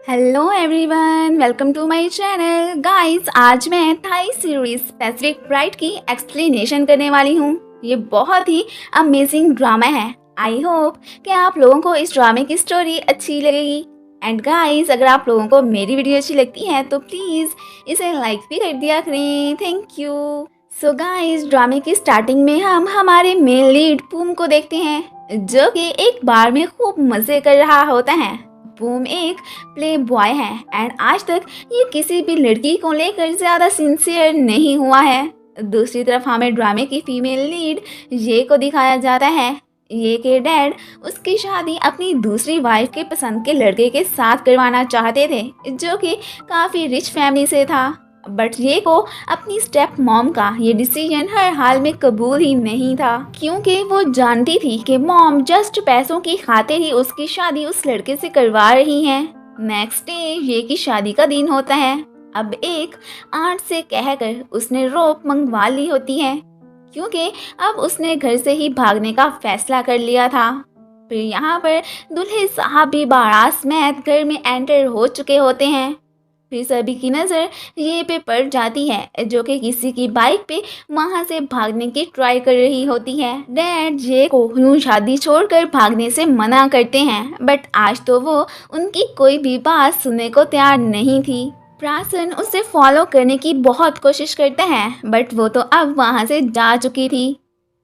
Hello everyone, welcome to my channel. Guys, आज मैं Thai series Pacific Bright की explanation करने वाली हूँ। ये बहुत ही अमेजिंग ड्रामा है। आई होप कि आप लोगों को इस ड्रामे की स्टोरी अच्छी लगेगी। एंड गाइस, अगर आप लोगों को मेरी वीडियो अच्छी लगती है तो प्लीज़ इसे लाइक भी कर दिया करें। Thank you. सो गाइस, ड्रामे की स्टार्टिंग में हम हमारे मेन लीड पूम को देखते हैं, जो कि एक बार में खूब मज़े कर रहा होता है। पूम एक प्ले बॉय है एंड आज तक ये किसी भी लड़की को लेकर ज्यादा सिंसियर नहीं हुआ है। दूसरी तरफ हमें ड्रामे की फीमेल लीड ये को दिखाया जाता है। ये के डैड उसकी शादी अपनी दूसरी वाइफ के पसंद के लड़के के साथ करवाना चाहते थे, जो कि काफी रिच फैमिली से था। बट ये को अपनी स्टेप मॉम का ये डिसीजन हर हाल में कबूल ही नहीं था, क्योंकि वो जानती थी कि मॉम जस्ट पैसों की खातिर ही उसकी शादी उस लड़के से करवा रही हैं। नेक्स्ट डे ये की शादी का दिन होता है। अब एक आंट से कहकर उसने रोप मंगवा ली होती है, क्योंकि अब उसने घर से ही भागने का फैसला कर लिया था। फिर यहाँ पर दूल्हे साहब भी बारात समेत घर में एंटर हो चुके होते हैं। फिर सभी की नज़र ये पे पड़ जाती है, जो कि किसी की बाइक पे वहाँ से भागने की ट्राई कर रही होती है। डैड जे को यूं शादी छोड़कर भागने से मना करते हैं, बट आज तो वो उनकी कोई भी बात सुनने को तैयार नहीं थी। प्रासन उसे फॉलो करने की बहुत कोशिश करता है, बट वो तो अब वहाँ से जा चुकी थी।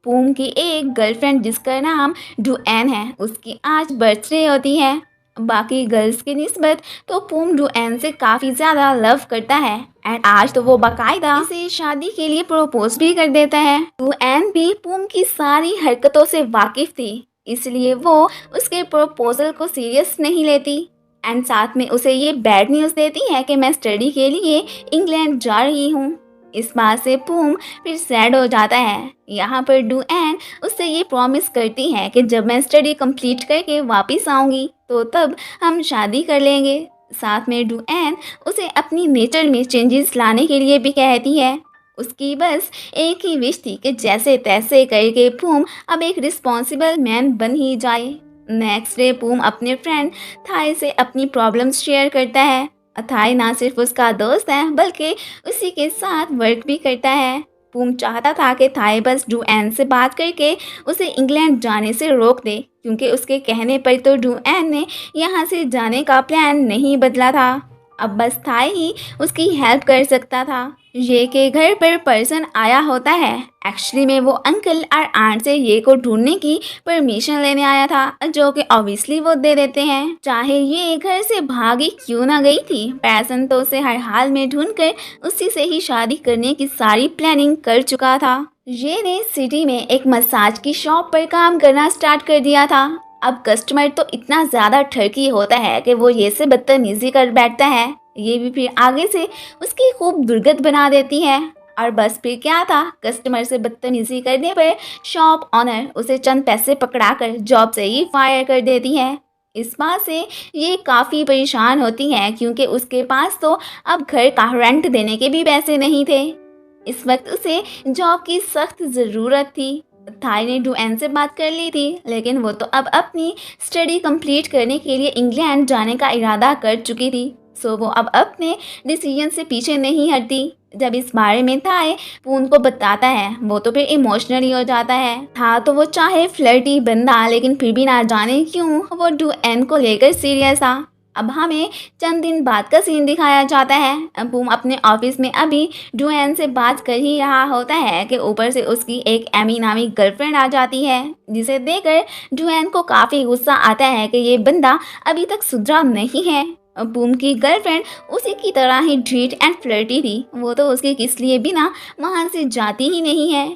पूम की एक गर्लफ्रेंड जिसका नाम डुएन है, उसकी आज बर्थडे होती है। बाकी गर्ल्स की निस्बत तो पूम डुएन से काफ़ी ज़्यादा लव करता है एंड आज तो वो बाकायदा इसे शादी के लिए प्रपोज भी कर देता है। डुएन भी पूम की सारी हरकतों से वाकिफ थी, इसलिए वो उसके प्रपोजल को सीरियस नहीं लेती एंड साथ में उसे ये बैड न्यूज़ देती है कि मैं स्टडी के लिए इंग्लैंड जा रही हूँ। इस बात से पूम फिर सैड हो जाता है। यहाँ पर डुएन उससे ये प्रॉमिस करती है कि जब मैं स्टडी कंप्लीट करके वापस आऊँगी तो तब हम शादी कर लेंगे। साथ में डुएन उसे अपनी नेचर में चेंजेस लाने के लिए भी कहती है। उसकी बस एक ही विश थी कि जैसे तैसे करके पूम अब एक रिस्पॉन्सिबल मैन बन ही जाए। नेक्स्ट डे पूम अपने फ्रेंड थाई से अपनी प्रॉब्लम्स शेयर करता है। थाई ना सिर्फ उसका दोस्त है बल्कि उसी के साथ वर्क भी करता है। पूम चाहता था कि थाई बस डुएन से बात करके उसे इंग्लैंड जाने से रोक दे, क्योंकि उसके कहने पर तो डुएन ने यहाँ से जाने का प्लान नहीं बदला था। अब बस थाई ही उसकी हेल्प कर सकता था। ये के घर पर पर्सन आया होता है। एक्चुअली में वो अंकल और आंट से ये को ढूंढने की परमिशन लेने आया था, जो कि ऑब्वियसली वो दे देते हैं। चाहे ये घर से भागी क्यों ना गई थी, पर्सन तो उसे हर हाल में ढूंढकर उसी से ही शादी करने की सारी प्लानिंग कर चुका था। ये ने सिटी में एक मसाज की शॉप पर काम करना स्टार्ट कर दिया था। अब कस्टमर तो इतना ज़्यादा ठरकी होता है कि वो ये से बदतमीजी कर बैठता है। ये भी फिर आगे से उसकी खूब दुर्गत बना देती है। और बस फिर क्या था, कस्टमर से बदतमीजी करने पर शॉप ऑनर उसे चंद पैसे पकड़ाकर जॉब से ही फायर कर देती है। इस बात से ये काफ़ी परेशान होती है, क्योंकि उसके पास तो अब घर का रेंट देने के भी पैसे नहीं थे। इस वक्त उसे जॉब की सख्त ज़रूरत थी। थाई ने डुएन से बात कर ली थी, लेकिन वो तो अब अपनी स्टडी कंप्लीट करने के लिए इंग्लैंड जाने का इरादा कर चुकी थी। सो वो अब अपने डिसीजन से पीछे नहीं हटती। जब इस बारे में थाई पून को बताता है, वो तो फिर इमोशनली हो जाता है। था तो वो चाहे फ्लर्टी बंदा, लेकिन फिर भी ना जाने क्यों वो डुएन को लेकर सीरियस था। अब हमें चंद दिन बाद का सीन दिखाया जाता है। पूम अपने ऑफिस में अभी डुएन से बात कर ही रहा होता है कि ऊपर से उसकी एक एमी नामी गर्लफ्रेंड आ जाती है, जिसे देखकर डुएन को काफ़ी गुस्सा आता है कि ये बंदा अभी तक सुधरा नहीं है। पूम की गर्लफ्रेंड उसी की तरह ही ढीठ एंड फ्लर्टी थी। वो तो उसके किस लिए बिना वहाँ से जाती ही नहीं है।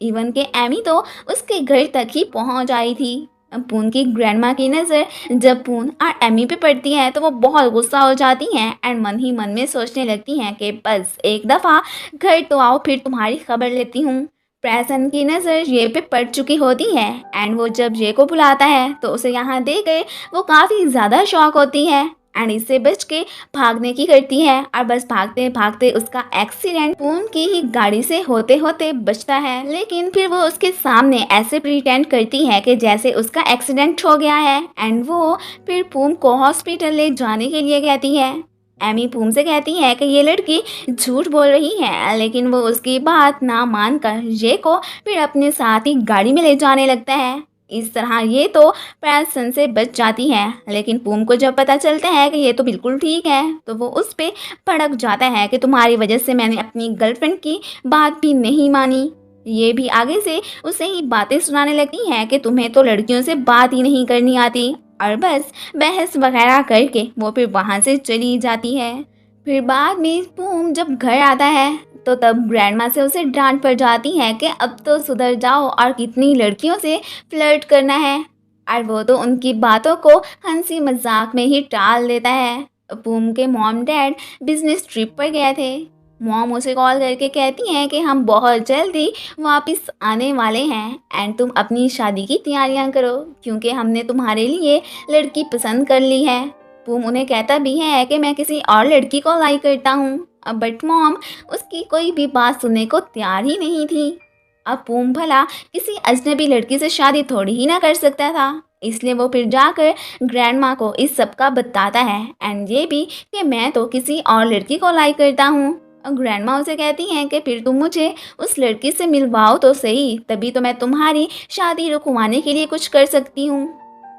इवन के एमी तो उसके घर तक ही पहुँच आई थी। पून की ग्रैंडमा की नज़र जब पून और एमी पे पड़ती है तो वो बहुत गुस्सा हो जाती हैं एंड मन ही मन में सोचने लगती हैं कि बस एक दफ़ा घर तो आओ, फिर तुम्हारी खबर लेती हूँ। प्रैसन की नज़र ये पे पड़ चुकी होती है एंड वो जब ये को बुलाता है तो उसे यहाँ देखकर वो काफ़ी ज़्यादा शॉक होती है एंड इससे बच के भागने की करती है और बस भागते भागते उसका एक्सीडेंट पूम की ही गाड़ी से होते होते बचता है। लेकिन फिर वो उसके सामने ऐसे प्रिटेंड करती है कि जैसे उसका एक्सीडेंट हो गया है एंड वो फिर पूम को हॉस्पिटल ले जाने के लिए कहती है। एमी पूम से कहती है कि ये लड़की झूठ बोल रही है, लेकिन वो उसकी बात ना मानकर ये को फिर अपने साथ ही गाड़ी में ले जाने लगता है। इस तरह ये तो पैसन से बच जाती है, लेकिन पूम को जब पता चलता है कि ये तो बिल्कुल ठीक है तो वो उस पर भड़क जाता है कि तुम्हारी वजह से मैंने अपनी गर्लफ्रेंड की बात भी नहीं मानी। ये भी आगे से उसे ही बातें सुनाने लगती है कि तुम्हें तो लड़कियों से बात ही नहीं करनी आती, और बस बहस वगैरह करके वो फिर वहाँ से चली जाती है। फिर बाद में पूम जब घर आता है तो तब ग्रैंडमा से उसे डांट पड़ जाती है कि अब तो सुधर जाओ और कितनी लड़कियों से फ्लर्ट करना है, और वो तो उनकी बातों को हंसी मजाक में ही टाल देता है। पूम के मॉम डैड बिजनेस ट्रिप पर गए थे। मॉम उसे कॉल करके कहती हैं कि हम बहुत जल्दी वापस आने वाले हैं एंड तुम अपनी शादी की तैयारियां करो क्योंकि हमने तुम्हारे लिए लड़की पसंद कर ली है। पूम उन्हें कहता भी है कि मैं किसी और लड़की को लाइक करता हूँ, बट मॉम उसकी कोई भी बात सुनने को तैयार ही नहीं थी। अब पूम भला किसी अजनबी लड़की से शादी थोड़ी ही ना कर सकता था, इसलिए वो फिर जाकर ग्रैंडमा को इस सब का बताता है एंड ये भी कि मैं तो किसी और लड़की को लाइक करता हूँ। ग्रैंडमा उसे कहती हैं कि फिर तुम मुझे उस लड़की से मिलवाओ तो सही, तभी तो मैं तुम्हारी शादी रुकवाने के लिए कुछ कर सकती हूँ।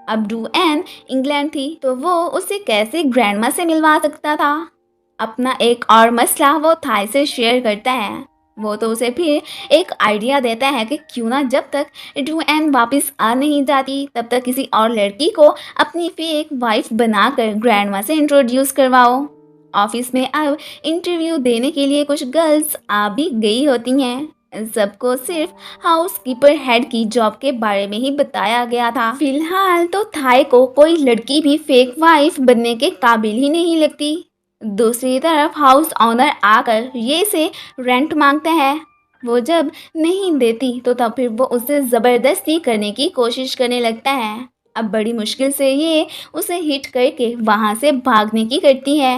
अब डूएन इंग्लैंड थी तो वो उसे कैसे ग्रैंडमा से मिलवा सकता था। अपना एक और मसला वो थाई से शेयर करता है। वो तो उसे फिर एक आइडिया देता है कि क्यों ना जब तक डूएन वापस आ नहीं जाती तब तक किसी और लड़की को अपनी फेक वाइफ बनाकर ग्रैंडमा से इंट्रोड्यूस करवाओ। ऑफिस में अब इंटरव्यू देने के लिए कुछ गर्ल्स आ भी गई होती हैं। सबको सिर्फ हाउसकीपर हेड की जॉब के बारे में ही बताया गया था। फिलहाल तो थाई को कोई लड़की भी फेक वाइफ बनने के काबिल ही नहीं लगती। दूसरी तरफ हाउस ऑनर आकर ये से रेंट मांगता है। वो जब नहीं देती तो तब फिर वो उसे ज़बरदस्ती करने की कोशिश करने लगता है। अब बड़ी मुश्किल से ये उसे हिट करके वहाँ से भागने की करती है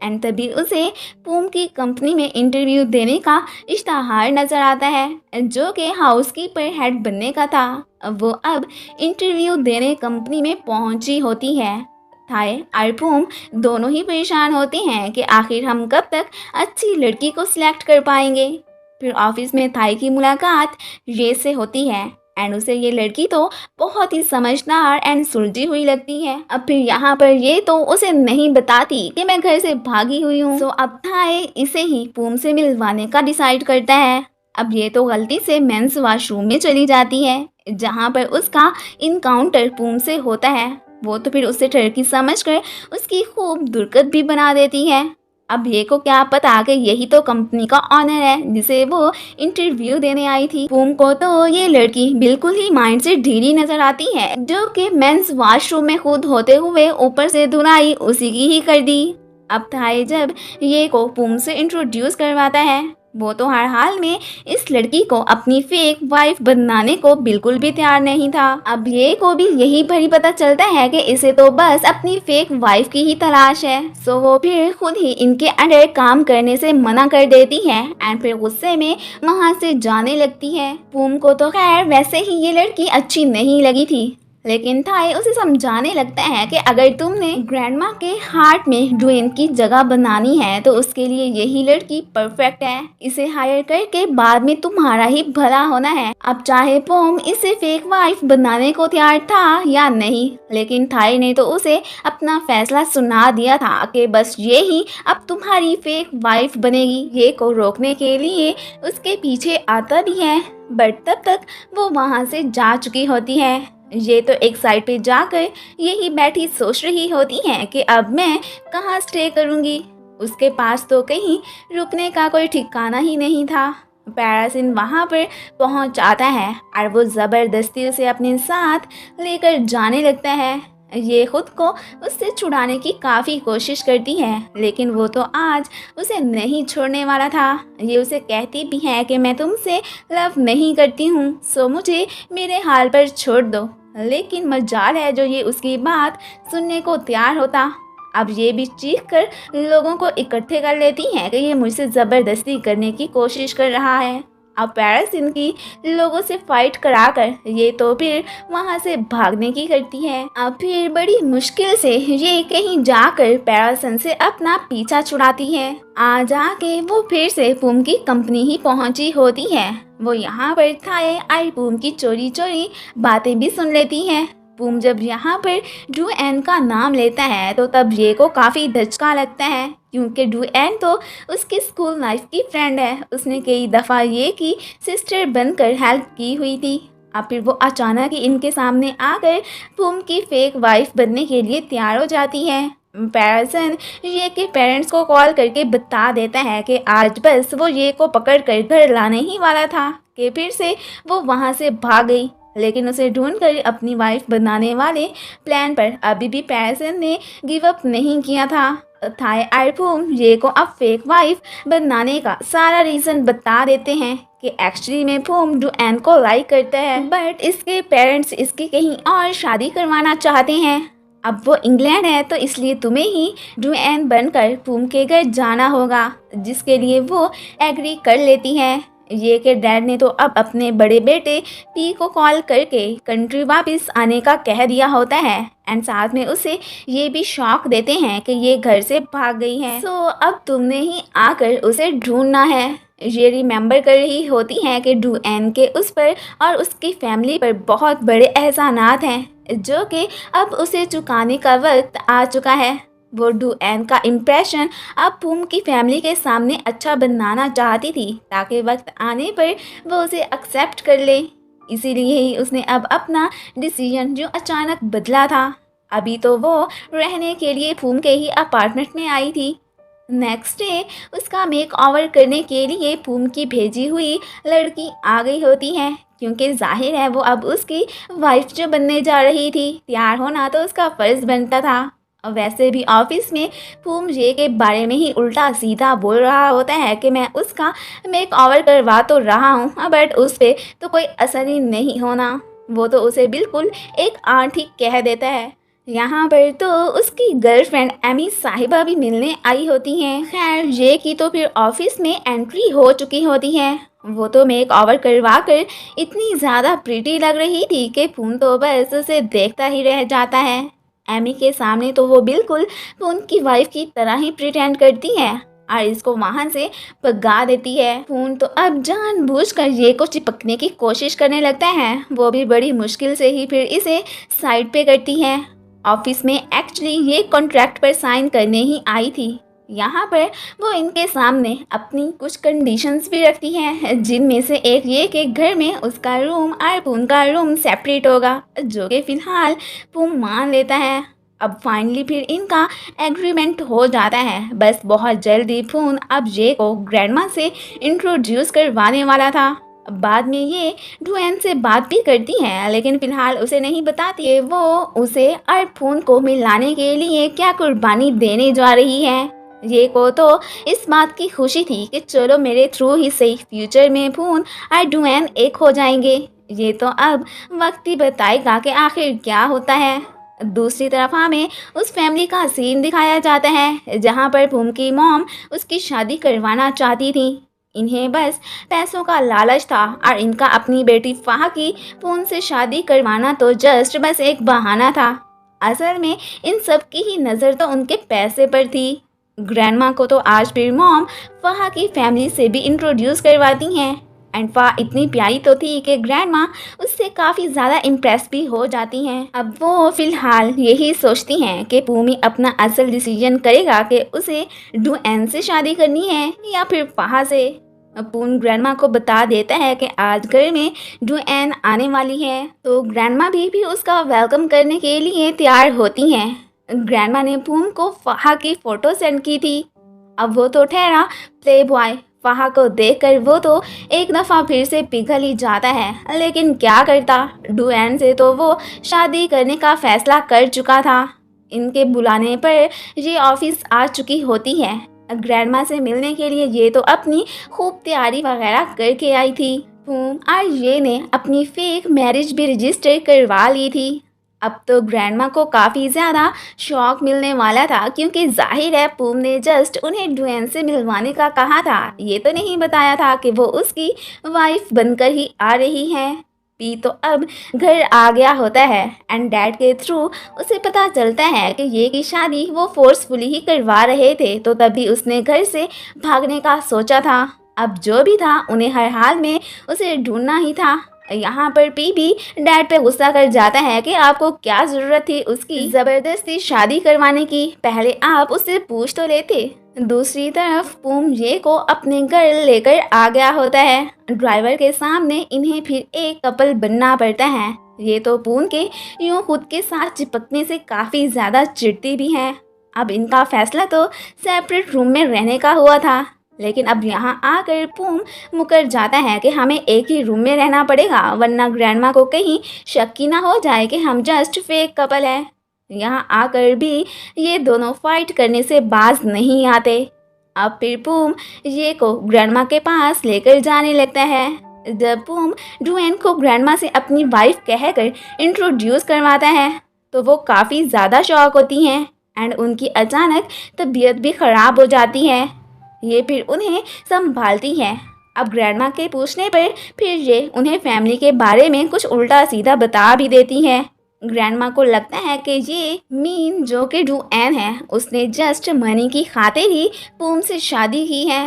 एंड तभी उसे पूम की कंपनी में इंटरव्यू देने का इश्तहार नज़र आता है जो कि हाउसकीपर हेड बनने का था। वो अब इंटरव्यू देने कंपनी में पहुंची होती है। थाई और पूम दोनों ही परेशान होते हैं कि आखिर हम कब तक अच्छी लड़की को सिलेक्ट कर पाएंगे। फिर ऑफिस में थाई की मुलाकात रे से होती है एंड उसे ये लड़की तो बहुत ही समझदार एंड सुलझी हुई लगती है। अब फिर यहाँ पर ये तो उसे नहीं बताती कि मैं घर से भागी हुई हूँ। तो अब थाई इसे ही पूम से मिलवाने का डिसाइड करता है। अब ये तो गलती से मेंस वॉशरूम में चली जाती है जहाँ पर उसका इनकाउंटर पूम से होता है। वो तो फिर उसे टर्की समझकर उसकी खूब दुर्गत भी बना देती है। अब ये को क्या पता कि यही तो कंपनी का ऑनर है जिसे वो इंटरव्यू देने आई थी। पूम को तो ये लड़की बिल्कुल ही माइंड से ढीली नजर आती है जो कि मेंस वॉशरूम में खुद होते हुए ऊपर से धुनाई उसी की ही कर दी। अब थाई जब ये को पूम से इंट्रोड्यूस करवाता है वो तो हर हाल में इस लड़की को अपनी फेक वाइफ बनाने को बिल्कुल भी तैयार नहीं था। अब ये को भी यही भरी पता चलता है कि इसे तो बस अपनी फेक वाइफ की ही तलाश है। सो वो फिर खुद ही इनके अंडर काम करने से मना कर देती है एंड फिर गुस्से में वहाँ से जाने लगती है। पूम को तो खैर वैसे ही ये लड़की अच्छी नहीं लगी थी, लेकिन थाई उसे समझाने लगता है कि अगर तुमने ग्रैंडमा के हार्ट में डुएन की जगह बनानी है तो उसके लिए यही लड़की परफेक्ट है। इसे हायर करके बाद में तुम्हारा ही भला होना है। अब चाहे पूम इसे फेक वाइफ बनाने को तैयार था या नहीं, लेकिन थाई ने तो उसे अपना फैसला सुना दिया था कि बस ये ही अब तुम्हारी फेक वाइफ बनेगी। ये को रोकने के लिए उसके पीछे आता भी है, बट तब तक वो वहाँ से जा चुकी होती है। ये तो एक साइड पे जाकर यही बैठी सोच रही होती है कि अब मैं कहाँ स्टे करूँगी। उसके पास तो कहीं रुकने का कोई ठिकाना ही नहीं था। पैरासिन वहाँ पर पहुँच जाता है और वो ज़बरदस्ती उसे अपने साथ लेकर जाने लगता है। ये खुद को उससे छुड़ाने की काफ़ी कोशिश करती है, लेकिन वो तो आज उसे नहीं छोड़ने वाला था। ये उसे कहती भी है कि मैं तुमसे लव नहीं करती हूँ, सो मुझे मेरे हाल पर छोड़ दो। लेकिन मजाल है जो ये उसकी बात सुनने को तैयार होता। अब ये भी चीख कर लोगों को इकट्ठे कर लेती हैं कि ये मुझसे ज़बरदस्ती करने की कोशिश कर रहा है। अब पेरिस इनकी लोगों से फाइट कराकर ये तो फिर वहाँ से भागने की करती है। अब फिर बड़ी मुश्किल से ये कहीं जाकर पेरिसन से अपना पीछा छुड़ाती है। आ जाके वो फिर से पुम की कंपनी ही पहुंची होती है। वो यहाँ पर थाए और पुम की चोरी चोरी बातें भी सुन लेती हैं। पुम जब यहाँ पर डू एन का नाम लेता है तो तब ये को काफ़ी धचका लगता है, क्योंकि डू एन तो उसकी स्कूल लाइफ की फ्रेंड है। उसने कई दफ़ा ये की सिस्टर बनकर हेल्प की हुई थी। अब फिर वो अचानक ही इनके सामने आकर पुम की फेक वाइफ बनने के लिए तैयार हो जाती है। पेरिसन ये के पेरेंट्स को कॉल करके बता देता है कि आज बस वो ये को पकड़ कर घर लाने ही वाला था कि फिर से वो वहाँ से भाग गई। लेकिन उसे ढूंढकर अपनी वाइफ बनाने वाले प्लान पर अभी भी पेरिसन ने गिव अप नहीं किया था। थाई और पुम ये को अब फेक वाइफ बनाने का सारा रीज़न बता देते हैं कि एक्चुअली में पुम डू एन को लाइक करता है, बट इसके पेरेंट्स इसकी कहीं और शादी करवाना चाहते हैं। अब वो इंग्लैंड है तो इसलिए तुम्हें ही डू एन बनकर पुम के घर जाना होगा, जिसके लिए वो एग्री कर लेती है। ये के डैड ने तो अब अपने बड़े बेटे पी को कॉल करके कंट्री वापस आने का कह दिया होता है एंड साथ में उसे ये भी शॉक देते हैं कि ये घर से भाग गई है। सो अब तुमने ही आकर उसे ढूंढना है। ये रिमेंबर कर रही होती हैं कि डू एन के उस पर और उसकी फैमिली पर बहुत बड़े एहसानात हैं जो कि अब उसे चुकाने का वक्त आ चुका है। वो डू एन का इम्प्रेशन अब पुम की फैमिली के सामने अच्छा बनाना चाहती थी ताकि वक्त आने पर वो उसे एक्सेप्ट कर ले। इसीलिए ही उसने अब अपना डिसीजन जो अचानक बदला था। अभी तो वो रहने के लिए पुम के ही अपार्टमेंट में आई थी। नेक्स्ट डे उसका मेक ओवर करने के लिए पुम की भेजी हुई लड़की आ गई होती है, क्योंकि जाहिर है वो अब उसकी वाइफ जो बनने जा रही थी। तैयार होना तो उसका फ़र्ज़ बनता था। और वैसे भी ऑफिस में पुम ये के बारे में ही उल्टा सीधा बोल रहा होता है कि मैं उसका मेक ओवर करवा तो रहा हूँ बट उस पर तो कोई असर ही नहीं होना। वो तो उसे बिल्कुल एक आंट ही कह देता है। यहाँ पर तो उसकी गर्लफ्रेंड एमी साहिबा भी मिलने आई होती हैं। खैर ये की तो फिर ऑफिस में एंट्री हो चुकी होती है। वो तो मेक ओवर करवा कर इतनी ज़्यादा प्रीटी लग रही थी कि पुम तो बस उसे देखता ही रह जाता है। एमी के सामने तो वो बिल्कुल उनकी वाइफ की तरह ही प्रिटेंड करती है और इसको वहाँ से भगा देती है। फोन तो अब जानबूझकर ये को चिपकने की कोशिश करने लगता है। वो भी बड़ी मुश्किल से ही फिर इसे साइड पे करती है। ऑफिस में एक्चुअली ये कॉन्ट्रैक्ट पर साइन करने ही आई थी। यहाँ पर वो इनके सामने अपनी कुछ कंडीशंस भी रखती हैं, जिनमें से एक ये कि घर में उसका रूम और पुम का रूम सेपरेट होगा, जो कि फ़िलहाल पुम मान लेता है। अब फाइनली फिर इनका एग्रीमेंट हो जाता है। बस बहुत जल्दी पुम अब ये को ग्रैंडमा से इंट्रोड्यूस करवाने वाला था। बाद में ये डू एन से बात भी करती है, लेकिन फ़िलहाल उसे नहीं बताती है वो उसे और पुम को मिलाने के लिए क्या कुर्बानी देने जा रही है। ये को तो इस बात की खुशी थी कि चलो मेरे थ्रू ही सही फ्यूचर में पुम और डू एन एक हो जाएंगे। ये तो अब वक्त ही बताएगा कि आखिर क्या होता है। दूसरी तरफ हमें उस फैमिली का सीन दिखाया जाता है जहाँ पर पुम की मॉम उसकी शादी करवाना चाहती थी। इन्हें बस पैसों का लालच था और इनका अपनी बेटी फाहा की पुम से शादी करवाना तो जस्ट बस एक बहाना था। असल में इन सब की ही नज़र तो उनके पैसे पर थी। ग्रैंडमा को तो आज फिर मॉम फाहा की फैमिली से भी इंट्रोड्यूस करवाती हैं एंड फाहा इतनी प्यारी तो थी कि ग्रैंडमा उससे काफ़ी ज़्यादा इम्प्रेस भी हो जाती हैं। अब वो फ़िलहाल यही सोचती हैं कि पुमी अपना असल डिसीजन करेगा कि उसे डू एन से शादी करनी है या फिर फाहा से। पुम ग्रैंडमा को बता देता है कि आज घर में डू एन आने वाली है, तो ग्रैंडमा भी उसका वेलकम करने के लिए तैयार होती हैं। ग्रैंडमा ने पुम को फाहा की फ़ोटो सेंड की थी। अब वो तो ठहरा प्ले बॉय फाहा को देखकर वो तो एक दफ़ा फिर से पिघल ही जाता है, लेकिन क्या करता, डू एन से तो वो शादी करने का फ़ैसला कर चुका था। इनके बुलाने पर ये ऑफिस आ चुकी होती है। ग्रैंडमा से मिलने के लिए ये तो अपनी खूब तैयारी वगैरह करके आई थी। पुम और ये ने अपनी फेक मैरिज भी रजिस्टर करवा ली थी। अब तो ग्रैंडमा को काफ़ी ज़्यादा शॉक मिलने वाला था, क्योंकि जाहिर है पूम ने जस्ट उन्हें डुएन से मिलवाने का कहा था। ये तो नहीं बताया था कि वो उसकी वाइफ बनकर ही आ रही है। पी तो अब घर आ गया होता है एंड डैड के थ्रू उसे पता चलता है कि ये की शादी वो फोर्सफुली ही करवा रहे थे, तो तभी उसने घर से भागने का सोचा था। अब जो भी था उन्हें हर हाल में उसे ढूंढना ही था। यहाँ पर पी भी डैड पे गुस्सा कर जाता है कि आपको क्या ज़रूरत थी उसकी ज़बरदस्ती शादी करवाने की, पहले आप उससे पूछ तो लेते। दूसरी तरफ पूम ये को अपने घर लेकर आ गया होता है। ड्राइवर के सामने इन्हें फिर एक कपल बनना पड़ता है। ये तो पूम के यूं खुद के साथ चिपकने से काफ़ी ज़्यादा चिढ़ती भी हैं। अब इनका फैसला तो सेपरेट रूम में रहने का हुआ था, लेकिन अब यहाँ आकर पूम मुकर जाता है कि हमें एक ही रूम में रहना पड़ेगा, वरना ग्रैंडमा को कहीं शक ही ना हो जाए कि हम जस्ट फेक कपल है। यहाँ आकर भी ये दोनों फाइट करने से बाज नहीं आते। अब फिर पूम ये को ग्रैंडमा के पास लेकर जाने लगता है। जब पूम डुएन को ग्रैंडमा से अपनी वाइफ कहकर इंट्रोड्यूस करवाता है तो वो काफ़ी ज़्यादा शॉक होती हैं एंड उनकी अचानक तबीयत भी ख़राब हो जाती है। ये फिर उन्हें संभालती है। अब ग्रैंडमा के पूछने पर फिर ये उन्हें फैमिली के बारे में कुछ उल्टा सीधा बता भी देती है। ग्रैंडमा को लगता है कि ये मीन जो कि डुएन है उसने जस्ट मनी की खातिर ही पूम से शादी की है,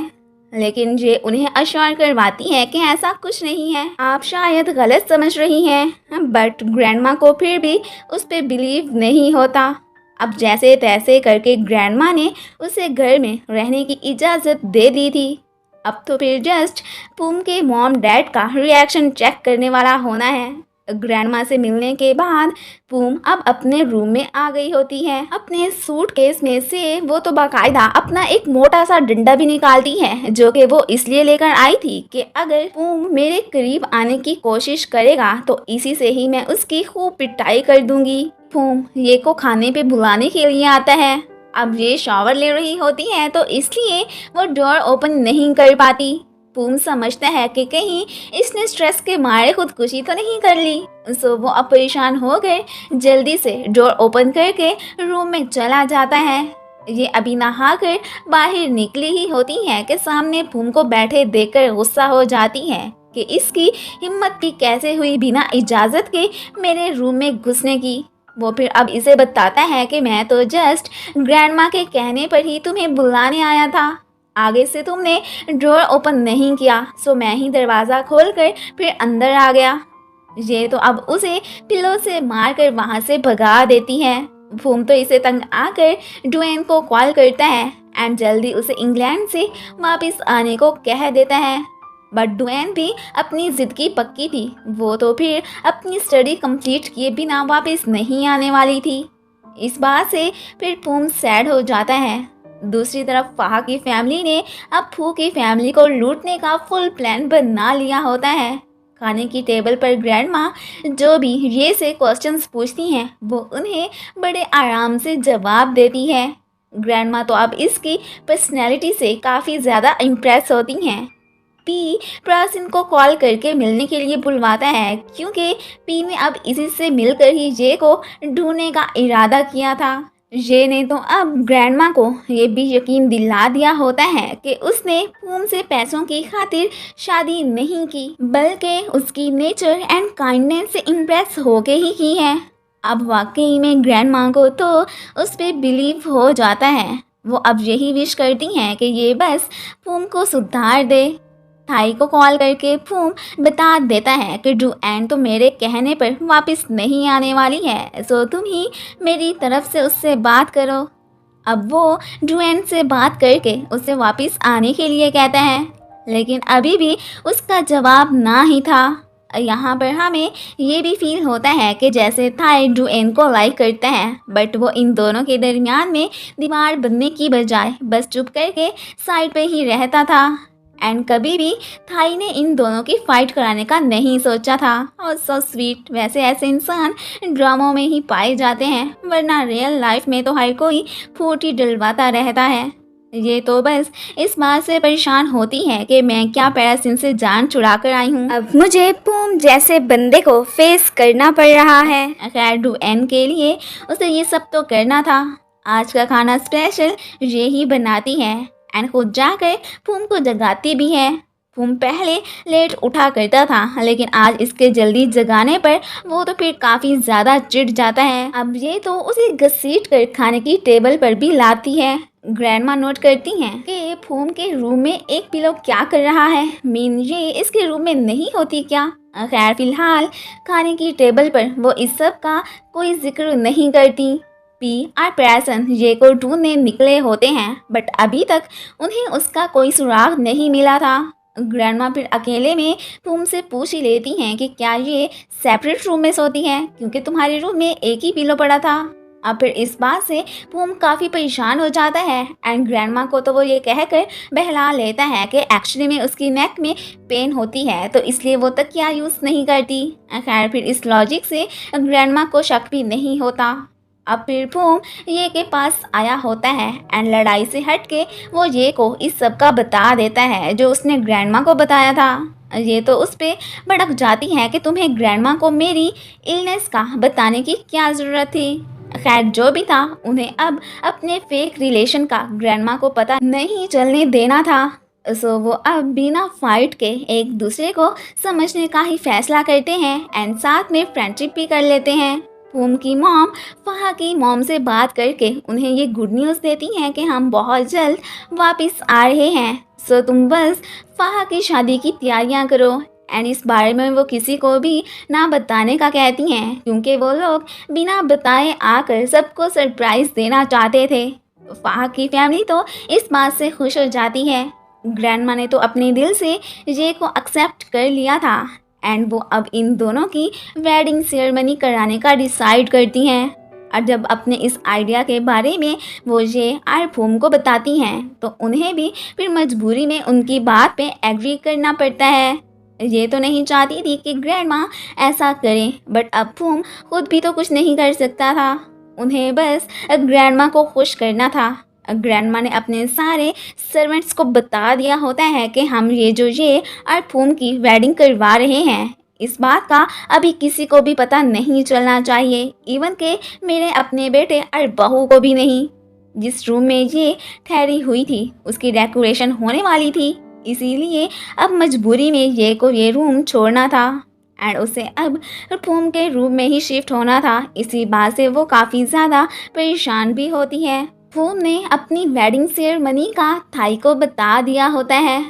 लेकिन ये उन्हें अश्योर करवाती है कि ऐसा कुछ नहीं है, आप शायद गलत समझ रही हैं। बट ग्रैंडमा को फिर भी उस पर बिलीव नहीं होता। अब जैसे तैसे करके ग्रैंडमा ने उसे घर में रहने की इजाज़त दे दी थी। अब तो फिर जस्ट पूम के मॉम डैड का रिएक्शन चेक करने वाला होना है। ग्रैंडमा से मिलने के बाद पूम अब अपने रूम में आ गई होती है। अपने सूटकेस में से वो तो बाकायदा अपना एक मोटा सा डंडा भी निकालती है, जो कि वो इसलिए लेकर आई थी कि अगर पूम मेरे करीब आने की कोशिश करेगा तो इसी से ही मैं उसकी खूब पिटाई कर दूंगी। पूम ये को खाने पे बुलाने के लिए आता है। अब ये शॉवर ले रही होती है तो इसलिए वो डोर ओपन नहीं कर पाती। पूम समझता है कि कहीं इसने स्ट्रेस के मारे खुदकुशी तो नहीं कर ली। सो वो अब परेशान हो गए जल्दी से डोर ओपन करके रूम में चला जाता है। ये अभी नहाकर बाहर निकली ही होती है कि सामने पूम को बैठे देखकर गुस्सा हो जाती है कि इसकी हिम्मत भी कैसे हुई बिना इजाज़त के मेरे रूम में घुसने की। वो फिर अब इसे बताता है कि मैं तो जस्ट ग्रैंडमा के कहने पर ही तुम्हें बुलाने आया था, आगे से तुमने ड्रॉर ओपन नहीं किया, सो मैं ही दरवाज़ा खोलकर फिर अंदर आ गया। ये तो अब उसे पिलो से मारकर वहाँ से भगा देती है। पूम तो इसे तंग आकर डुएन को कॉल करता है एंड जल्दी उसे इंग्लैंड से वापस आने को कह देता है। बट डुएन भी अपनी ज़िद की पक्की थी, वो तो फिर अपनी स्टडी कंप्लीट किए बिना वापस नहीं आने वाली थी। इस बात से फिर पूम सैड हो जाता है। दूसरी तरफ फाहा की फैमिली ने अब फू की फैमिली को लूटने का फुल प्लान बना लिया होता है। खाने की टेबल पर ग्रैंडमा जो भी ये से क्वेश्चंस पूछती हैं वो उन्हें बड़े आराम से जवाब देती है। ग्रैंडमा तो अब इसकी पर्सनैलिटी से काफ़ी ज़्यादा इम्प्रेस होती हैं। पी प्रासिन को कॉल करके मिलने के लिए बुलवाता है, क्योंकि पी ने अब इसी से मिलकर ही जे को ढूंढने का इरादा किया था। जे ने तो अब ग्रैंडमा को ये भी यकीन दिला दिया होता है कि उसने पूम से पैसों की खातिर शादी नहीं की, बल्कि उसकी नेचर एंड काइंडनेस से इम्प्रेस होके ही की है। अब वाकई में ग्रैंडमा को तो उस पर बिलीव हो जाता है। वो अब यही विश करती हैं कि ये बस पूम को सुधार दे। थाई को कॉल करके पूम बता देता है कि डुएन तो मेरे कहने पर वापस नहीं आने वाली है, सो तुम ही मेरी तरफ से उससे बात करो। अब वो डुएन से बात करके उससे वापस आने के लिए कहता है, लेकिन अभी भी उसका जवाब ना ही था। यहाँ पर हमें ये भी फील होता है कि जैसे थाई डुएन को लाइक करता है, बट वो इन दोनों के दरमियान में दीवार बनने की बजाय बस चुप करके साइड पे ही रहता था। एंड कभी भी थाई ने इन दोनों की फाइट कराने का नहीं सोचा था। और सो स्वीट, वैसे ऐसे इंसान ड्रामों में ही पाए जाते हैं, वरना रियल लाइफ में तो हर कोई फूट ही डलवाता रहता है। ये तो बस इस बात से परेशान होती है कि मैं क्या पैरासिन से जान छुड़ा कर आई हूँ। अब मुझे पूम जैसे बंदे को फेस करना पड़ रहा है। खैर डुएन के लिए उसे ये सब तो करना था। आज का खाना स्पेशल ये ही बनाती है एंड खुद जाकर पूम को जगाती भी है। पूम पहले लेट उठा करता था, लेकिन आज इसके जल्दी जगाने पर वो तो फिर काफ़ी ज़्यादा चिढ़ जाता है। अब ये तो उसे घसीट कर खाने की टेबल पर भी लाती है। ग्रैंडमा नोट करती हैं कि पूम के रूम में एक पिलो क्या कर रहा है। मीन ये इसके रूम में नहीं होती क्या? खैर फिलहाल खाने की टेबल पर वो इस सब का कोई जिक्र नहीं करती। पी और पैरासन ये को ढूंढने निकले होते हैं, बट अभी तक उन्हें उसका कोई सुराग नहीं मिला था। ग्रैंडमा फिर अकेले में पूम से पूछ ही लेती हैं कि क्या ये सेपरेट रूम में सोती हैं, क्योंकि तुम्हारे रूम में एक ही पिलो पड़ा था। अब फिर इस बात से पूम काफ़ी परेशान हो जाता है एंड ग्रैंडमा को तो वो ये कहकर बहला लेता है कि एक्चुअली में उसकी नेक में पेन होती है, तो इसलिए वो तकिया यूज़ नहीं करती। खैर फिर इस लॉजिक से ग्रैंडमा को शक भी नहीं होता। अब फिर पूम ये के पास आया होता है एंड लड़ाई से हट के वो ये को इस सब का बता देता है जो उसने ग्रैंडमा को बताया था। ये तो उस पर भड़क जाती है कि तुम्हें ग्रैंडमा को मेरी इलनेस का बताने की क्या ज़रूरत थी। खैर जो भी था, उन्हें अब अपने फेक रिलेशन का ग्रैंडमा को पता नहीं चलने देना था। सो वो अब बिना फाइट के एक दूसरे को समझने का ही फैसला करते हैं एंड साथ में फ्रेंडशिप भी कर लेते हैं। पूम की मॉम फहा की मॉम से बात करके उन्हें ये गुड न्यूज़ देती हैं कि हम बहुत जल्द वापस आ रहे हैं, सो तुम बस फहा की शादी की तैयारियां करो। एंड इस बारे में वो किसी को भी ना बताने का कहती हैं, क्योंकि वो लोग बिना बताए आकर सबको सरप्राइज़ देना चाहते थे। फहा की फैमिली तो इस बात से खुश हो जाती है। ग्रैंडमा ने तो अपने दिल से ये को एक्सेप्ट कर लिया था एंड वो अब इन दोनों की वेडिंग सेरेमनी कराने का डिसाइड करती हैं। और जब अपने इस आइडिया के बारे में वो ये और पूम को बताती हैं, तो उन्हें भी फिर मजबूरी में उनकी बात पे एग्री करना पड़ता है। ये तो नहीं चाहती थी कि ग्रैंडमा ऐसा करें, बट अब पूम खुद भी तो कुछ नहीं कर सकता था। उन्हें बस ग्रैंडमा को खुश करना था। ग्रैंडमा ने अपने सारे सर्वेंट्स को बता दिया होता है कि हम ये और पूम की वेडिंग करवा रहे हैं। इस बात का अभी किसी को भी पता नहीं चलना चाहिए, इवन के मेरे अपने बेटे और बहू को भी नहीं। जिस रूम में ये ठहरी हुई थी उसकी डेकोरेशन होने वाली थी, इसीलिए अब मजबूरी में ये को ये रूम छोड़ना था एंड उसे अब पूम के रूम में ही शिफ्ट होना था। इसी बात से वो काफ़ी ज़्यादा परेशान भी होती है। पूम ने अपनी वेडिंग सेरेमनी का थाई को बता दिया होता है।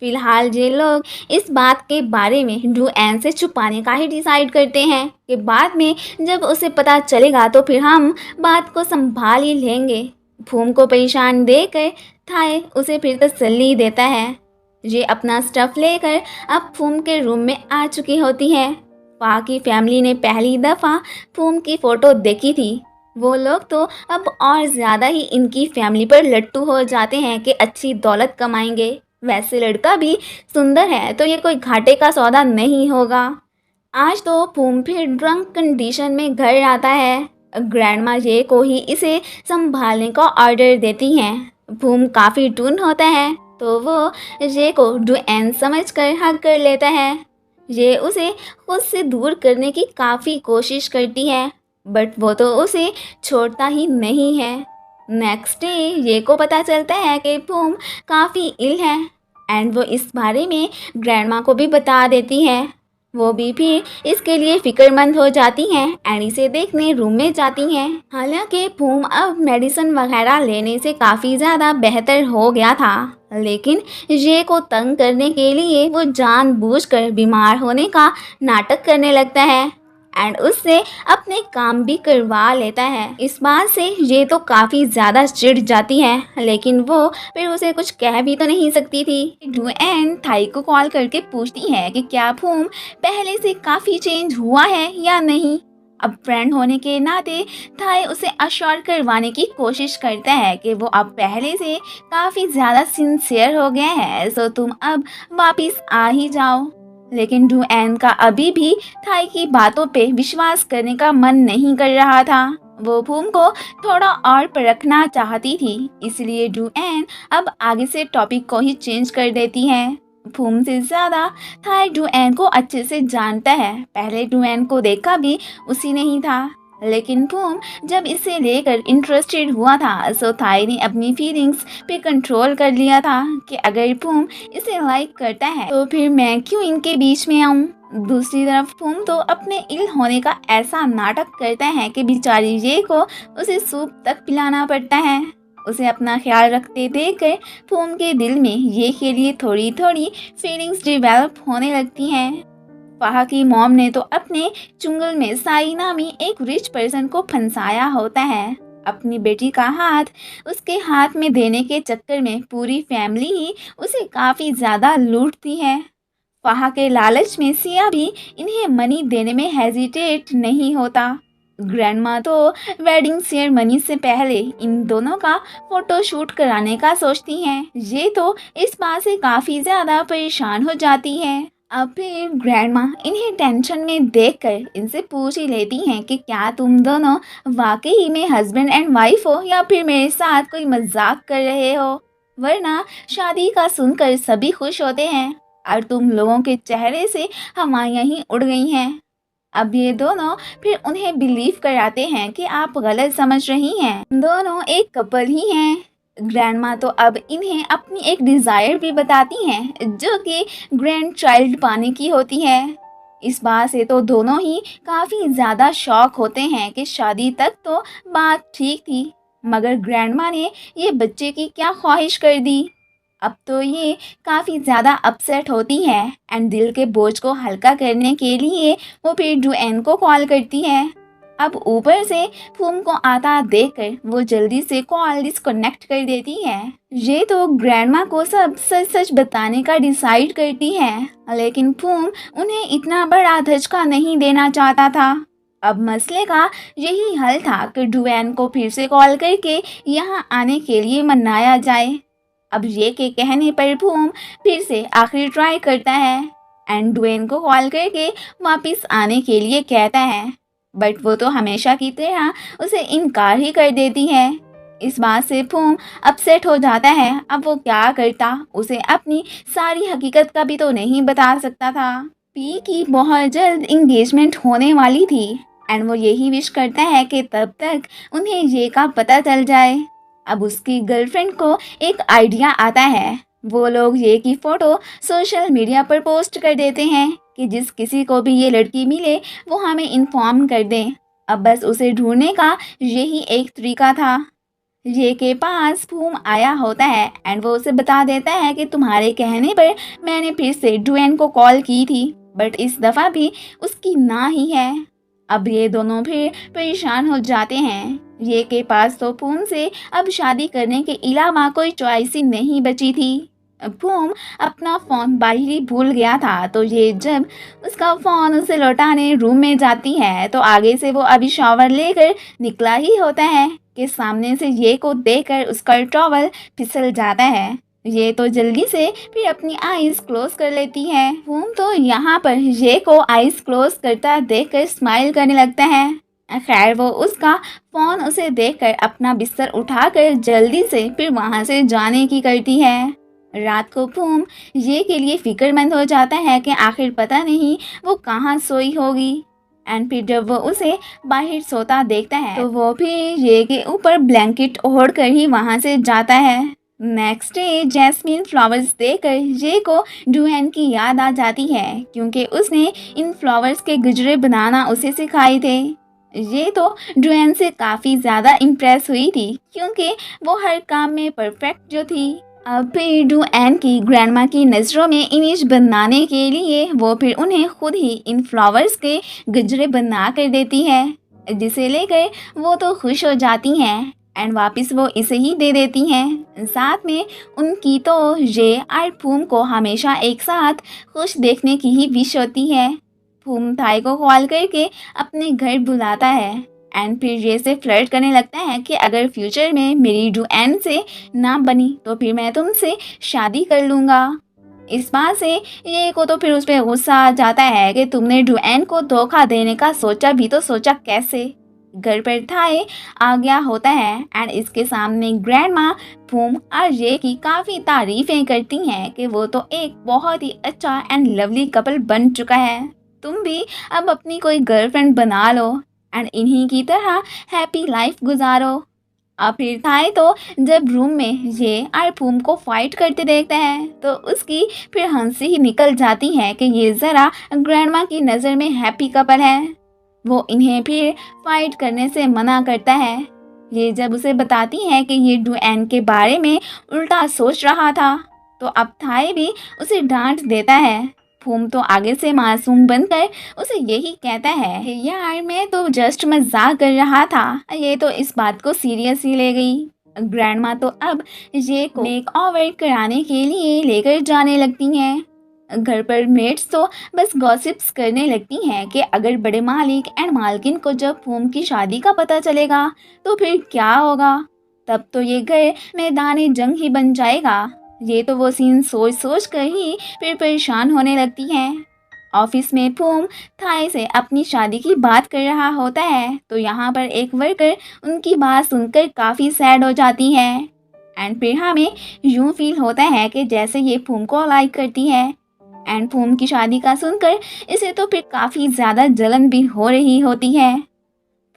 फिलहाल ये लोग इस बात के बारे में डुएन से छुपाने का ही डिसाइड करते हैं कि बाद में जब उसे पता चलेगा तो फिर हम बात को संभाल ही लेंगे। पूम को परेशान देकर थाई उसे फिर तसल्ली देता है। ये अपना स्टफ लेकर अब पूम के रूम में आ चुकी होती है। फा की फैमिली ने पहली दफ़ा पूम की फ़ोटो देखी थी। वो लोग तो अब और ज़्यादा ही इनकी फैमिली पर लट्टू हो जाते हैं कि अच्छी दौलत कमाएंगे। वैसे लड़का भी सुंदर है तो ये कोई घाटे का सौदा नहीं होगा। आज तो पूम फिर ड्रंक कंडीशन में घर आता है। ग्रैंडमा ये को ही इसे संभालने का ऑर्डर देती हैं। पूम काफ़ी टून होता है तो वो ये को डुएन समझकर हक कर लेता है। ये उसे खुद से दूर करने की काफ़ी कोशिश करती है, बट वो तो उसे छोड़ता ही नहीं है। नेक्स्ट डे ये को पता चलता है कि पूम काफ़ी इल है एंड वो इस बारे में ग्रैंडमा को भी बता देती है। वो भी फिर इसके लिए फिक्रमंद हो जाती हैं एंड इसे देखने रूम में जाती हैं। हालांकि पूम अब मेडिसिन वगैरह लेने से काफ़ी ज़्यादा बेहतर हो गया था, लेकिन ये को तंग करने के लिए वो जानबूझकर बीमार होने का नाटक करने लगता है एंड उससे अपने काम भी करवा लेता है। इस बात से ये तो काफ़ी ज़्यादा चिढ़ जाती है, लेकिन वो फिर उसे कुछ कह भी तो नहीं सकती थी। डुएन थाई को कॉल करके पूछती है कि क्या पूम पहले से काफ़ी चेंज हुआ है या नहीं। अब फ्रेंड होने के नाते थाई उसे अश्योर करवाने की कोशिश करता है कि वो अब पहले से काफ़ी ज़्यादा सिंसियर हो गया है, सो तुम अब वापस आ ही जाओ। लेकिन डुएन का अभी भी थाई की बातों पे विश्वास करने का मन नहीं कर रहा था। वो फूम को थोड़ा और परखना चाहती थी, इसलिए डुएन अब आगे से टॉपिक को ही चेंज कर देती है। फूम से ज़्यादा थाई डुएन को अच्छे से जानता है। पहले डुएन को देखा भी उसी ने ही था, लेकिन फूम जब इसे लेकर इंटरेस्टेड हुआ था सो थाई ने अपनी फीलिंग्स पे कंट्रोल कर लिया था कि अगर फूम इसे लाइक करता है तो फिर मैं क्यों इनके बीच में आऊँ। दूसरी तरफ फूम तो अपने इल होने का ऐसा नाटक करता है कि बेचारी ये को उसे सूप तक पिलाना पड़ता है। उसे अपना ख्याल रखते देखकर फूम के दिल में ये के लिए थोड़ी थोड़ी फीलिंग्स डेवलप होने लगती हैं। फाहा की मॉम ने तो अपने चुंगल में साई नामी एक रिच पर्सन को फंसाया होता है। अपनी बेटी का हाथ उसके हाथ में देने के चक्कर में पूरी फैमिली ही उसे काफ़ी ज़्यादा लूटती है। फाहा के लालच में सिया भी इन्हें मनी देने में हेजिटेट नहीं होता। ग्रैंडमा तो वेडिंग सेरेमनी से पहले इन दोनों का फोटो शूट कराने का सोचती हैं। ये तो इस बात से काफ़ी ज़्यादा परेशान हो जाती है। अब फिर ग्रैंडमा इन्हें टेंशन में देखकर इनसे पूछ ही लेती हैं कि क्या तुम दोनों वाकई में हस्बैंड एंड वाइफ हो या फिर मेरे साथ कोई मजाक कर रहे हो, वरना शादी का सुनकर सभी खुश होते हैं और तुम लोगों के चेहरे से हवाइयाँ ही उड़ गई हैं। अब ये दोनों फिर उन्हें बिलीव कराते हैं कि आप गलत समझ रही हैं, दोनों एक कपल ही हैं। ग्रैंडमा तो अब इन्हें अपनी एक डिज़ायर भी बताती हैं जो कि ग्रैंड चाइल्ड पाने की होती है। इस बात से तो दोनों ही काफ़ी ज़्यादा शॉक होते हैं कि शादी तक तो बात ठीक थी, मगर ग्रैंडमा ने ये बच्चे की क्या ख्वाहिश कर दी। अब तो ये काफ़ी ज़्यादा अपसेट होती है एंड दिल के बोझ को हल्का करने के लिए वो फिर डुएन को कॉल करती है। अब ऊपर से फूम को आता देखकर वो जल्दी से कॉल डिस्कनेक्ट कर देती है। ये तो ग्रैंडमा को सब सच सच बताने का डिसाइड करती है, लेकिन फूम उन्हें इतना बड़ा धचका नहीं देना चाहता था। अब मसले का यही हल था कि डुएन को फिर से कॉल करके यहाँ आने के लिए मनाया जाए। अब ये के कहने पर फूम फिर से आखिरी ट्राई करता है एंड डुएन को कॉल करके वापस आने के लिए कहता है, बट वो तो हमेशा की तरह उसे इनकार ही कर देती है। इस बात से फूम अपसेट हो जाता है। अब वो क्या करता, उसे अपनी सारी हकीकत का भी तो नहीं बता सकता था। पी की बहुत जल्द इंगेजमेंट होने वाली थी एंड वो यही विश करता है कि तब तक उन्हें ये का पता चल जाए। अब उसकी गर्लफ्रेंड को एक आइडिया आता है। वो लोग ये की फ़ोटो सोशल मीडिया पर पोस्ट कर देते हैं कि जिस किसी को भी ये लड़की मिले वो हमें इन्फॉर्म कर दें। अब बस उसे ढूंढने का यही एक तरीका था। ये के पास फूम आया होता है एंड वो उसे बता देता है कि तुम्हारे कहने पर मैंने फिर से डुएन को कॉल की थी, बट इस दफ़ा भी उसकी ना ही है। अब ये दोनों फिर परेशान हो जाते हैं। ये के पास तो फूम से अब शादी करने के अलावा कोई चॉइस ही नहीं बची थी। फूम अपना फ़ोन बाहर ही भूल गया था, तो ये जब उसका फ़ोन उसे लौटाने रूम में जाती है तो आगे से वो अभी शावर लेकर निकला ही होता है कि सामने से ये को देखकर उसका टॉवल फिसल जाता है। ये तो जल्दी से फिर अपनी आईज क्लोज कर लेती है। फूम तो यहाँ पर ये को आईज क्लोज करता देखकर स्माइल करने लगता है। खैर वो उसका फ़ोन उसे देखकर अपना बिस्तर उठाकर जल्दी से फिर वहाँ से जाने की करती है। रात को फूम ये के लिए फिक्रमंद हो जाता है कि आखिर पता नहीं वो कहाँ सोई होगी एंड फिर जब वो उसे बाहर सोता देखता है तो वो फिर ये के ऊपर ब्लैंकेट ओढ़ कर ही वहाँ से जाता है। नेक्स्ट डे जैस्मिन फ्लावर्स देखकर ये को डुएन की याद आ जाती है क्योंकि उसने इन फ्लावर्स के गजरे बनाना उसे सिखाए थे। ये तो डुएन से काफ़ी ज़्यादा इम्प्रेस हुई थी क्योंकि वो हर काम में परफेक्ट जो थी। अब फिर डुएन की ग्रैंडमा की नज़रों में इमेज बनाने के लिए वो फिर उन्हें खुद ही इन फ्लावर्स के गजरे बना कर देती है, जिसे लेकर वो तो खुश हो जाती हैं एंड वापस वो इसे ही दे देती हैं। साथ में उनकी तो ये और फूम को हमेशा एक साथ खुश देखने की ही विश होती है। फूम थाई को कॉल करके अपने घर बुलाता है एंड फिर ये से फ्लर्ट करने लगता है कि अगर फ्यूचर में मेरी डुएन से ना बनी तो फिर मैं तुमसे शादी कर लूँगा। इस बात से ये को तो फिर उस पर गुस्सा आ जाता है कि तुमने डुएन को धोखा देने का सोचा भी तो सोचा कैसे। घर पर थाई आ गया होता है एंड इसके सामने ग्रैंड माँ फूम और ये की काफ़ी तारीफें करती हैं कि वो तो एक बहुत ही अच्छा एंड लवली कपल बन चुका है। तुम भी अब अपनी कोई गर्लफ्रेंड बना लो एंड इन्हीं की तरह हैप्पी लाइफ गुजारो। और फिर थाई तो जब रूम में ये और फूम को फाइट करते देखता है तो उसकी फिर हंसी ही निकल जाती है कि ये ज़रा ग्रैंडमा की नज़र में हैप्पी कपल है। वो इन्हें फिर फाइट करने से मना करता है। ये जब उसे बताती है कि ये डुएन के बारे में उल्टा सोच रहा था तो अब थाई भी उसे डांट देता है। फूम तो आगे से मासूम बनकर उसे यही कहता है कि यार मैं तो जस्ट मजाक कर रहा था, ये तो इस बात को सीरियस ही ले गई। ग्रैंडमा तो अब ये को मेक ओवर कराने के लिए लेकर जाने लगती हैं। घर पर मेट्स तो बस गॉसिप्स करने लगती हैं कि अगर बड़े मालिक एंड मालकिन को जब फूम की शादी का पता चलेगा तो फिर क्या होगा, तब तो ये घर मैदानी जंग ही बन जाएगा। ये तो वो सीन सोच सोच कर ही फिर परेशान होने लगती हैं। ऑफिस में फूम थाई से अपनी शादी की बात कर रहा होता है तो यहाँ पर एक वर्कर उनकी बात सुनकर काफ़ी सैड हो जाती है एंड फिर हमें यूं फील होता है कि जैसे ये फूम को लाइक करती है एंड फूम की शादी का सुनकर इसे तो फिर काफ़ी ज़्यादा जलन भी हो रही होती है।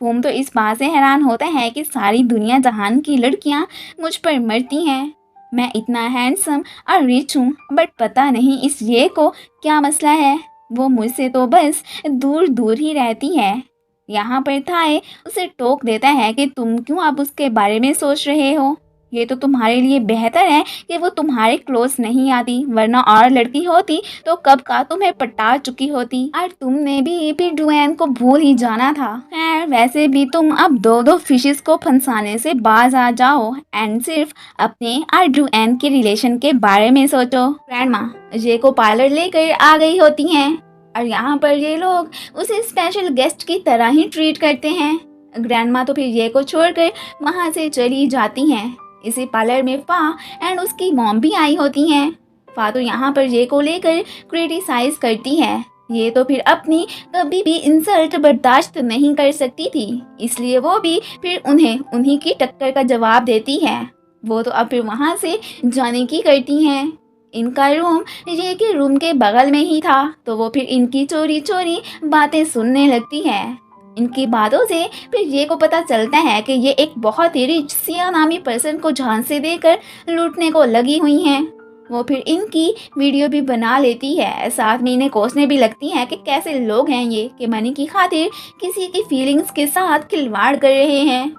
फूम तो इस बात से हैरान होता है कि सारी दुनिया जहान की लड़कियां मुझ पर मरती हैं, मैं इतना हैंडसम और रिच हूँ बट पता नहीं इस ये को क्या मसला है, वो मुझसे तो बस दूर दूर ही रहती है। यहाँ पर थाई उसे टोक देता है कि तुम क्यों अब उसके बारे में सोच रहे हो, ये तो तुम्हारे लिए बेहतर है कि वो तुम्हारे क्लोज नहीं आती, वरना और लड़की होती तो कब का तुम्हें पटा चुकी होती और तुमने भी फिर डुएन को भूल ही जाना था। खैर वैसे भी तुम अब दो दो फिशेस को फंसाने से बाज आ जाओ एंड सिर्फ अपने और डुएन के रिलेशन के बारे में सोचो। ग्रैंडमा ये को पार्लर लेकर आ गई होती हैं और यहाँ पर ये लोग उसे स्पेशल गेस्ट की तरह ही ट्रीट करते हैं। ग्रैंडमा तो फिर ये को छोड़कर वहाँ से चली जाती हैं। इसी पार्लर में फा एंड उसकी मॉम भी आई होती हैं। फा तो यहाँ पर ये को लेकर क्रिटिसाइज करती है। ये तो फिर अपनी कभी भी इंसल्ट बर्दाश्त नहीं कर सकती थी, इसलिए वो भी फिर उन्हें उन्हीं की टक्कर का जवाब देती है। वो तो अब फिर वहाँ से जाने की करती हैं। इनका रूम ये के रूम के बगल में ही था तो वो फिर इनकी चोरी चोरी बातें सुनने लगती है। इनकी बातों से फिर ये को पता चलता है कि ये एक बहुत ही रिच सिया नामी पर्सन को झांसे देकर लूटने को लगी हुई हैं। वो फिर इनकी वीडियो भी बना लेती है, साथ में इन्हें कोसने भी लगती है कि कैसे लोग हैं ये कि मनी की खातिर किसी की फीलिंग्स के साथ खिलवाड़ कर रहे हैं।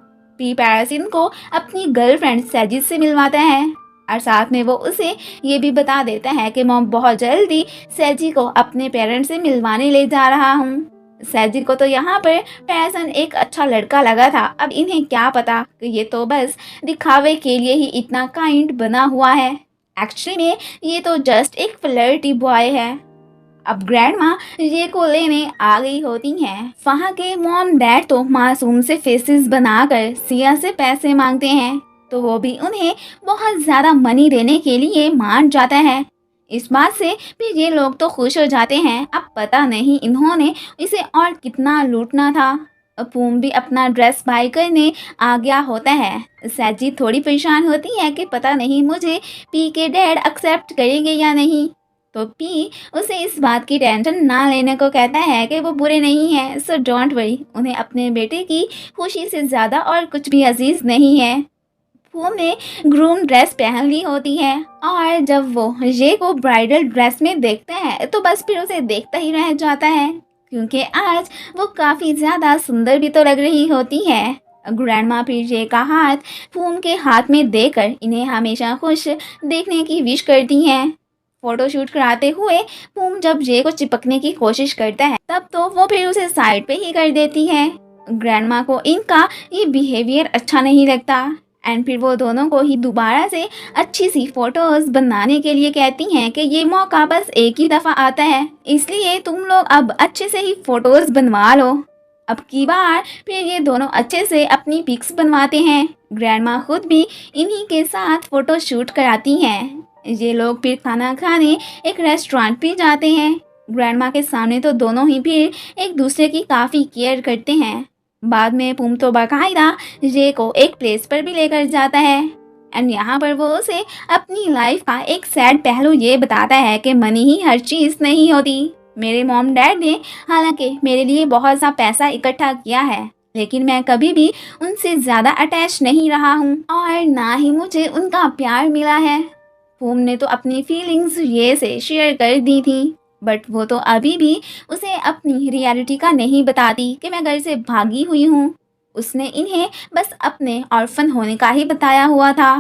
पी पैरिस इनको अपनी गर्लफ्रेंड सैजिद से मिलवाता है और साथ में वो उसे ये भी बता देता है कि मैं बहुत जल्दी सैजी को अपने पेरेंट्स से मिलवाने ले जा रहा हूँ। सैजिद को तो यहाँ पर पैसन एक अच्छा लड़का लगा था, अब इन्हें क्या पता कि ये तो बस दिखावे के लिए ही इतना काइंड बना हुआ है। एक्चुअली में ये तो जस्ट एक फ्लर्टी बॉय है। अब ग्रैंडमा ये को लेने आ गई होती हैं। वहाँ के मॉम डैड तो मासूम से फेसेस बनाकर सिया से पैसे मांगते हैं तो वो भी उन्हें बहुत ज़्यादा मनी देने के लिए मान जाता है। इस बात से फिर ये लोग तो खुश हो जाते हैं। अब पता नहीं इन्होंने इसे और कितना लूटना था। फूम भी अपना ड्रेस बाय करने आ गया होता है। सैजी थोड़ी परेशान होती है कि पता नहीं मुझे पी के डैड एक्सेप्ट करेंगे या नहीं, तो पी उसे इस बात की टेंशन ना लेने को कहता है कि वो बुरे नहीं हैं, सो डोंट वरी, उन्हें अपने बेटे की खुशी से ज़्यादा और कुछ भी अजीज़ नहीं है। फूम ने ग्रूम ड्रेस पहन ली होती है और जब वो ये को ब्राइडल ड्रेस में देखता है तो बस फिर उसे देखता ही रह जाता है क्योंकि आज वो काफ़ी ज़्यादा सुंदर भी तो लग रही होती है। ग्रैंडमा फिर ये का हाथ फूम के हाथ में देकर इन्हें हमेशा खुश देखने की विश करती हैं। फोटोशूट कराते हुए फूम जब ये को चिपकने की कोशिश करता है तब तो वो फिर उसे साइड पे ही कर देती है। ग्रैंडमा को इनका ये बिहेवियर अच्छा नहीं लगता एंड फिर वो दोनों को ही दोबारा से अच्छी सी फोटोज बनाने के लिए कहती हैं कि ये मौका बस एक ही दफ़ा आता है, इसलिए तुम लोग अब अच्छे से ही फोटोज बनवा लो। अब की बार फिर ये दोनों अच्छे से अपनी पिक्स बनवाते हैं। ग्रैंडमा खुद भी इन्हीं के साथ फ़ोटो शूट कराती हैं। ये लोग फिर खाना खाने एक रेस्टोरेंट भी जाते हैं। ग्रैंडमा के सामने तो दोनों ही फिर एक दूसरे की काफ़ी केयर करते हैं। बाद में पुम तो बाकायदा जे को एक प्लेस पर भी लेकर जाता है एंड यहाँ पर वो उसे अपनी लाइफ का एक सैड पहलू ये बताता है कि मनी ही हर चीज़ नहीं होती। मेरे मॉम डैड ने हालांकि मेरे लिए बहुत सा पैसा इकट्ठा किया है, लेकिन मैं कभी भी उनसे ज़्यादा अटैच नहीं रहा हूँ और ना ही मुझे उनका प्यार मिला है। पुम ने तो अपनी फीलिंग्स ये से शेयर कर दी थी, बट वो तो अभी भी उसे अपनी रियलिटी का नहीं बताती कि मैं घर से भागी हुई हूँ। उसने इन्हें बस अपने ऑर्फन होने का ही बताया हुआ था।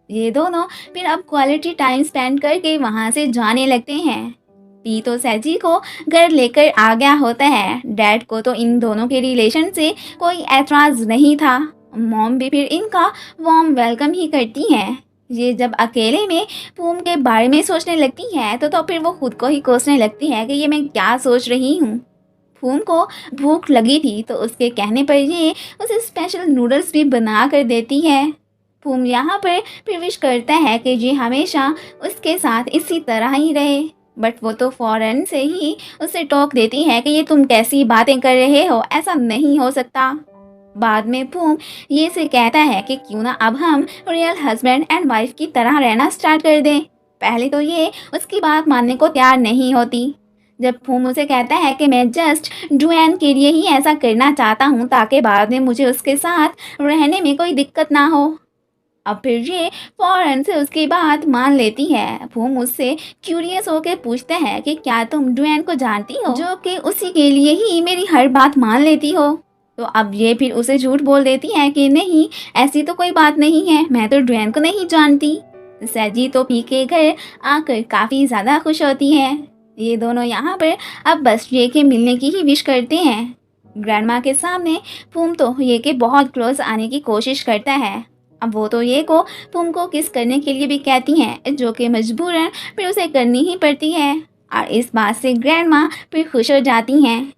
ये दोनों फिर अब क्वालिटी टाइम स्पेंड करके वहाँ से जाने लगते हैं। पी तो सैजी को घर लेकर आ गया होता है। डैड को तो इन दोनों के रिलेशन से कोई ऐतराज नहीं था। मॉम भी फिर इनका वार्म वेलकम ही करती है। ये जब अकेले में पूम के बारे में सोचने लगती है तो फिर वो खुद को ही कोसने लगती है कि ये मैं क्या सोच रही हूँ। पूम को भूख लगी थी तो उसके कहने पर ये उसे स्पेशल नूडल्स भी बना कर देती है। पूम यहाँ पर फिर विश करता है कि ये हमेशा उसके साथ इसी तरह ही रहे, बट वो तो फौरन से ही उसे टोक देती है कि ये तुम कैसी बातें कर रहे हो, ऐसा नहीं हो सकता। बाद में पूम ये से कहता है कि क्यों ना अब हम रियल हस्बैंड एंड वाइफ की तरह रहना स्टार्ट कर दें। पहले तो ये उसकी बात मानने को तैयार नहीं होती। जब पूम उसे कहता है कि मैं जस्ट डुएन के लिए ही ऐसा करना चाहता हूँ ताकि बाद में मुझे उसके साथ रहने में कोई दिक्कत ना हो। अब फिर ये फौरन से उसकी बात मान लेती है। वो मुझसे क्यूरियस होकर पूछता है कि क्या तुम डुएन को जानती हो, जो कि उसी के लिए ही मेरी हर बात मान लेती हो। तो अब ये फिर उसे झूठ बोल देती है कि नहीं, ऐसी तो कोई बात नहीं है, मैं तो डुएन को नहीं जानती। सैजी तो पी के घर आकर काफ़ी ज़्यादा खुश होती है। ये दोनों यहाँ पर अब बस ये के मिलने की ही विश करते हैं। ग्रैंडमा के सामने पूम तो ये के बहुत क्लोज आने की कोशिश करता है। अब वो तो ये को पूम को किस करने के लिए भी कहती हैं, जो कि मजबूरन फिर उसे करनी ही पड़ती है और इस बात से ग्रैंडमा फिर खुश हो जाती हैं।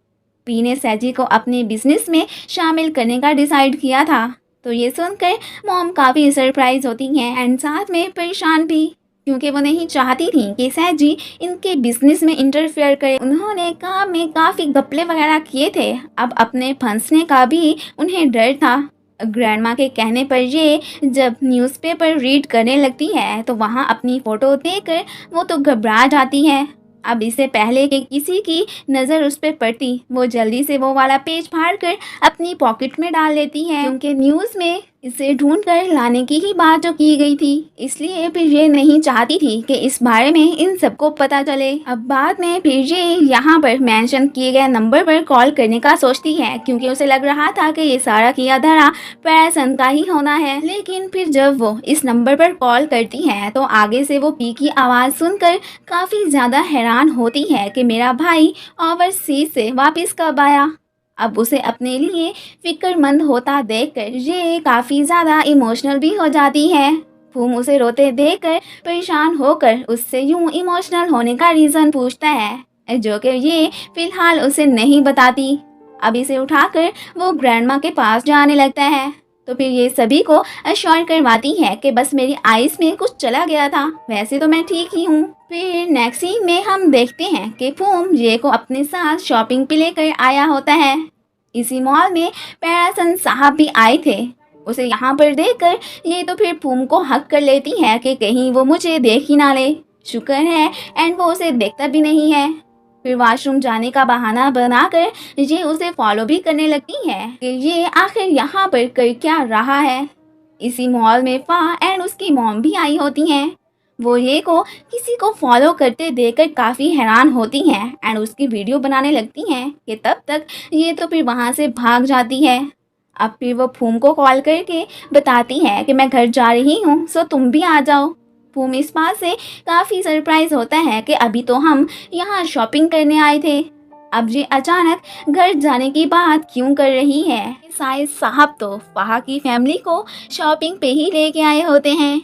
पी ने सैजी को अपने बिजनेस में शामिल करने का डिसाइड किया था, तो ये सुनकर मॉम काफ़ी सरप्राइज होती हैं एंड साथ में परेशान भी, क्योंकि वो नहीं चाहती थी कि सैजी इनके बिजनेस में इंटरफेयर करे। उन्होंने काम में काफ़ी घपले वगैरह किए थे, अब अपने फंसने का भी उन्हें डर था। ग्रैंडमा के कहने पर ये जब न्यूज़पेपर रीड करने लगती है तो वहाँ अपनी फ़ोटो देखकर वो तो घबरा जाती है। अब इससे पहले कि किसी की नज़र उस पर पड़ती, वो जल्दी से वो वाला पेज फाड़ कर अपनी पॉकेट में डाल लेती है, क्योंकि न्यूज़ में इसे ढूंढ कर लाने की ही बात जो की गई थी, इसलिए फिर ये नहीं चाहती थी कि इस बारे में इन सबको पता चले। अब बाद में फिर ये यहाँ पर मेंशन किए गए नंबर पर कॉल करने का सोचती है, क्योंकि उसे लग रहा था कि ये सारा किया धरा पैरासन का ही होना है। लेकिन फिर जब वो इस नंबर पर कॉल करती है तो आगे से वो पी की आवाज़ सुनकर काफ़ी ज़्यादा हैरान होती है कि मेरा भाई ओवरसीज से वापस कब आया। अब उसे अपने लिए फिक्रमंद होता देखकर ये काफ़ी ज़्यादा इमोशनल भी हो जाती है। पूम उसे रोते देखकर परेशान होकर उससे यूं इमोशनल होने का रीज़न पूछता है, जो कि ये फिलहाल उसे नहीं बताती। अब इसे उठाकर वो ग्रैंडमा के पास जाने लगता है, तो फिर ये सभी को अश्योर करवाती है कि बस मेरी आइज़ में कुछ चला गया था, वैसे तो मैं ठीक ही हूँ। फिर नेक्स्ट सीन में हम देखते हैं कि पूम ये को अपने साथ शॉपिंग पे लेकर आया होता है। इसी मॉल में पैरासन साहब भी आए थे। उसे यहाँ पर देखकर ये तो फिर पूम को हक कर लेती है कि कहीं वो मुझे देख ही ना ले। शुक्र है एंड वो उसे देखता भी नहीं है। फिर वॉशरूम जाने का बहाना बनाकर ये उसे फॉलो भी करने लगती है कि ये आखिर यहाँ पर कर क्या रहा है। इसी मॉल में फा एंड उसकी मॉम भी आई होती हैं। वो ये को किसी को फॉलो करते देखकर काफ़ी हैरान होती हैं एंड उसकी वीडियो बनाने लगती हैं कि तब तक ये तो फिर वहाँ से भाग जाती है। अब फिर वो फूम को कॉल करके बताती है कि मैं घर जा रही हूँ, सो तुम भी आ जाओ। फूम इस बात से काफ़ी सरप्राइज होता है कि अभी तो हम यहाँ शॉपिंग करने आए थे, अब ये अचानक घर जाने की बात क्यों कर रही है। शायद साहब तो फहा की फैमिली को शॉपिंग पे ही लेके आए होते हैं।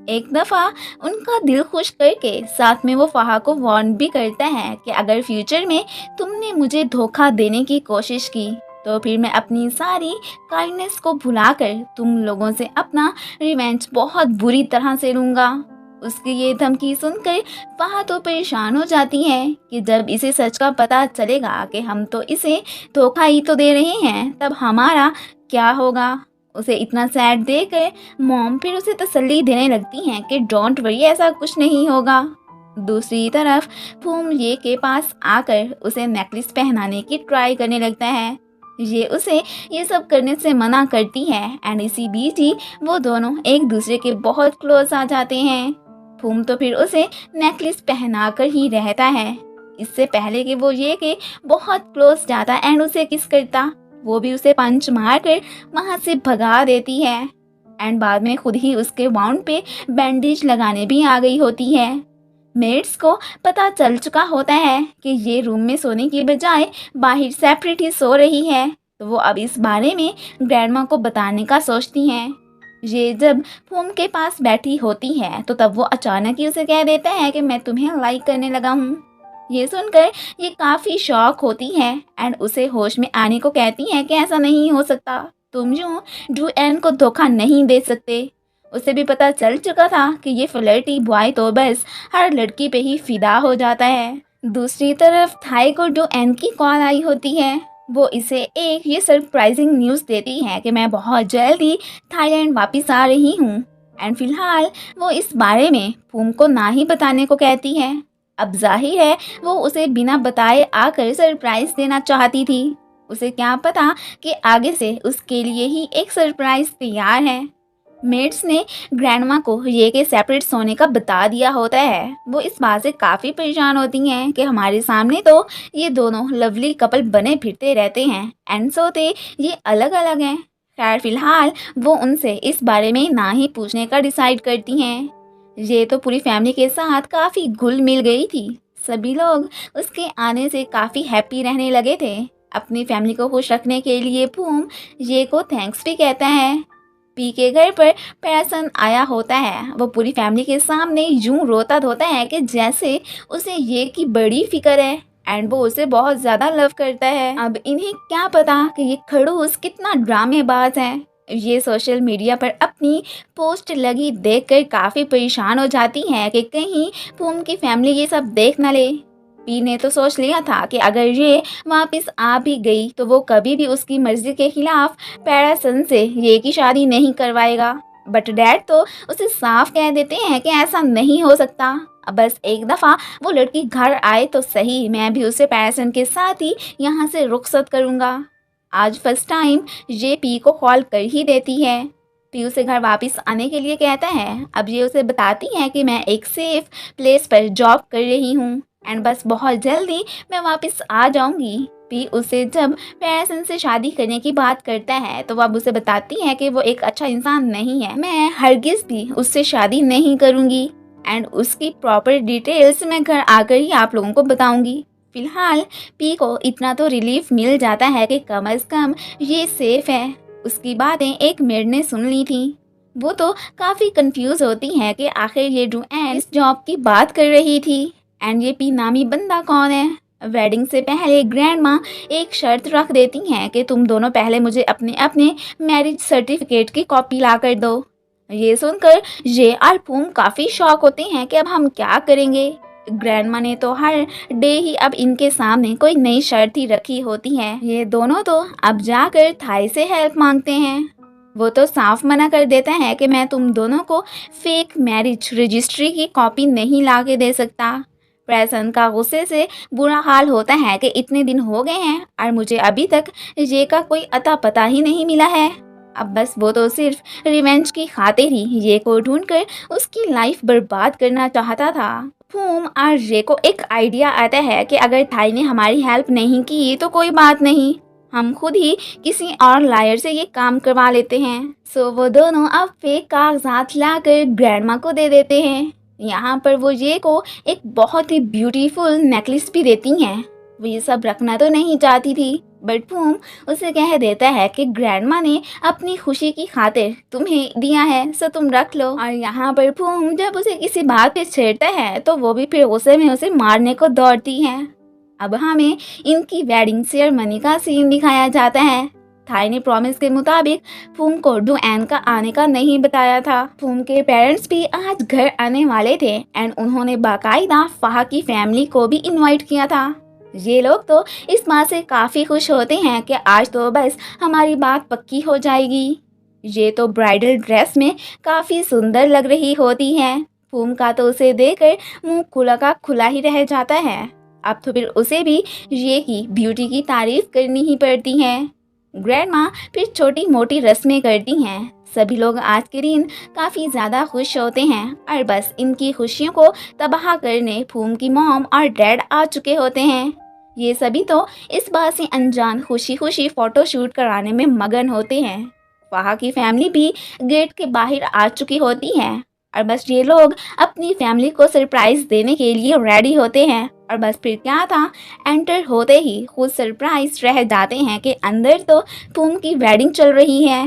एक दफ़ा उनका दिल खुश करके साथ में वो फहा को वार्न भी करता है कि अगर फ्यूचर में तुमने मुझे धोखा देने की कोशिश की तो फिर मैं अपनी सारी काइंडनेस को भुलाकर तुम लोगों से अपना रिवेंज बहुत बुरी तरह से लूँगा। उसकी ये धमकी सुनकर वहाँ तो परेशान हो जाती है कि जब इसे सच का पता चलेगा कि हम तो इसे धोखा ही तो दे रहे हैं, तब हमारा क्या होगा। उसे इतना सैड देखकर मॉम फिर उसे तसल्ली देने लगती हैं कि डोंट वरी, ऐसा कुछ नहीं होगा। दूसरी तरफ फूम ये के पास आकर उसे नेकलेस पहनाने की ट्राई करने लगता है। ये उसे ये सब करने से मना करती है एंड इसी बीच ही वो दोनों एक दूसरे के बहुत क्लोज आ जाते हैं। फूम तो फिर उसे नेकलेस पहनाकर ही रहता है। इससे पहले कि वो ये के बहुत क्लोज जाता एंड उसे किस करता, वो भी उसे पंच मारकर वहाँ से भगा देती है एंड बाद में खुद ही उसके वाउंड पे बैंडेज लगाने भी आ गई होती है। मेड्स को पता चल चुका होता है कि ये रूम में सोने की बजाय बाहर सेपरेट ही सो रही है, तो वो अब इस बारे में ग्रैंडमा को बताने का सोचती हैं। ये जब फूम के पास बैठी होती है तो तब वो अचानक ही उसे कह देता है कि मैं तुम्हें लाइक करने लगा हूँ। ये सुनकर ये काफ़ी शॉक होती है एंड उसे होश में आने को कहती है कि ऐसा नहीं हो सकता, तुम यूँ डू-एन को धोखा नहीं दे सकते। उसे भी पता चल चुका था कि ये फ्लर्टी बॉय तो बस हर लड़की पे ही फिदा हो जाता है। दूसरी तरफ थाई को डू-एन की कॉल आई होती है। वो इसे एक ये सरप्राइजिंग न्यूज़ देती है कि मैं बहुत जल्दी थाईलैंड वापस आ रही हूँ एंड फिलहाल वो इस बारे में फूम को ना ही बताने को कहती है। अब जाहिर है वो उसे बिना बताए आकर सरप्राइज देना चाहती थी। उसे क्या पता कि आगे से उसके लिए ही एक सरप्राइज तैयार है। मेड्स ने ग्रैंडमा को ये के सेपरेट सोने का बता दिया होता है। वो इस बात से काफ़ी परेशान होती हैं कि हमारे सामने तो ये दोनों लवली कपल बने फिरते रहते हैं एंड सोते ये अलग अलग हैं। खैर फिलहाल वो उनसे इस बारे में ना ही पूछने का डिसाइड करती हैं। ये तो पूरी फैमिली के साथ काफ़ी घुल मिल गई थी। सभी लोग उसके आने से काफ़ी हैप्पी रहने लगे थे। अपनी फैमिली को खुश रखने के लिए फूम ये को थैंक्स भी कहता है। पी के घर पर पैसन आया होता है। वो पूरी फैमिली के सामने यूं रोता धोता है कि जैसे उसे ये की बड़ी फिक्र है एंड वो उसे बहुत ज़्यादा लव करता है। अब इन्हें क्या पता कि ये खड़ूस कितना ड्रामेबाज है। ये सोशल मीडिया पर अपनी पोस्ट लगी देखकर काफ़ी परेशान हो जाती है कि कहीं फूम की फैमिली ये सब देख ना ले। पी ने तो सोच लिया था कि अगर ये वापस आ भी गई तो वो कभी भी उसकी मर्जी के खिलाफ पैरासन से ये की शादी नहीं करवाएगा। बट डैड तो उसे साफ कह देते हैं कि ऐसा नहीं हो सकता। अब बस एक दफ़ा वो लड़की घर आए तो सही, मैं भी उसे पैरासन के साथ ही यहाँ से रुखसत करूँगा। आज फर्स्ट टाइम ये पी को कॉल कर ही देती है। पी उसे घर वापस आने के लिए कहता है। अब ये उसे बताती है कि मैं एक सेफ प्लेस पर जॉब कर रही हूँ एंड बस बहुत जल्दी मैं वापस आ जाऊंगी। पी उसे जब पैरसन से शादी करने की बात करता है तो वो अब उसे बताती है कि वो एक अच्छा इंसान नहीं है, मैं हरगिज़ भी उससे शादी नहीं करूंगी एंड उसकी प्रॉपर डिटेल्स मैं घर आकर ही आप लोगों को बताऊंगी। फिलहाल पी को इतना तो रिलीफ मिल जाता है कि कम से कम ये सेफ है। उसकी बातें एक मेड ने सुन ली थी। वो तो काफ़ी कंफ्यूज होती है कि आखिर ये डू-एन इस जॉब की बात कर रही थी एंड ये पी नामी बंदा कौन है। वेडिंग से पहले ग्रैंडमा एक शर्त रख देती हैं कि तुम दोनों पहले मुझे अपने अपने मैरिज सर्टिफिकेट की कॉपी ला कर दो। ये सुनकर ये और फूम काफ़ी शॉक होते हैं कि अब हम क्या करेंगे। ग्रैंडमा ने तो हर डे ही अब इनके सामने कोई नई शर्त ही रखी होती है। ये दोनों तो अब जाकर थाई से हेल्प मांगते हैं। वो तो साफ मना कर देता है कि मैं तुम दोनों को फेक मैरिज रजिस्ट्री की कॉपी नहीं ला के दे सकता। प्रैसन का गुस्से से बुरा हाल होता है कि इतने दिन हो गए हैं और मुझे अभी तक ये का कोई अता पता ही नहीं मिला है। अब बस वो तो सिर्फ रिवेंज की खातिर ही ये को ढूंढकर उसकी लाइफ बर्बाद करना चाहता था। फूम और ये को एक आइडिया आता है कि अगर थाई ने हमारी हेल्प नहीं की तो कोई बात नहीं, हम खुद ही किसी और लायर से ये काम करवा लेते हैं। सो वो दोनों अब फेक कागजात लाकर ग्रैंडमा को दे देते हैं। यहाँ पर वो ये को एक बहुत ही ब्यूटीफुल नेकलेस भी देती हैं। वो ये सब रखना तो नहीं चाहती थी बट फूम उसे कह देता है कि ग्रैंडमा ने अपनी खुशी की खातिर तुम्हें दिया है, सो तुम रख लो। और यहाँ पर फूम जब उसे किसी बात पे छेड़ता है तो वो भी फिर गुस्से में उसे मारने को दौड़ती है। अब हमें इनकी वेडिंग सेरेमनी का सीन दिखाया जाता है। थाई ने प्रॉमिस के मुताबिक फूम को डुएन का आने का नहीं बताया था। फूम के पेरेंट्स भी आज घर आने वाले थे एंड उन्होंने बाकायदा फाहा की फैमिली को भी इनवाइट किया था। ये लोग तो इस बात से काफी खुश होते हैं कि आज तो बस हमारी बात पक्की हो जाएगी। ये तो ब्राइडल ड्रेस में काफी सुंदर लग रही होती है। फूम का तो उसे देखकर मुंह खुला का खुला ही रह जाता है। अब तो फिर उसे भी ये की ब्यूटी की तारीफ करनी ही पड़ती है। ग्रैंडमा फिर छोटी मोटी रस्में करती हैं। सभी लोग आज के दिन काफ़ी ज़्यादा खुश होते हैं और बस इनकी खुशियों को तबाह करने फूम की मॉम और डैड आ चुके होते हैं। ये सभी तो इस बात से अनजान खुशी खुशी फ़ोटो शूट कराने में मगन होते हैं। फाहा की फैमिली भी गेट के बाहर आ चुकी होती है और बस ये लोग अपनी फैमिली को सरप्राइज़ देने के लिए रेडी होते हैं। और बस फिर क्या था, एंटर होते ही खुद सरप्राइज रह जाते हैं कि अंदर तो फूम की वेडिंग चल रही है।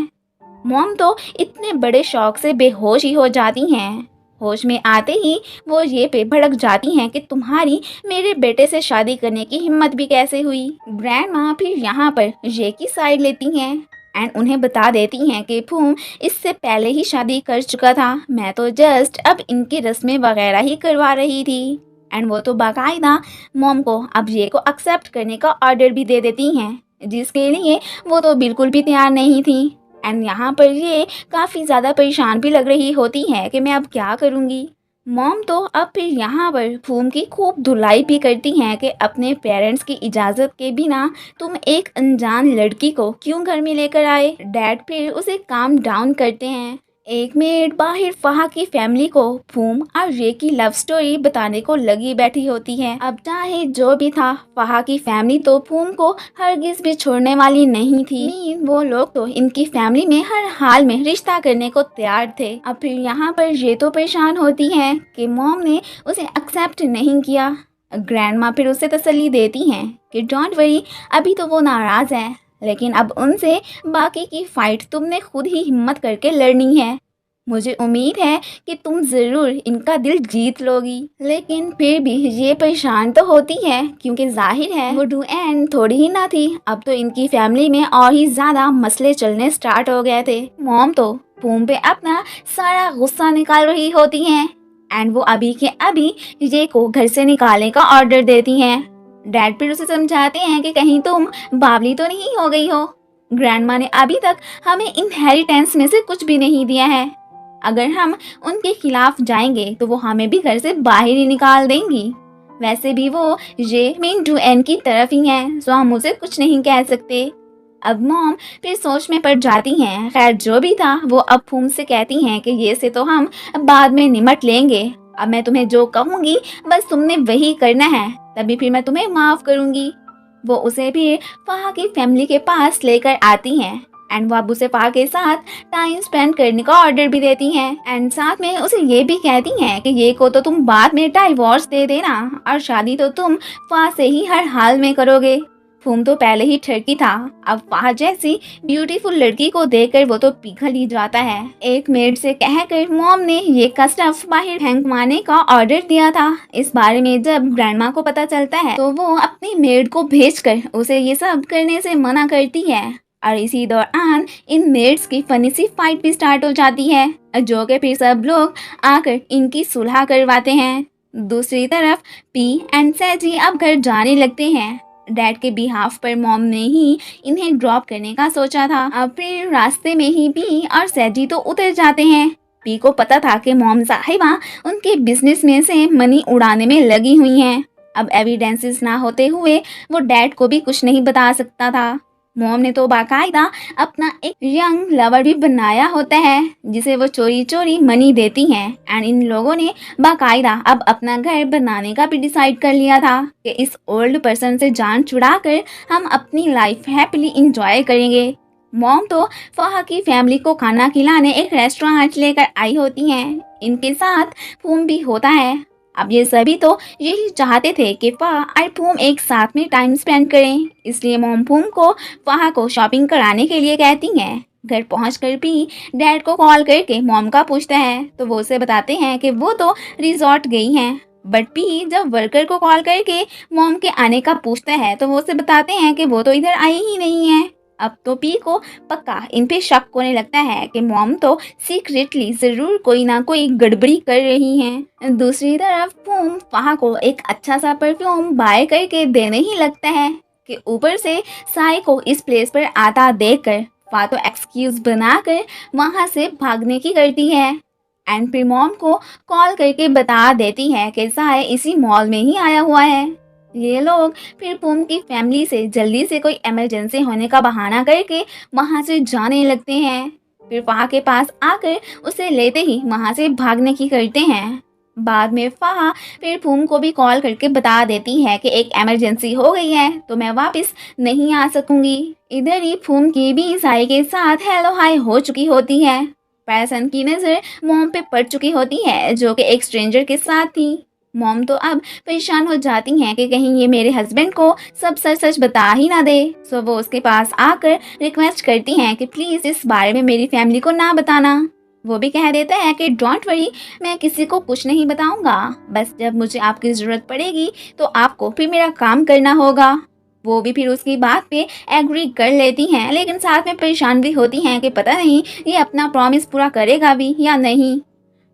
मॉम तो इतने बड़े शौक से बेहोश ही हो जाती हैं। होश में आते ही वो ये पे भड़क जाती हैं कि तुम्हारी मेरे बेटे से शादी करने की हिम्मत भी कैसे हुई। ग्रैंड माँ फिर यहाँ पर ये की साइड लेती हैं एंड उन्हें बता देती हैं कि फूम इससे पहले ही शादी कर चुका था, मैं तो जस्ट अब इनकी रस्में वगैरह ही करवा रही थी। एंड वो तो बाकायदा मॉम को अब ये को एक्सेप्ट करने का ऑर्डर भी दे देती हैं, जिसके लिए वो तो बिल्कुल भी तैयार नहीं थी। एंड यहाँ पर ये काफ़ी ज़्यादा परेशान भी लग रही होती है कि मैं अब क्या करूँगी। मॉम तो अब फिर यहाँ पर फूम की खूब धुलाई भी करती हैं कि अपने पेरेंट्स की इजाज़त के बिना तुम एक अनजान लड़की को क्यों घर में लेकर आए। डैड फिर उसे काम डाउन करते हैं। एक मिनट बाहर फाहा की फैमिली को फूम और रे की लव स्टोरी बताने को लगी बैठी होती है। अब चाहे जो भी था, फाहा की फैमिली तो फूम को हरगिज भी छोड़ने वाली नहीं थी। वो लोग तो इनकी फैमिली में हर हाल में रिश्ता करने को तैयार थे। अब फिर यहाँ पर ये तो परेशान होती है कि मॉम ने उसे एक्सेप्ट नहीं किया। ग्रैंड माँ फिर उसे तसल्ली देती हैं कि डोंट वरी, अभी तो वो नाराज है, लेकिन अब उनसे बाकी की फाइट तुमने खुद ही हिम्मत करके लड़नी है। मुझे उम्मीद है कि तुम ज़रूर इनका दिल जीत लोगी। लेकिन फिर भी ये परेशान तो होती है क्योंकि जाहिर है वो डुएन थोड़ी ही ना थी। अब तो इनकी फैमिली में और ही ज़्यादा मसले चलने स्टार्ट हो गए थे। मॉम तो फूम पे अपना सारा गुस्सा निकाल रही होती हैं एंड वो अभी के अभी ये को घर से निकालने का ऑर्डर देती हैं। डैड फिर उसे समझाते हैं कि कहीं तुम बावली तो नहीं हो गई हो। ग्रैंडमा ने अभी तक हमें इनहेरिटेंस में से कुछ भी नहीं दिया है। अगर हम उनके खिलाफ जाएंगे तो वो हमें भी घर से बाहर ही निकाल देंगी। वैसे भी वो ये मेन डुएन की तरफ ही हैं, सो हम उसे कुछ नहीं कह सकते। अब मॉम फिर सोच में पड़ जाती हैं। खैर जो भी था, वो अब फूम से कहती हैं कि ये से तो हम बाद में निमट लेंगे। अब मैं तुम्हें जो कहूँगी बस तुमने वही करना है, तभी फिर मैं तुम्हें माफ़ करूँगी। वो उसे भी फाहा की फैमिली के पास लेकर आती हैं एंड वो अब उसे फाहा के साथ टाइम स्पेंड करने का ऑर्डर भी देती हैं एंड साथ में उसे ये भी कहती हैं कि ये को तो तुम बाद में डाइवोर्स दे देना और शादी तो तुम फाहा से ही हर हाल में करोगे। फूम तो पहले ही ठरकी था, अब फाहा जैसी ब्यूटीफुल लड़की को देखकर वो तो पिघल ही जाता है। एक मेड से कहकर मॉम ने ये का स्टफ बाहर फेंकवाने का ऑर्डर दिया था। इस बारे में जब ग्रैंडमा को पता चलता है तो वो अपनी मेड को भेजकर उसे ये सब करने से मना करती है और इसी दौरान इन मेड्स की फनी सी फाइट भी स्टार्ट हो जाती है, जो कि फिर सब लोग आकर इनकी सुलह करवाते हैं। दूसरी तरफ पी एंड सैजी अब घर जाने लगते हैं। डैड के बिहाफ पर मॉम ने ही इन्हें ड्रॉप करने का सोचा था। अब फिर रास्ते में ही पी और सैजी तो उतर जाते हैं। पी को पता था कि मॉम साहिबा उनके बिजनेस में से मनी उड़ाने में लगी हुई हैं। अब एविडेंसेस ना होते हुए वो डैड को भी कुछ नहीं बता सकता था। मॉम ने तो बाकायदा अपना एक यंग लवर भी बनाया होता है जिसे वो चोरी चोरी मनी देती हैं एंड इन लोगों ने बाकायदा अब अपना घर बनाने का भी डिसाइड कर लिया था कि इस ओल्ड पर्सन से जान छुड़ाकर हम अपनी लाइफ हैप्पीली इंजॉय करेंगे। मॉम तो फाहा की फैमिली को खाना खिलाने एक रेस्टोरेंट लेकर आई होती हैं। इनके साथ फूम भी होता है। अब ये सभी तो यही चाहते थे कि फाहा और फूम एक साथ में टाइम स्पेंड करें, इसलिए मॉम फूम को फाहा को शॉपिंग कराने के लिए कहती हैं। घर पहुंचकर भी डैड को कॉल करके मॉम का पूछता है तो वो उसे बताते हैं कि वो तो रिजॉर्ट गई हैं। बट पी जब वर्कर को कॉल करके मॉम के आने का पूछता है तो वो उसे बताते हैं कि वो तो इधर आई ही नहीं है। अब तो पी को पक्का इन पे शक होने लगता है कि मॉम तो सीक्रेटली जरूर कोई ना कोई गड़बड़ी कर रही हैं। दूसरी तरफ फूम फहा को एक अच्छा सा परफ्यूम बाय करके देने ही लगता है कि ऊपर से साई को इस प्लेस पर आता देखकर फा तो एक्सक्यूज बनाकर वहां से भागने की करती है एंड फिर मॉम को कॉल करके बता देती है कि साई इसी मॉल में ही आया हुआ है। ये लोग फिर पूम की फैमिली से जल्दी से कोई इमरजेंसी होने का बहाना करके वहां से जाने लगते हैं। फिर फहा के पास आकर उसे लेते ही वहां से भागने की करते हैं। बाद में फहा फिर पूम को भी कॉल करके बता देती है कि एक इमरजेंसी हो गई है तो मैं वापस नहीं आ सकूंगी। इधर ही पूम की भी साई के साथ हेलो हाय हो चुकी होती है। पैसन की नज़र मॉम पे पड़ चुकी होती है जो कि एक स्ट्रेंजर के साथ थी। मॉम तो अब परेशान हो जाती हैं कि कहीं ये मेरे हस्बैंड को सब सच सच बता ही ना दे। सो वो उसके पास आकर रिक्वेस्ट करती हैं कि प्लीज़ इस बारे में मेरी फैमिली को ना बताना। वो भी कह देता है कि डोंट वरी, मैं किसी को कुछ नहीं बताऊंगा, बस जब मुझे आपकी ज़रूरत पड़ेगी तो आपको फिर मेरा काम करना होगा। वो भी फिर उसकी बात पे एग्री कर लेती हैं लेकिन साथ में परेशान भी होती हैं कि पता नहीं ये अपना प्रॉमिस पूरा करेगा भी या नहीं।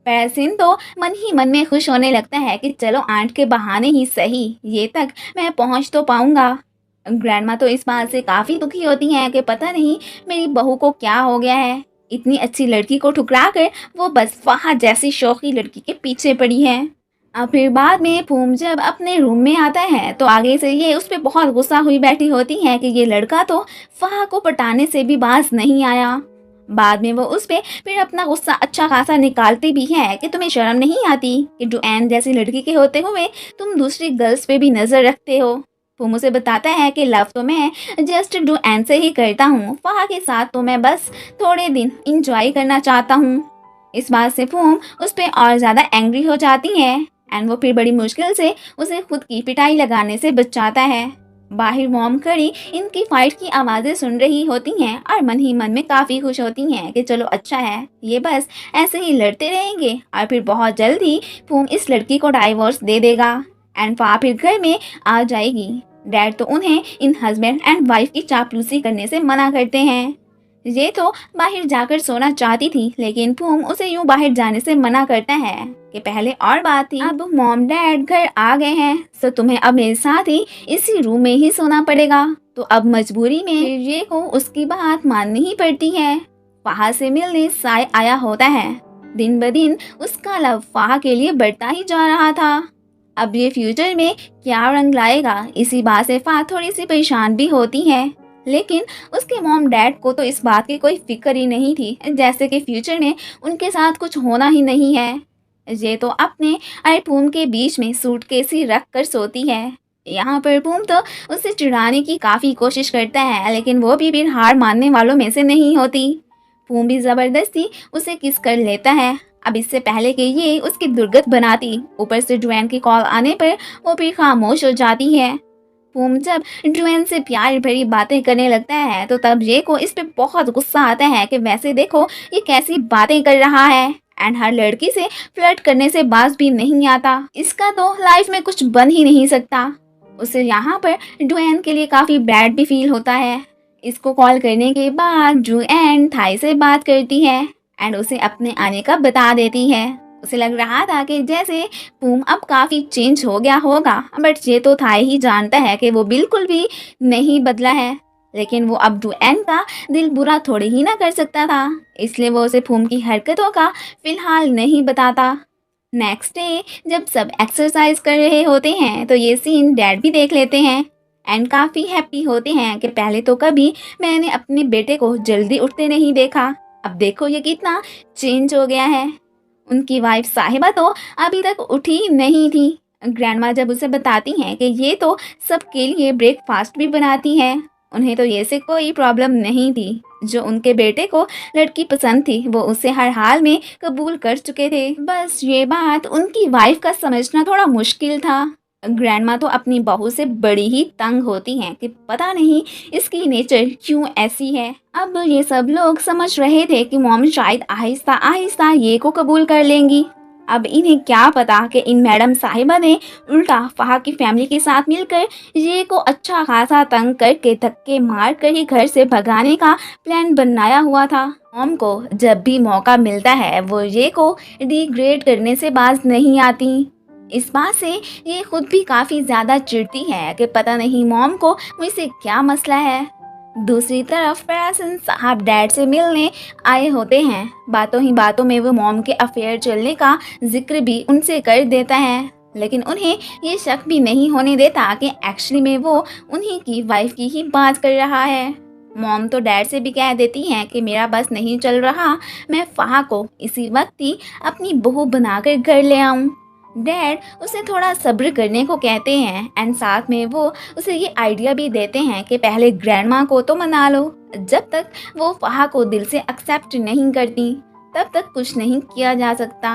पैरसिन तो मन ही मन में खुश होने लगता है कि चलो आंट के बहाने ही सही ये तक मैं पहुंच तो पाऊंगा। ग्रैंडमा तो इस बात से काफ़ी दुखी होती हैं कि पता नहीं मेरी बहू को क्या हो गया है, इतनी अच्छी लड़की को ठुकरा कर वो बस फहा जैसी शौकी लड़की के पीछे पड़ी है। अब फिर बाद में फूम जब अपने रूम में आता है तो आगे से ये उस पर बहुत गुस्सा हुई बैठी होती है कि ये लड़का तो फहा को पटाने से भी बाज नहीं आया। बाद में वो उस पे फिर अपना गुस्सा अच्छा खासा निकालती भी है कि तुम्हें शर्म नहीं आती कि डुएन जैसी लड़की के होते हुए तुम दूसरी गर्ल्स पे भी नजर रखते हो। वो मुझे बताता है कि लव तो मैं जस्ट डुएन से ही करता हूँ, फहा के साथ तो मैं बस थोड़े दिन इंजॉय करना चाहता हूँ। इस बात से फूम उस पर और ज़्यादा एंग्री हो जाती है एंड वो फिर बड़ी मुश्किल से उसे खुद की पिटाई लगाने से बचाता है। बाहर मॉम खड़ी इनकी फाइट की आवाज़ें सुन रही होती हैं और मन ही मन में काफ़ी खुश होती हैं कि चलो अच्छा है ये बस ऐसे ही लड़ते रहेंगे और फिर बहुत जल्द ही फूम इस लड़की को डाइवोर्स दे देगा एंड फा फिर घर में आ जाएगी। डैड तो उन्हें इन हस्बैंड एंड वाइफ की चापलूसी करने से मना करते हैं। ये तो बाहर जाकर सोना चाहती थी लेकिन फूम उसे यूं बाहर जाने से मना करता है कि पहले और बात थी, अब मॉम डैड घर आ गए हैं तो तुम्हें अब मेरे साथ ही इसी रूम में ही सोना पड़ेगा। तो अब मजबूरी में ये को उसकी बात माननी ही पड़ती है। फहा से मिलने साय आया होता है। दिन ब दिन उसका लव फहा के लिए बढ़ता ही जा रहा था। अब ये फ्यूचर में क्या रंग लाएगा इसी बात से फहा थोड़ी सी परेशान भी होती है लेकिन उसके मॉम डैड को तो इस बात की कोई फिक्र ही नहीं थी, जैसे कि फ्यूचर में उनके साथ कुछ होना ही नहीं है। ये तो अपने और पूम के बीच में सूटकेस ही रख कर सोती है। यहाँ पर पूम तो उसे चिढ़ाने की काफ़ी कोशिश करता है लेकिन वो भी फिर हार मानने वालों में से नहीं होती। पूम भी ज़बरदस्ती उसे किस कर लेता है। अब इससे पहले कि ये उसकी दुर्गत बनाती, ऊपर से ड्वेन की कॉल आने पर वो फिर खामोश हो जाती है। पूम जब ड्वेन से प्यार भरी बातें करने लगता है तो तब ये को इस पे बहुत गुस्सा आता है कि वैसे देखो ये कैसी बातें कर रहा है एंड हर लड़की से फ्लर्ट करने से बाज भी नहीं आता, इसका तो लाइफ में कुछ बन ही नहीं सकता। उसे यहाँ पर ड्वेन के लिए काफ़ी बैड भी फील होता है। इसको कॉल करने के बाद ड्वेन थाई से बात करती है एंड उसे अपने आने का बता देती है। उसे लग रहा था कि जैसे पूम अब काफ़ी चेंज हो गया होगा बट ये तो थाई ही जानता है कि वो बिल्कुल भी नहीं बदला है। लेकिन वो अब डुएन का दिल बुरा थोड़ी ही ना कर सकता था, इसलिए वो उसे पूम की हरकतों का फिलहाल नहीं बताता। नेक्स्ट डे जब सब एक्सरसाइज कर रहे होते हैं तो ये सीन डैड भी देख लेते हैं एंड काफ़ी हैप्पी होते हैं कि पहले तो कभी मैंने अपने बेटे को जल्दी उठते नहीं देखा, अब देखो ये कितना चेंज हो गया है। उनकी वाइफ साहिबा तो अभी तक उठी नहीं थी। ग्रैंडमा जब उसे बताती हैं कि ये तो सबके लिए ब्रेकफास्ट भी बनाती है, उन्हें तो ये से कोई प्रॉब्लम नहीं थी। जो उनके बेटे को लड़की पसंद थी वो उसे हर हाल में कबूल कर चुके थे। बस ये बात उनकी वाइफ का समझना थोड़ा मुश्किल था। ग्रैंडमा तो अपनी बहू से बड़ी ही तंग होती हैं कि पता नहीं इसकी नेचर क्यों ऐसी है। अब ये सब लोग समझ रहे थे कि मॉम शायद आहिस्ता आहिस्ता ये को कबूल कर लेंगी अब इन्हें क्या पता कि इन मैडम साहिबा ने उल्टा फहा की फैमिली के साथ मिलकर ये को अच्छा खासा तंग करके धक्के मार कर ही घर से भगाने का प्लान बनाया हुआ था। मॉम को जब भी मौका मिलता है वो ये को डिग्रेड करने से बाज नहीं आती। इस बात से ये खुद भी काफ़ी ज़्यादा चिढ़ती है कि पता नहीं मॉम को मुझसे क्या मसला है। दूसरी तरफ पैरासन साहब डैड से मिलने आए होते हैं। बातों ही बातों में वो मॉम के अफेयर चलने का जिक्र भी उनसे कर देता है, लेकिन उन्हें ये शक भी नहीं होने देता कि एक्चुअली में वो उन्हीं की वाइफ की ही बात कर रहा है। मॉम तो डैड से भी कह देती हैं कि मेरा बस नहीं चल रहा, मैं फहा को इसी वक्त ही अपनी बहू बनाकर घर ले आऊं। डैड उसे थोड़ा सब्र करने को कहते हैं एंड साथ में वो उसे ये आइडिया भी देते हैं कि पहले ग्रैंडमा को तो मना लो। जब तक वो फहा को दिल से एक्सेप्ट नहीं करती तब तक कुछ नहीं किया जा सकता।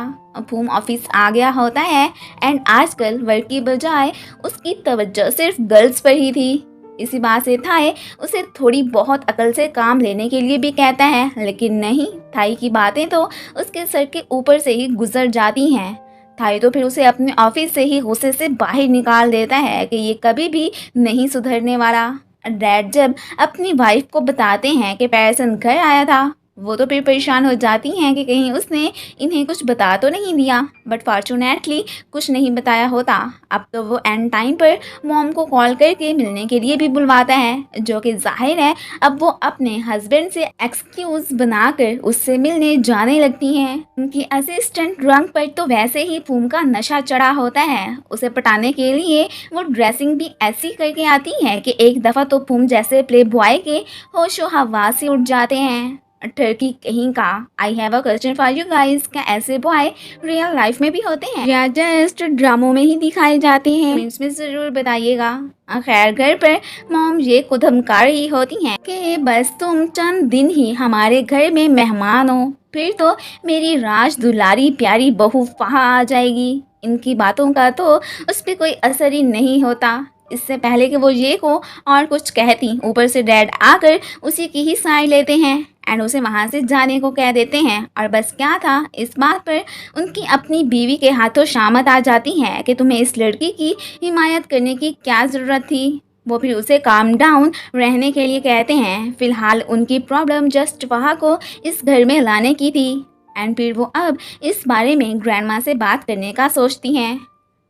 फूम ऑफिस आ गया होता है एंड आजकल वर्क की बजाय उसकी तवज्जो सिर्फ गर्ल्स पर ही थी। इसी बात से थाई उसे थोड़ी बहुत अकल से काम लेने के लिए भी कहता है, लेकिन नहीं, थाई की बातें तो उसके सर के ऊपर से ही गुजर जाती हैं। थाई तो फिर उसे अपने ऑफिस से ही गुस्से से बाहर निकाल देता है कि ये कभी भी नहीं सुधरने वाला। डैड जब अपनी वाइफ को बताते हैं कि पैरसन घर आया था, वो तो फिर परेशान हो जाती हैं कि कहीं उसने इन्हें कुछ बता तो नहीं दिया, बट फॉर्चुनेटली कुछ नहीं बताया होता। अब तो वो एंड टाइम पर मॉम को कॉल करके मिलने के लिए भी बुलवाता है, जो कि जाहिर है अब वो अपने हस्बैंड से एक्सक्यूज बनाकर उससे मिलने जाने लगती हैं। उनकी असिस्टेंट रंग पर तो वैसे ही फूम का नशा चढ़ा होता है। उसे पटाने के लिए वो ड्रेसिंग भी ऐसी करके आती है कि एक दफ़ा तो फूम जैसे प्ले बॉय के होशो हवास से उठ जाते हैं। टर्की कहीं का। I have a question for you guys, क्या ऐसे बॉय रियल लाइफ में भी होते हैं या जस्ट ड्रामों में ही दिखाए जाते हैं? कमेंट्स में ज़रूर बताइएगा। खैर, घर पर मॉम ये को धमका रही होती हैं कि बस तुम चंद दिन ही हमारे घर में मेहमान हो, फिर तो मेरी राज दुलारी प्यारी बहू फहा आ जाएगी। इनकी बातों का तो उस पर कोई असर ही नहीं होता। इससे पहले कि वो ये को और कुछ कहती, ऊपर से डैड आकर उसी की ही साइड लेते हैं एंड उसे वहाँ से जाने को कह देते हैं। और बस क्या था, इस बात पर उनकी अपनी बीवी के हाथों शामत आ जाती है कि तुम्हें इस लड़की की हिमायत करने की क्या ज़रूरत थी। वो फिर उसे काम डाउन रहने के लिए कहते हैं। फिलहाल उनकी प्रॉब्लम जस्ट वहाँ को इस घर में लाने की थी एंड फिर वो अब इस बारे में ग्रैंडमा से बात करने का सोचती हैं।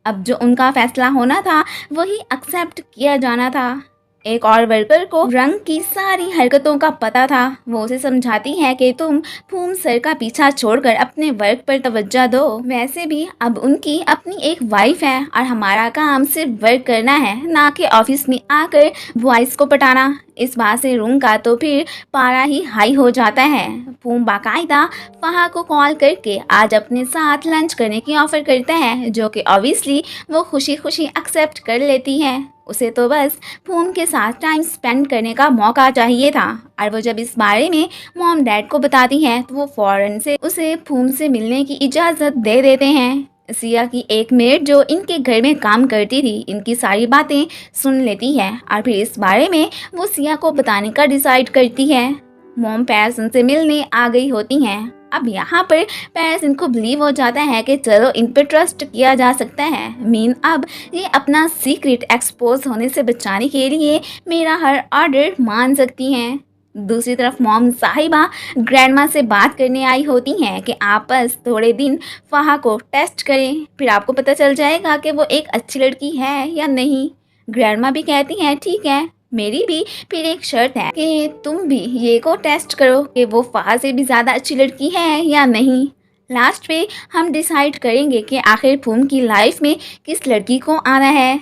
अब जो उनका फैसला होना था वही एक्सेप्ट किया जाना था। एक और वर्कर को रंग की सारी हरकतों का पता था। वो उसे समझाती है कि तुम फूम सर का पीछा छोड़कर अपने वर्क पर तवज्जो दो। वैसे भी अब उनकी अपनी एक वाइफ है और हमारा काम सिर्फ वर्क करना है, ना कि ऑफिस में आकर बॉयज को पटाना। इस बात से रूम का तो फिर पारा ही हाई हो जाता है। फूम बाकायदा फहा को कॉल करके आज अपने साथ लंच करने की ऑफर करता है, जो कि ऑब्वियसली वो खुशी खुशी एक्सेप्ट कर लेती है। उसे तो बस फूम के साथ टाइम स्पेंड करने का मौका चाहिए था। और वो जब इस बारे में मॉम डैड को बताती है तो वो फौरन से उसे फूम से मिलने की इजाज़त दे देते हैं। सिया की एक मेड जो इनके घर में काम करती थी इनकी सारी बातें सुन लेती है और फिर इस बारे में वो सिया को बताने का डिसाइड करती है। मॉम पैरस उनसे मिलने आ गई होती हैं। अब यहाँ पर पैरस इनको बिलीव हो जाता है कि चलो इन पर ट्रस्ट किया जा सकता है। मीन अब ये अपना सीक्रेट एक्सपोज होने से बचाने के लिए मेरा हर ऑर्डर मान सकती हैं। दूसरी तरफ मॉम साहिबा ग्रैंडमा से बात करने आई होती हैं कि आप बस थोड़े दिन फहा को टेस्ट करें, फिर आपको पता चल जाएगा कि वो एक अच्छी लड़की है या नहीं। ग्रैंडमा भी कहती हैं ठीक है, मेरी भी फिर एक शर्त है कि तुम भी ये को टेस्ट करो कि वो फहा से भी ज़्यादा अच्छी लड़की है या नहीं। लास्ट पे हम डिसाइड करेंगे कि आखिर फूम की लाइफ में किस लड़की को आना है।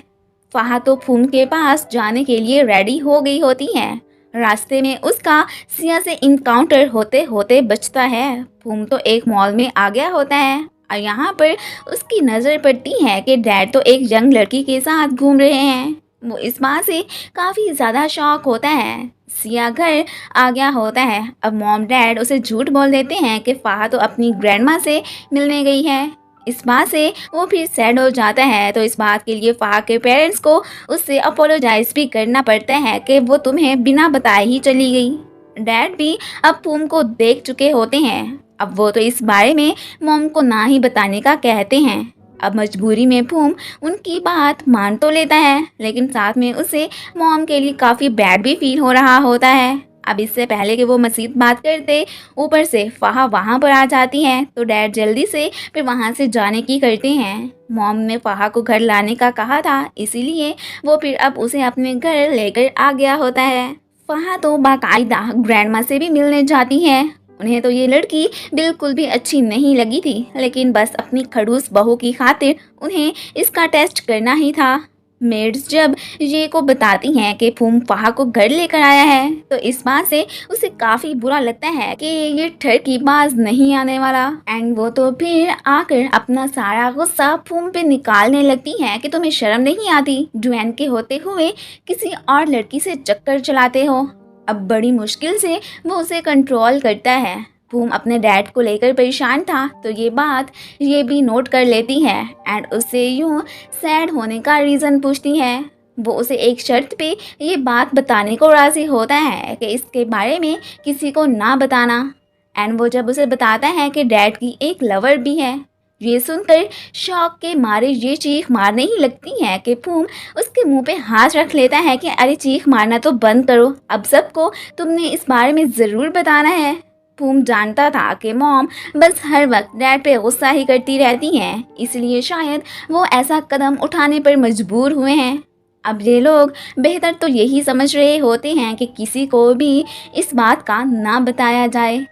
फहा तो फूम के पास जाने के लिए रेडी हो गई होती है। रास्ते में उसका सिया से इनकाउंटर होते होते बचता है। फूम तो एक मॉल में आ गया होता है और यहाँ पर उसकी नज़र पड़ती है कि डैड तो एक यंग लड़की के साथ घूम रहे हैं। वो इस बात से काफ़ी ज़्यादा शॉक होता है। सिया घर आ गया होता है। अब मॉम डैड उसे झूठ बोल देते हैं कि फहा तो अपनी ग्रैंडमा से मिलने गई है। इस बात से वो फिर सैड हो जाता है। तो इस बात के लिए फहा के पेरेंट्स को उससे अपोलोजाइज भी करना पड़ता है कि वो तुम्हें बिना बताए ही चली गई। डैड भी अब फूम को देख चुके होते हैं अब वो तो इस बारे में मॉम को ना ही बताने का कहते हैं। अब मजबूरी में फूम उनकी बात मान तो लेता है, लेकिन साथ में उसे मॉम के लिए काफ़ी बैड भी फील हो रहा होता है। अब इससे पहले कि वो मज़ीद बात करते, ऊपर से फ़हा वहाँ पर आ जाती है, तो डैड जल्दी से फिर वहाँ से जाने की करते हैं। मॉम ने फ़हा को घर लाने का कहा था, इसीलिए वो फिर अब उसे अपने घर लेकर आ गया होता है। फ़हा तो बाकायदा ग्रैंडमा से भी मिलने जाती है। उन्हें तो ये लड़की बिल्कुल भी अच्छी नहीं लगी थी, लेकिन बस अपनी खड़ूस बहू की खातिर उन्हें इसका टेस्ट करना ही था। मेड्स जब ये को बताती हैं कि फूम फ़हा को घर लेकर आया है, तो इस बात से उसे काफ़ी बुरा लगता है कि ये ठरकी बाज नहीं आने वाला। एंड वो तो फिर आकर अपना सारा गुस्सा फूम पे निकालने लगती है कि तुम्हें शर्म नहीं आती, जुएन के होते हुए किसी और लड़की से चक्कर चलाते हो। अब बड़ी मुश्किल से वो उसे कंट्रोल करता है। फूम अपने डैड को लेकर परेशान था, तो ये बात ये भी नोट कर लेती है एंड उससे यूं सैड होने का रीज़न पूछती है। वो उसे एक शर्त पे ये बात बताने को राज़ी होता है कि इसके बारे में किसी को ना बताना। एंड वो जब उसे बताता है कि डैड की एक लवर भी है, ये सुनकर शौक के मारे ये चीख मारने ही लगती है कि फूम उसके मुंह पे हाथ रख लेता है कि अरे चीख मारना तो बंद करो, अब सबको तुमने इस बारे में ज़रूर बताना है। फूम जानता था कि मॉम बस हर वक्त डैड पे गुस्सा ही करती रहती हैं, इसलिए शायद वो ऐसा कदम उठाने पर मजबूर हुए हैं। अब ये लोग बेहतर तो यही समझ रहे होते हैं कि किसी को भी इस बात का ना बताया जाए।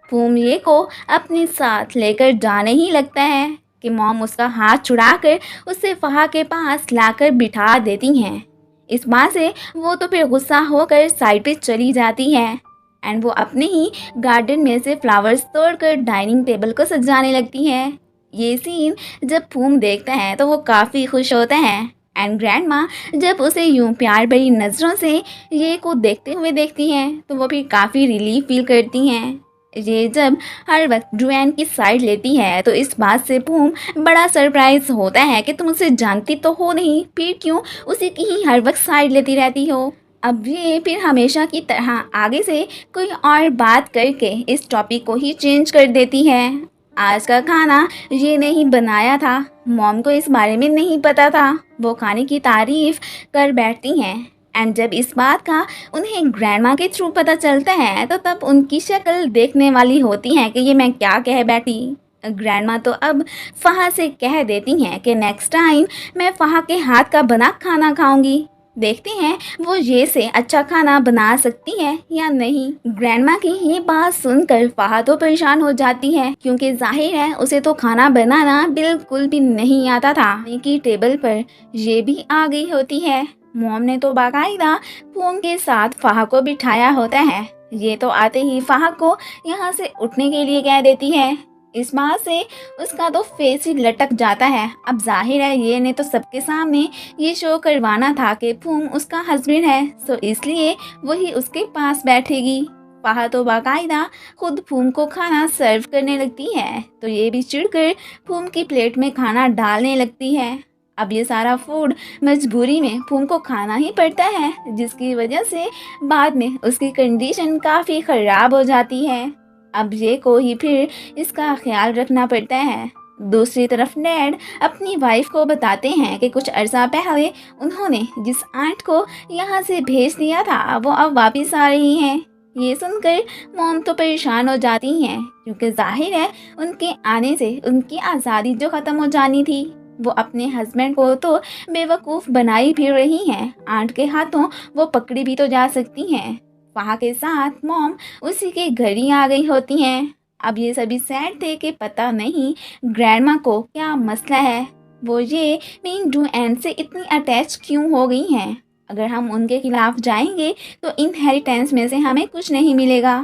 फूम ये को अपने साथ लेकर जाने ही लगता है कि मॉम उसका हाथ छुड़ाकर उसे फ़हा के पास लाकर बिठा देती हैं। इस बात से वो तो फिर गुस्सा होकर साइड पे चली जाती है एंड वो अपने ही गार्डन में से फ्लावर्स तोड़कर डाइनिंग टेबल को सजाने लगती है। ये सीन जब फूम देखता है तो वो काफ़ी खुश होता है एंड ग्रैंडमा जब उसे यूं प्यार भरी नज़रों से ये को देखते हुए देखती हैं, तो वो भी काफ़ी रिलीफ फील करती हैं। ये जब हर वक्त जुएन की साइड लेती है, तो इस बात से फूम बड़ा सरप्राइज होता है कि तुम उसे जानती तो हो नहीं, फिर क्यों उसी की ही हर वक्त साइड लेती रहती हो। अब ये फिर हमेशा की तरह आगे से कोई और बात करके इस टॉपिक को ही चेंज कर देती है। आज का खाना ये नहीं बनाया था, मॉम को इस बारे में नहीं पता था, वो खाने की तारीफ कर बैठती हैं एंड जब इस बात का उन्हें ग्रैंडमा के थ्रू पता चलता है, तो तब उनकी शक्ल देखने वाली होती है कि ये मैं क्या कह बैठी। ग्रैंडमा तो अब फ़हा से कह देती हैं कि नेक्स्ट टाइम मैं फ़हा के हाथ का बना खाना खाऊंगी, देखते हैं वो ये से अच्छा खाना बना सकती है या नहीं। ग्रैंडमा की ये बात सुनकर फ़हा तो परेशान हो जाती है, क्योंकि जाहिर है उसे तो खाना बनाना बिल्कुल भी नहीं आता था। की टेबल पर ये भी आ गई होती है। मॉम ने तो बाकायदा फूम के साथ फ़हा को बिठाया होता है। ये तो आते ही फ़हा को यहाँ से उठने के लिए कह देती है। इस बात से उसका तो फेस ही लटक जाता है। अब जाहिर है ये ने तो सबके सामने ये शो करवाना था कि फूम उसका हस्बैंड है, तो इसलिए वही उसके पास बैठेगी। फ़हा तो बाकायदा खुद फूम को खाना सर्व करने लगती है, तो ये भी चिढ़कर फूम की प्लेट में खाना डालने लगती है। अब ये सारा फूड मजबूरी में फूम को खाना ही पड़ता है, जिसकी वजह से बाद में उसकी कंडीशन काफ़ी ख़राब हो जाती है। अब ये को ही फिर इसका ख्याल रखना पड़ता है। दूसरी तरफ डैड अपनी वाइफ को बताते हैं कि कुछ अरसा पहले उन्होंने जिस आंट को यहाँ से भेज दिया था, वो अब वापस आ रही हैं। ये सुनकर मॉम तो परेशान हो जाती हैं, क्योंकि जाहिर है उनके आने से उनकी आज़ादी जो ख़त्म हो जानी थी, वो अपने हस्बैंड को तो बेवकूफ़ बनाई फिर रही हैं। आंट के हाथों वो पकड़ी भी तो जा सकती हैं। फ़हा के साथ मॉम उसी के घर ही आ गई होती हैं। अब ये सभी सैड थे कि पता नहीं ग्रैंडमा को क्या मसला है, वो ये मीन डू एंड से इतनी अटैच क्यों हो गई हैं। अगर हम उनके खिलाफ जाएंगे तो इनहेरिटेंस में से हमें कुछ नहीं मिलेगा।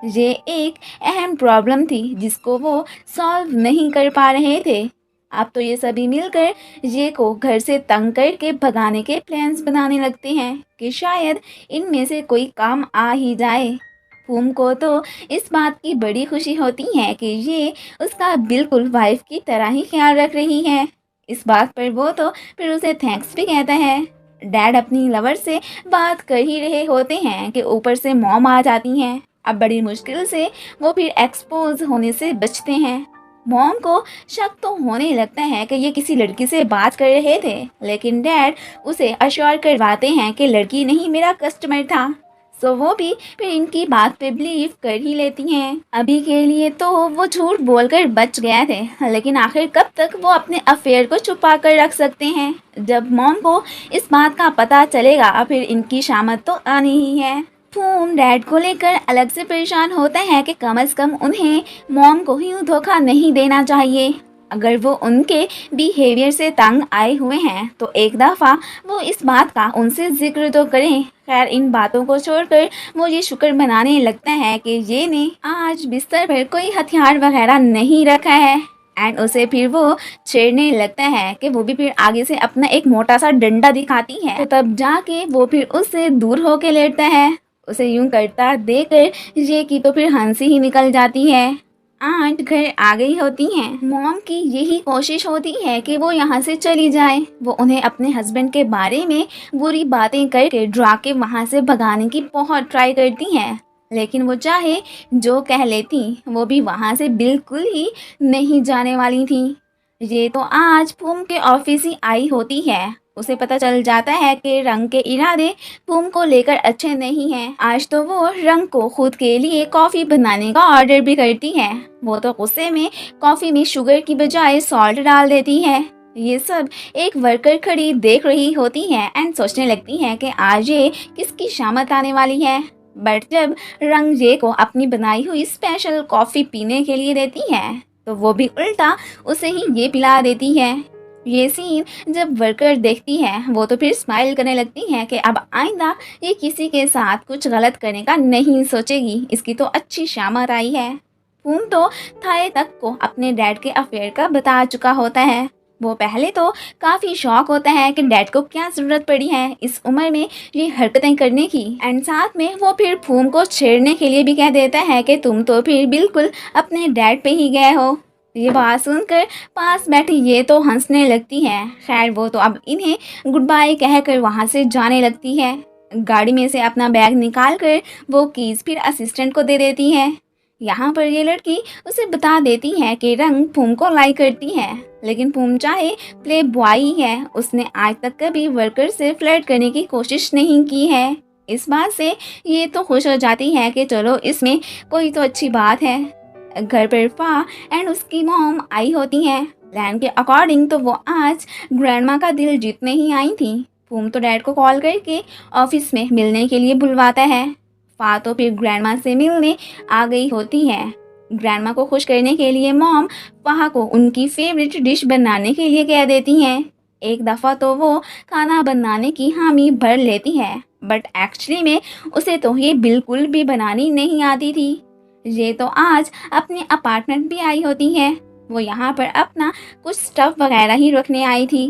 ये एक अहम प्रॉब्लम थी जिसको वो सॉल्व नहीं कर पा रहे थे। अब तो ये सभी मिलकर ये को घर से तंग करके भगाने के प्लान्स बनाने लगते हैं कि शायद इनमें से कोई काम आ ही जाए। फूम को तो इस बात की बड़ी खुशी होती है कि ये उसका बिल्कुल वाइफ की तरह ही ख्याल रख रही है। इस बात पर वो तो फिर उसे थैंक्स भी कहता है। डैड अपनी लवर से बात कर ही रहे होते हैं कि ऊपर से मॉम आ जाती हैं। अब बड़ी मुश्किल से वो फिर एक्सपोज होने से बचते हैं। मॉम को शक तो होने लगता है कि ये किसी लड़की से बात कर रहे थे, लेकिन डैड उसे अश्योर करवाते हैं कि लड़की नहीं, मेरा कस्टमर था। सो वो भी फिर इनकी बात पे बिलीव कर ही लेती हैं। अभी के लिए तो वो झूठ बोलकर बच गए थे, लेकिन आखिर कब तक वो अपने अफेयर को छुपा कर रख सकते हैं। जब मॉम को इस बात का पता चलेगा फिर इनकी शामत तो आनी ही है। फूम डैड को लेकर अलग से परेशान होता है कि कम से कम उन्हें मॉम को ही धोखा नहीं देना चाहिए। अगर वो उनके बिहेवियर से तंग आए हुए हैं तो एक दफ़ा वो इस बात का उनसे जिक्र तो करें। खैर इन बातों को छोड़कर वो ये शुक्र मनाने लगता है कि ये ने आज बिस्तर पर कोई हथियार वगैरह नहीं रखा है। एंड उसे फिर वो छेड़ने लगता है कि वो भी फिर आगे से अपना एक मोटा सा डंडा दिखाती है। तो तब जाके वो फिर उससे दूर होके लेटता है। उसे यूं करता देखकर ये की तो फिर हंसी ही निकल जाती है। आंट घर आ गई होती हैं। मॉम की यही कोशिश होती है कि वो यहाँ से चली जाए। वो उन्हें अपने हस्बैंड के बारे में बुरी बातें करके डरा के वहाँ से भगाने की बहुत ट्राई करती हैं, लेकिन वो चाहे जो कह लेती वो भी वहाँ से बिल्कुल ही नहीं जाने वाली थी। ये तो आज फूम के ऑफिस ही आई होती है। उसे पता चल जाता है कि रंग के इरादे फूम को लेकर अच्छे नहीं हैं। आज तो वो रंग को खुद के लिए कॉफ़ी बनाने का ऑर्डर भी करती है। वो तो गुस्से में कॉफ़ी में शुगर की बजाय सॉल्ट डाल देती है। ये सब एक वर्कर खड़ी देख रही होती है एंड सोचने लगती है कि आज ये किसकी शामत आने वाली है। बट जब रंग जे को अपनी बनाई हुई स्पेशल कॉफ़ी पीने के लिए देती है तो वो भी उल्टा उसे ही ये पिला देती है। ये सीन जब वर्कर देखती है वो तो फिर स्माइल करने लगती है कि अब आइंदा ये किसी के साथ कुछ गलत करने का नहीं सोचेगी, इसकी तो अच्छी शामत आई है। फूम तो थाए तक को अपने डैड के अफेयर का बता चुका होता है। वो पहले तो काफ़ी शौक होता है कि डैड को क्या ज़रूरत पड़ी है इस उम्र में ये हरकतें करने की। एंड साथ में वो फिर फूम को छेड़ने के लिए भी कह देता है कि तुम तो फिर बिल्कुल अपने डैड पे ही गए हो। ये बात सुनकर पास बैठी ये तो हंसने लगती है। खैर वो तो अब इन्हें गुड बाय कहकर वहाँ से जाने लगती है। गाड़ी में से अपना बैग निकाल कर वो कीज़ फिर असिस्टेंट को दे देती है। यहाँ पर ये लड़की उसे बता देती है कि रंग फूम को लाइक करती है, लेकिन फूम चाहे प्ले बॉय ही है, उसने आज तक कभी वर्कर से फ्लर्ट करने की कोशिश नहीं की है। इस बात से ये तो खुश हो जाती है कि चलो इसमें कोई तो अच्छी बात है। घर पर फा एंड उसकी मॉम आई होती हैं। प्लान के अकॉर्डिंग तो वो आज ग्रैंडमा का दिल जीतने ही आई थी। फूम तो डैड को कॉल करके ऑफिस में मिलने के लिए बुलवाता है। फा तो फिर ग्रैंडमा से मिलने आ गई होती है। ग्रैंडमा को खुश करने के लिए मॉम फा को उनकी फेवरेट डिश बनाने के लिए कह देती हैं। एक दफ़ा तो वो खाना बनाने की हामी भर लेती है, बट एक्चुअली में उसे तो ये बिल्कुल भी बनानी नहीं आती थी। ये तो आज अपने अपार्टमेंट भी आई होती है। वो यहाँ पर अपना कुछ स्टफ वगैरह ही रखने आई थी।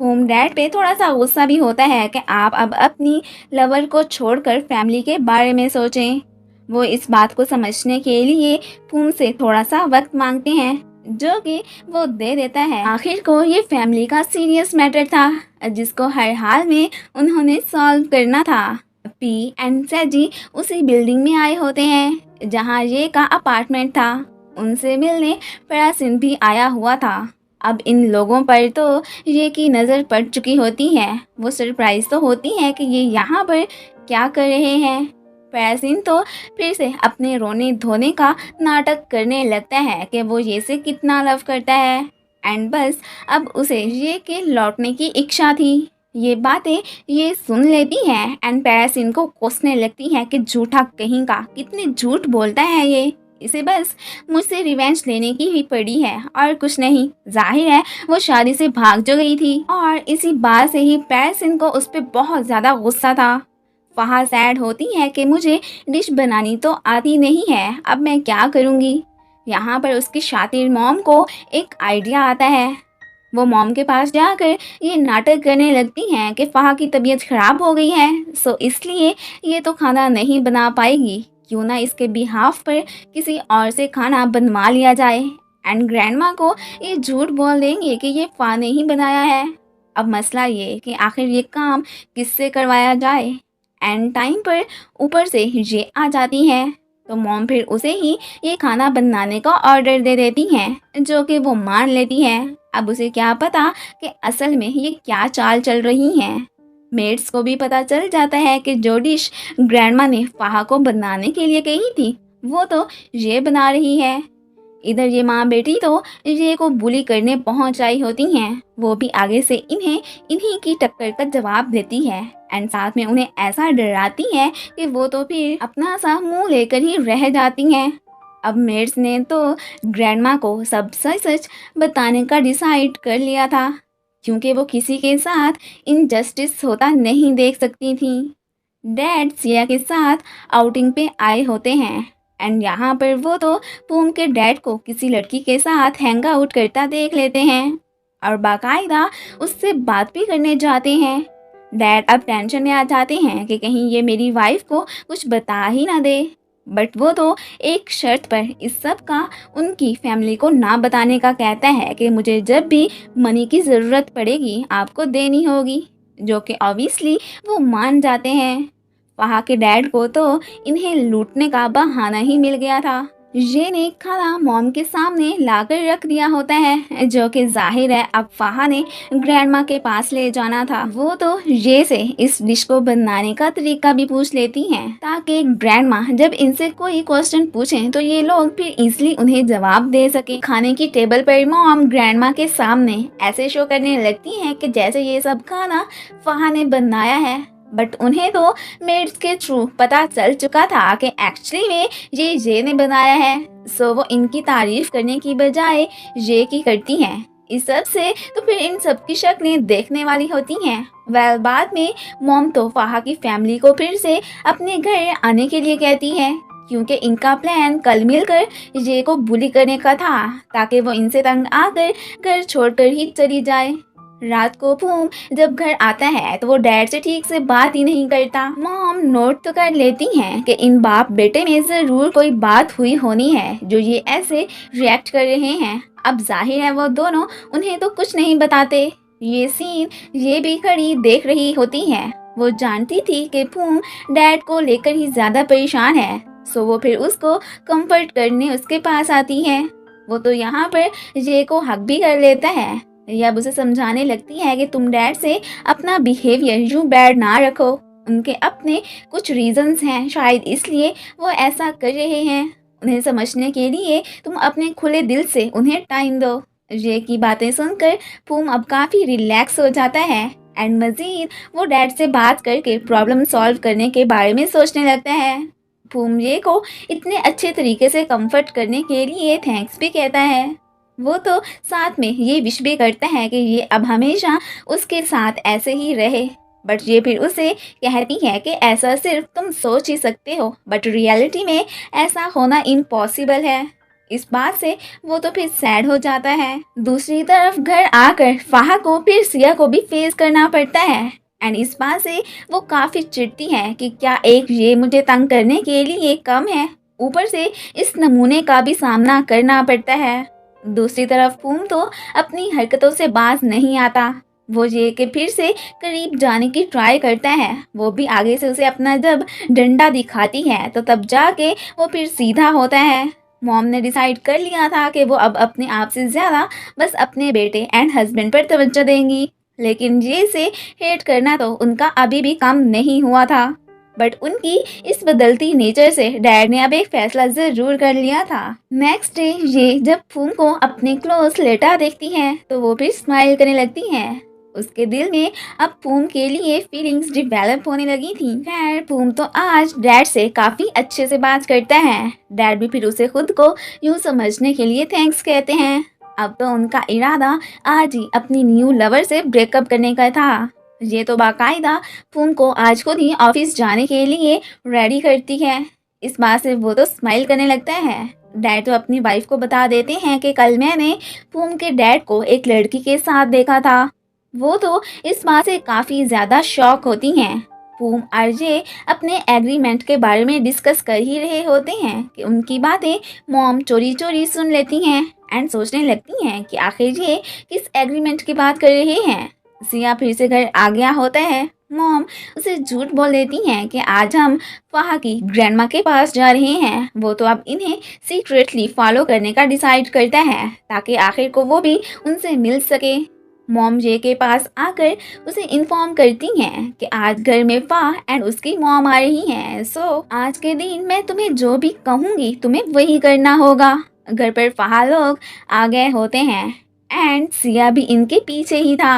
होम डैड पे थोड़ा सा गुस्सा भी होता है कि आप अब अपनी लवर को छोड़कर फैमिली के बारे में सोचें। वो इस बात को समझने के लिए फूम से थोड़ा सा वक्त मांगते हैं, जो कि वो दे देता है। आखिर को ये फैमिली का सीरियस मैटर था जिसको हर हाल में उन्होंने सॉल्व करना था। पी एंड सैजी उसी बिल्डिंग में आए होते हैं जहाँ ये का अपार्टमेंट था। उनसे मिलने परासिन भी आया हुआ था। अब इन लोगों पर तो ये की नज़र पड़ चुकी होती है। वो सरप्राइज तो होती है कि ये यहाँ पर क्या कर रहे हैं। परासिन तो फिर से अपने रोने धोने का नाटक करने लगता है कि वो ये से कितना लव करता है एंड बस अब उसे ये के लौटने की इच्छा थी। ये बातें ये सुन लेती हैं एंड परासिन को कोसने लगती है कि झूठा कहीं का, कितने झूठ बोलता है ये, इसे बस मुझसे रिवेंज लेने की ही पड़ी है और कुछ नहीं। जाहिर है वो शादी से भाग जो गई थी और इसी बात से ही परासिन को उस पर बहुत ज़्यादा गुस्सा था। वहाँ सैड होती है कि मुझे डिश बनानी तो आती नहीं है, अब मैं क्या करूँगी। यहाँ पर उसकी शातिर मॉम को एक आइडिया आता है। वो मॉम के पास जाकर ये नाटक करने लगती हैं कि फ़हा की तबीयत ख़राब हो गई है, सो इसलिए ये तो खाना नहीं बना पाएगी, क्यों ना इसके बिहाफ पर किसी और से खाना बनवा लिया जाए। एंड ग्रैंडमा को ये झूठ बोल देंगे कि ये फ़ा ने ही बनाया है। अब मसला ये कि आखिर ये काम किससे करवाया जाए। एंड टाइम पर ऊपर से ये आ जाती हैं। तो मॉम फिर उसे ही ये खाना बनाने का ऑर्डर दे देती हैं, जो कि वो मान लेती है। अब उसे क्या पता कि असल में ये क्या चाल चल रही हैं। मेड्स को भी पता चल जाता है कि जो डिश ग्रैंडमा ने फाहा को बनाने के लिए कही थी वो तो ये बना रही है। इधर ये माँ बेटी तो ये को बुली करने पहुंच आई होती हैं, वो भी आगे से इन्हें इन्हीं की टक्कर का जवाब देती है एंड साथ में उन्हें ऐसा डराती है कि वो तो फिर अपना सा मुंह लेकर ही रह जाती हैं। अब मेड्स ने तो ग्रैंडमा को सब सच सच बताने का डिसाइड कर लिया था, क्योंकि वो किसी के साथ इनजस्टिस होता नहीं देख सकती थी। डैड सिया के साथ आउटिंग पे आए होते हैं एंड यहाँ पर वो तो पूम के डैड को किसी लड़की के साथ हैंग आउट करता देख लेते हैं और बाकायदा उससे बात भी करने जाते हैं। डैड अब टेंशन में आ जाते हैं कि कहीं ये मेरी वाइफ को कुछ बता ही ना दे, बट वो तो एक शर्त पर इस सब का उनकी फैमिली को ना बताने का कहता है कि मुझे जब भी मनी की ज़रूरत पड़ेगी आपको देनी होगी, जो कि ऑब्वियसली वो मान जाते हैं। वहाँ के डैड को तो इन्हें लूटने का बहाना ही मिल गया था। ये ने खाना मॉम के सामने लाकर रख दिया होता है, जो कि जाहिर है अब फाहा ने ग्रैंडमा के पास ले जाना था। वो तो ये से इस डिश को बनाने का तरीका भी पूछ लेती हैं, ताकि ग्रैंडमा जब इनसे कोई क्वेश्चन पूछें तो ये लोग फिर इजीली उन्हें जवाब दे सके। खाने की टेबल पर मॉम ग्रैंडमा के सामने ऐसे शो करने लगती हैं कि जैसे ये सब खाना फाहा ने बनाया है, बट उन्हें तो मेड्स के थ्रू पता चल चुका था कि एक्चुअली में ये ने बनाया है। सो वो इनकी तारीफ करने की बजाय ये की करती हैं। इस सब से तो फिर इन सब की शक्लें देखने वाली होती हैं। वेल बाद में मॉम तो फाहा की फैमिली को फिर से अपने घर आने के लिए कहती है, क्योंकि इनका प्लान कल मिलकर ये को बुली करने का था, ताकि वो इनसे तंग आकर घर छोड़कर ही चली जाए। रात को पूम जब घर आता है तो वो डैड से ठीक से बात ही नहीं करता। मॉम नोट तो कर लेती हैं कि इन बाप बेटे में जरूर कोई बात हुई होनी है जो ये ऐसे रिएक्ट कर रहे हैं। अब जाहिर है वो दोनों उन्हें तो कुछ नहीं बताते। ये सीन ये भी खड़ी देख रही होती है। वो जानती थी कि पूम डैड को लेकर ही ज्यादा परेशान है, सो वो फिर उसको कंफर्ट करने उसके पास आती है। वो तो यहाँ पर ये को हक भी कर लेता है या उसे समझाने लगती है कि तुम डैड से अपना बिहेवियर यूं बैड ना रखो, उनके अपने कुछ रीजंस हैं, शायद इसलिए वो ऐसा कर रहे हैं। उन्हें समझने के लिए तुम अपने खुले दिल से उन्हें टाइम दो। ये की बातें सुनकर पूम अब काफ़ी रिलैक्स हो जाता है एंड मजीद वो डैड से बात करके प्रॉब्लम सॉल्व करने के बारे में सोचने लगता है। पूम ये को इतने अच्छे तरीके से कंफर्ट करने के लिए थैंक्स भी कहता है। वो तो साथ में ये विश भी करता है कि ये अब हमेशा उसके साथ ऐसे ही रहे, बट ये फिर उसे कहती है कि ऐसा सिर्फ तुम सोच ही सकते हो, बट रियलिटी में ऐसा होना इम्पॉसिबल है। इस बात से वो तो फिर सैड हो जाता है। दूसरी तरफ घर आकर फाहा को फिर सिया को भी फेस करना पड़ता है एंड इस बात से वो काफ़ी चिढ़ती है कि क्या एक ये मुझे तंग करने के लिए कम है, ऊपर से इस नमूने का भी सामना करना पड़ता है। दूसरी तरफ पूम तो अपनी हरकतों से बाज नहीं आता। वो ये के फिर से करीब जाने की ट्राई करता है। वो भी आगे से उसे अपना जब डंडा दिखाती है तो तब जाके वो फिर सीधा होता है। मॉम ने डिसाइड कर लिया था कि वो अब अपने आप से ज़्यादा बस अपने बेटे एंड हस्बैंड पर तवज्जो देंगी, लेकिन ये से हेट करना तो उनका अभी भी कम नहीं हुआ था। बट उनकी इस बदलती नेचर से डैड ने अब एक फैसला जरूर कर लिया था। नेक्स्ट डे ये जब पूम को अपने क्लोज लेटा देखती है तो वो भी स्माइल करने लगती है। उसके दिल में अब पूम के लिए फीलिंग्स डिवेलप होने लगी थी। खैर पूम तो आज डैड से काफ़ी अच्छे से बात करता है। डैड भी फिर उसे खुद को यूँ समझने के लिए थैंक्स कहते हैं। अब तो उनका इरादा आज ही अपनी न्यू लवर से ब्रेकअप करने का था। ये तो बाकायदा पूम को आज खुद ही ऑफिस जाने के लिए रेडी करती है। इस बात से वो तो स्माइल करने लगता है। डैड तो अपनी वाइफ को बता देते हैं कि कल मैंने पूम के डैड को एक लड़की के साथ देखा था। वो तो इस बात से काफ़ी ज़्यादा शॉक होती हैं। पूम और ये अपने एग्रीमेंट के बारे में डिस्कस कर ही रहे होते हैं कि उनकी बातें मॉम चोरी चोरी सुन लेती हैं एंड सोचने लगती हैं कि आखिर ये किस एग्रीमेंट की बात कर रहे हैं। सिया फिर से घर आ गया होता है। मॉम उसे झूठ बोल देती हैं कि आज हम फाहा की ग्रैंडमा के पास जा रहे हैं। वो तो अब इन्हें सीक्रेटली फॉलो करने का डिसाइड करता है ताकि आखिर को वो भी उनसे मिल सके। मॉम जे के पास आकर उसे इन्फॉर्म करती हैं कि आज घर में फाह एंड उसकी मॉम आ रही हैं। सो आज के दिन मैं तुम्हें जो भी कहूँगी तुम्हें वही करना होगा। घर पर फाह लोग आ गए होते हैं एंड सिया भी इनके पीछे ही था।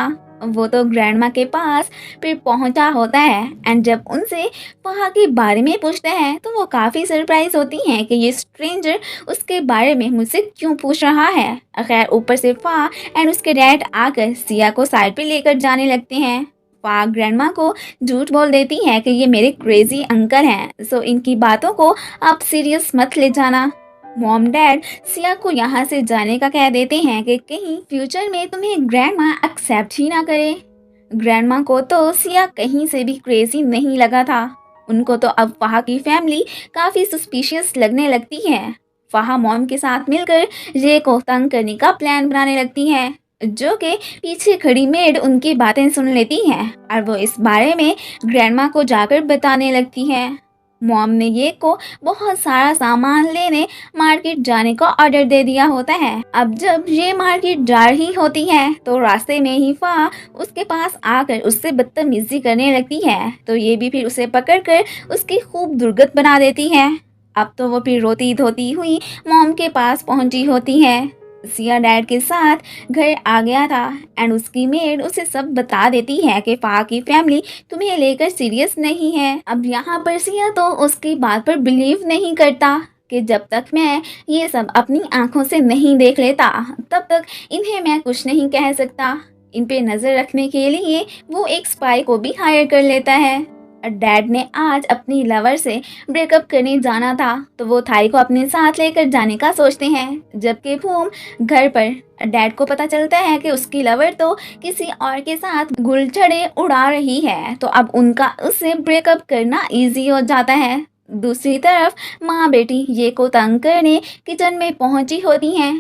वो तो ग्रैंडमा के पास फिर पहुंचा होता है एंड जब उनसे फाह के बारे में पूछते हैं तो वो काफ़ी सरप्राइज होती हैं कि ये स्ट्रेंजर उसके बारे में मुझसे क्यों पूछ रहा है। खैर ऊपर से फाह एंड उसके डैड आकर सिया को साइड पे लेकर जाने लगते हैं। फाह ग्रैंडमा को झूठ बोल देती है कि ये मेरे क्रेजी अंकल हैं, सो इनकी बातों को आप सीरियस मत ले जाना। मॉम डैड सिया को यहाँ से जाने का कह देते हैं कि कहीं फ्यूचर में तुम्हें ग्रैंडमा एक्सेप्ट ही ना करे। ग्रैंडमा को तो सिया कहीं से भी क्रेजी नहीं लगा था। उनको तो अब फाह की फैमिली काफ़ी सस्पिशियस लगने लगती है। फाह मॉम के साथ मिलकर रे को तंग करने का प्लान बनाने लगती है, जो कि पीछे खड़ी मेड उनकी बातें सुन लेती है और वो इस बारे में ग्रैंडमा को जाकर बताने लगती है। मॉम ने ये को बहुत सारा सामान लेने मार्केट जाने का ऑर्डर दे दिया होता है। अब जब ये मार्केट जा रही होती है तो रास्ते में ही फाह उसके पास आकर उससे बदतमीजी करने लगती है, तो ये भी फिर उसे पकड़कर उसकी खूब दुर्गत बना देती है। अब तो वो फिर रोती धोती हुई मॉम के पास पहुंची होती है। सिया डैड के साथ घर आ गया था एंड उसकी मेड उसे सब बता देती है कि फाह की फैमिली तुम्हें लेकर सीरियस नहीं है। अब यहाँ पर सिया तो उसकी बात पर बिलीव नहीं करता कि जब तक मैं ये सब अपनी आंखों से नहीं देख लेता तब तक इन्हें मैं कुछ नहीं कह सकता। इन पे नज़र रखने के लिए वो एक स्पाई को भी हायर कर लेता है। डैड ने आज अपनी लवर से ब्रेकअप करने जाना था तो वो थाई को अपने साथ लेकर जाने का सोचते हैं, जबकि फूम घर पर डैड को पता चलता है कि उसकी लवर तो किसी और के साथ गुलछड़े उड़ा रही है, तो अब उनका उससे ब्रेकअप करना इजी हो जाता है। दूसरी तरफ माँ बेटी ये को तंग करने किचन में पहुंची होती हैं।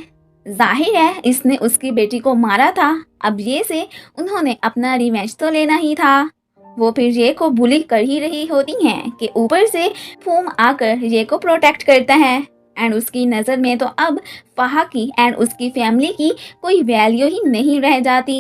जाहिर है इसने उसकी बेटी को मारा था, अब ये से उन्होंने अपना रिवेंज तो लेना ही था। वो फिर ये को बुली कर ही रही होती हैं कि ऊपर से फूम आकर ये को प्रोटेक्ट करता है एंड उसकी नज़र में तो अब फाह की एंड उसकी फैमिली की कोई वैल्यू ही नहीं रह जाती।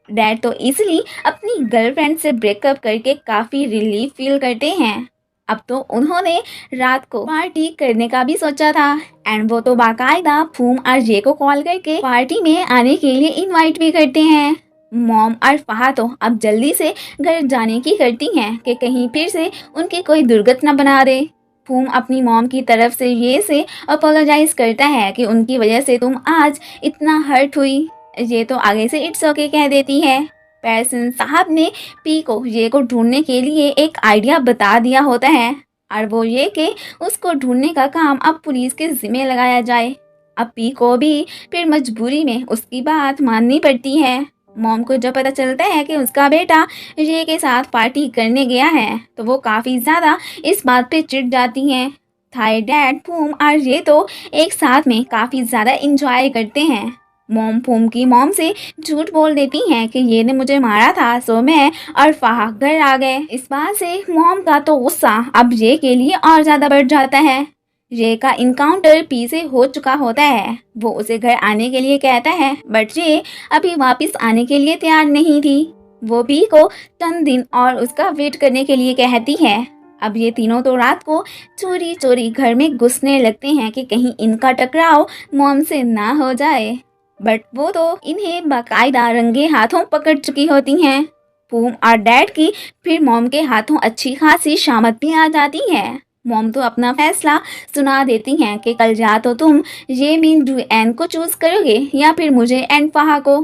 डैड तो इसलिए अपनी गर्लफ्रेंड से ब्रेकअप करके काफ़ी रिलीफ फील करते हैं। अब तो उन्होंने रात को पार्टी करने का भी सोचा था एंड वो तो बाकायदा फूम और ये को कॉल करके पार्टी में आने के लिए इनवाइट भी करते हैं। मॉम और फाह तो अब जल्दी से घर जाने की करती हैं कि कहीं फिर से उनकी कोई दुर्गत न बना दे। फूम अपनी मॉम की तरफ से ये से अपोलोजाइज करता है कि उनकी वजह से तुम आज इतना हर्ट हुई। ये तो आगे से इट्स ओके कह देती है। पैरसन साहब ने पी को ये को ढूंढने के लिए एक आइडिया बता दिया होता है और वो ये कि उसको ढूंढने का काम अब पुलिस के जिम्मे लगाया जाए। अब पी को भी फिर मजबूरी में उसकी बात माननी पड़ती है। मॉम को जब पता चलता है कि उसका बेटा रे के साथ पार्टी करने गया है तो वो काफ़ी ज़्यादा इस बात पे चिढ़ जाती हैं। थाई डैड फूम और रे तो एक साथ में काफ़ी ज़्यादा इंजॉय करते हैं। मॉम फूम की मॉम से झूठ बोल देती हैं कि ये ने मुझे मारा था, सो मैं और फाह घर आ गए। इस बात से मॉम का तो गुस्सा अब रे के लिए और ज़्यादा बढ़ जाता है। रे का इनकाउंटर पी से हो चुका होता है। वो उसे घर आने के लिए कहता है बट रे अभी वापस आने के लिए तैयार नहीं थी। वो पी को चंद दिन और उसका वेट करने के लिए कहती है। अब ये तीनों तो रात को चोरी चोरी घर में घुसने लगते हैं कि कहीं इनका टकराव मॉम से ना हो जाए, बट वो तो इन्हें बाकायदा रंगे हाथों पकड़ चुकी होती हैं। फूम और डैड की फिर मॉम के हाथों अच्छी खासी शामत भी आ जाती है। मॉम तो अपना फैसला सुना देती हैं कि कल या तो तुम ये मीन डू एन को चूज करोगे या फिर मुझे एंड फाह को।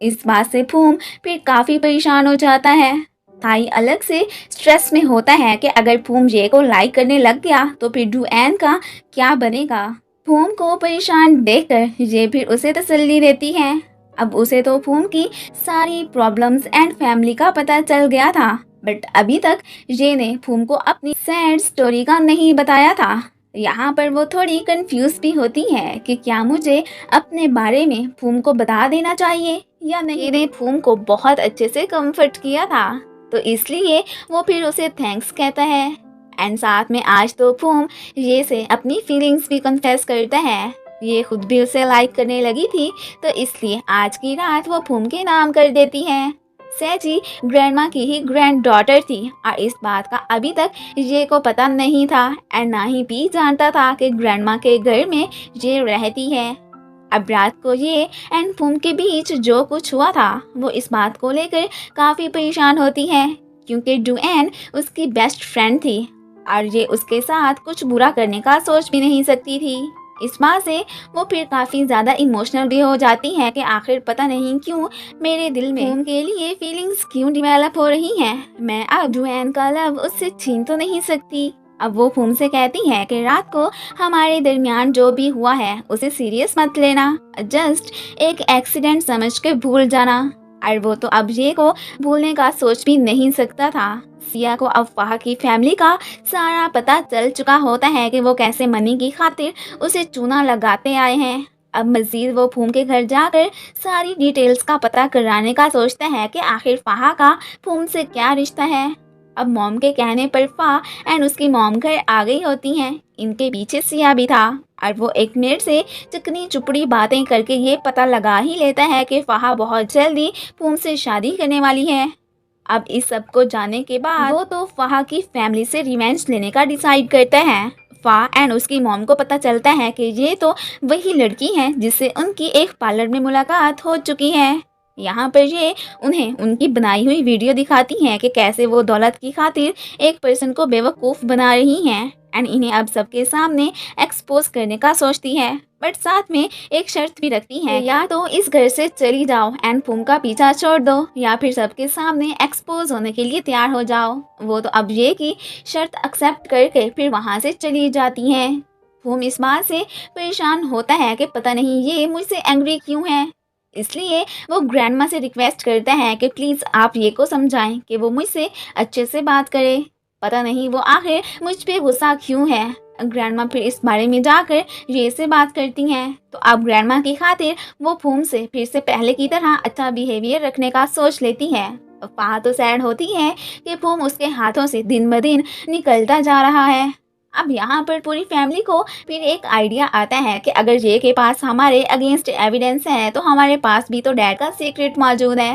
इस बात से फूम फिर काफ़ी परेशान हो जाता है। थाई अलग से स्ट्रेस में होता है कि अगर फूम ये को लाइक करने लग गया तो फिर डू एन का क्या बनेगा। फूम को परेशान देखकर ये फिर उसे तसल्ली देती है। अब उसे तो फूम की सारी प्रॉब्लम्स एंड फैमिली का पता चल गया था, बट अभी तक ये ने फूम को अपनी सैड स्टोरी का नहीं बताया था। यहाँ पर वो थोड़ी कंफ्यूज भी होती है कि क्या मुझे अपने बारे में फूम को बता देना चाहिए या नहीं। ने फूम को बहुत अच्छे से कंफर्ट किया था तो इसलिए वो फिर उसे थैंक्स कहता है। एंड साथ में आज तो फूम ये से अपनी फीलिंग्स भी कन्फेस करता है। ये खुद भी उसे लाइक करने लगी थी, तो इसलिए आज की रात वो फूम के नाम कर देती है। सैजी ग्रैंडमा की ही ग्रैंड डॉटर थी और इस बात का अभी तक ये को पता नहीं था एंड ना ही पी जानता था कि ग्रैंडमा के घर में ये रहती है। अब रात को ये एंड फूम के बीच जो कुछ हुआ था वो इस बात को लेकर काफ़ी परेशान होती है, क्योंकि डुएन उसकी बेस्ट फ्रेंड थी और ये उसके साथ कुछ बुरा करने का सोच भी नहीं सकती थी। इस बात से वो फिर काफ़ी ज़्यादा इमोशनल भी हो जाती है कि आखिर पता नहीं क्यों मेरे दिल में फूम के लिए फीलिंग्स क्यों डेवलप हो रही हैं। मैं अब डुएन का लव उससे छीन तो नहीं सकती। अब वो फूम से कहती है कि रात को हमारे दरमियान जो भी हुआ है उसे सीरियस मत लेना, जस्ट एक एक्सीडेंट समझ के भूल जाना। और वो तो अब ये को भूलने का सोच भी नहीं सकता था। सिया को अब फाह की फैमिली का सारा पता चल चुका होता है कि वो कैसे मनी की खातिर उसे चूना लगाते आए हैं। अब मजीद वो फूम के घर जाकर सारी डिटेल्स का पता कराने का सोचता है कि आखिर फाह का फूम से क्या रिश्ता है। अब मॉम के कहने पर फा एंड उसकी मॉम घर आ गई होती हैं। इनके पीछे सिया भी था और वो एक मिनट से चिकनी चुपड़ी बातें करके ये पता लगा ही लेता है कि फाहा बहुत जल्दी फूम से शादी करने वाली है। अब इस सब को जानने के बाद वो तो फाहा की फैमिली से रिवेंज लेने का डिसाइड करता है। फा एंड उसकी मॉम को पता चलता है कि ये तो वही लड़की है जिससे उनकी एक पार्लर में मुलाकात हो चुकी है। यहाँ पर ये उन्हें उनकी बनाई हुई वीडियो दिखाती हैं कि कैसे वो दौलत की खातिर एक पर्सन को बेवकूफ़ बना रही हैं एंड इन्हें अब सबके सामने एक्सपोज करने का सोचती है, बट साथ में एक शर्त भी रखती है, या तो इस घर से चली जाओ एंड फूम का पीछा छोड़ दो या फिर सबके सामने एक्सपोज होने के लिए तैयार हो जाओ। वो तो अब ये की शर्त एक्सेप्ट करके फिर वहाँ से चली जाती हैं। फूम इस बात से परेशान होता है कि पता नहीं ये मुझसे एंग्री क्यों है, इसलिए वो ग्रैंडमा से रिक्वेस्ट करता है कि प्लीज़ आप ये को समझाएं कि वो मुझसे अच्छे से बात करे। पता नहीं वो आखिर मुझ पे गुस्सा क्यों है। ग्रैंडमा फिर इस बारे में जाकर ये से बात करती हैं, तो अब ग्रैंडमा की खातिर वो फूम से फिर से पहले की तरह अच्छा बिहेवियर रखने का सोच लेती है। फा तो सैड होती है कि फूम उसके हाथों से दिन ब दिन निकलता जा रहा है। अब यहाँ पर पूरी फैमिली को फिर एक आइडिया आता है कि अगर ये के पास हमारे अगेंस्ट एविडेंस है तो हमारे पास भी तो डैड का सीक्रेट मौजूद है।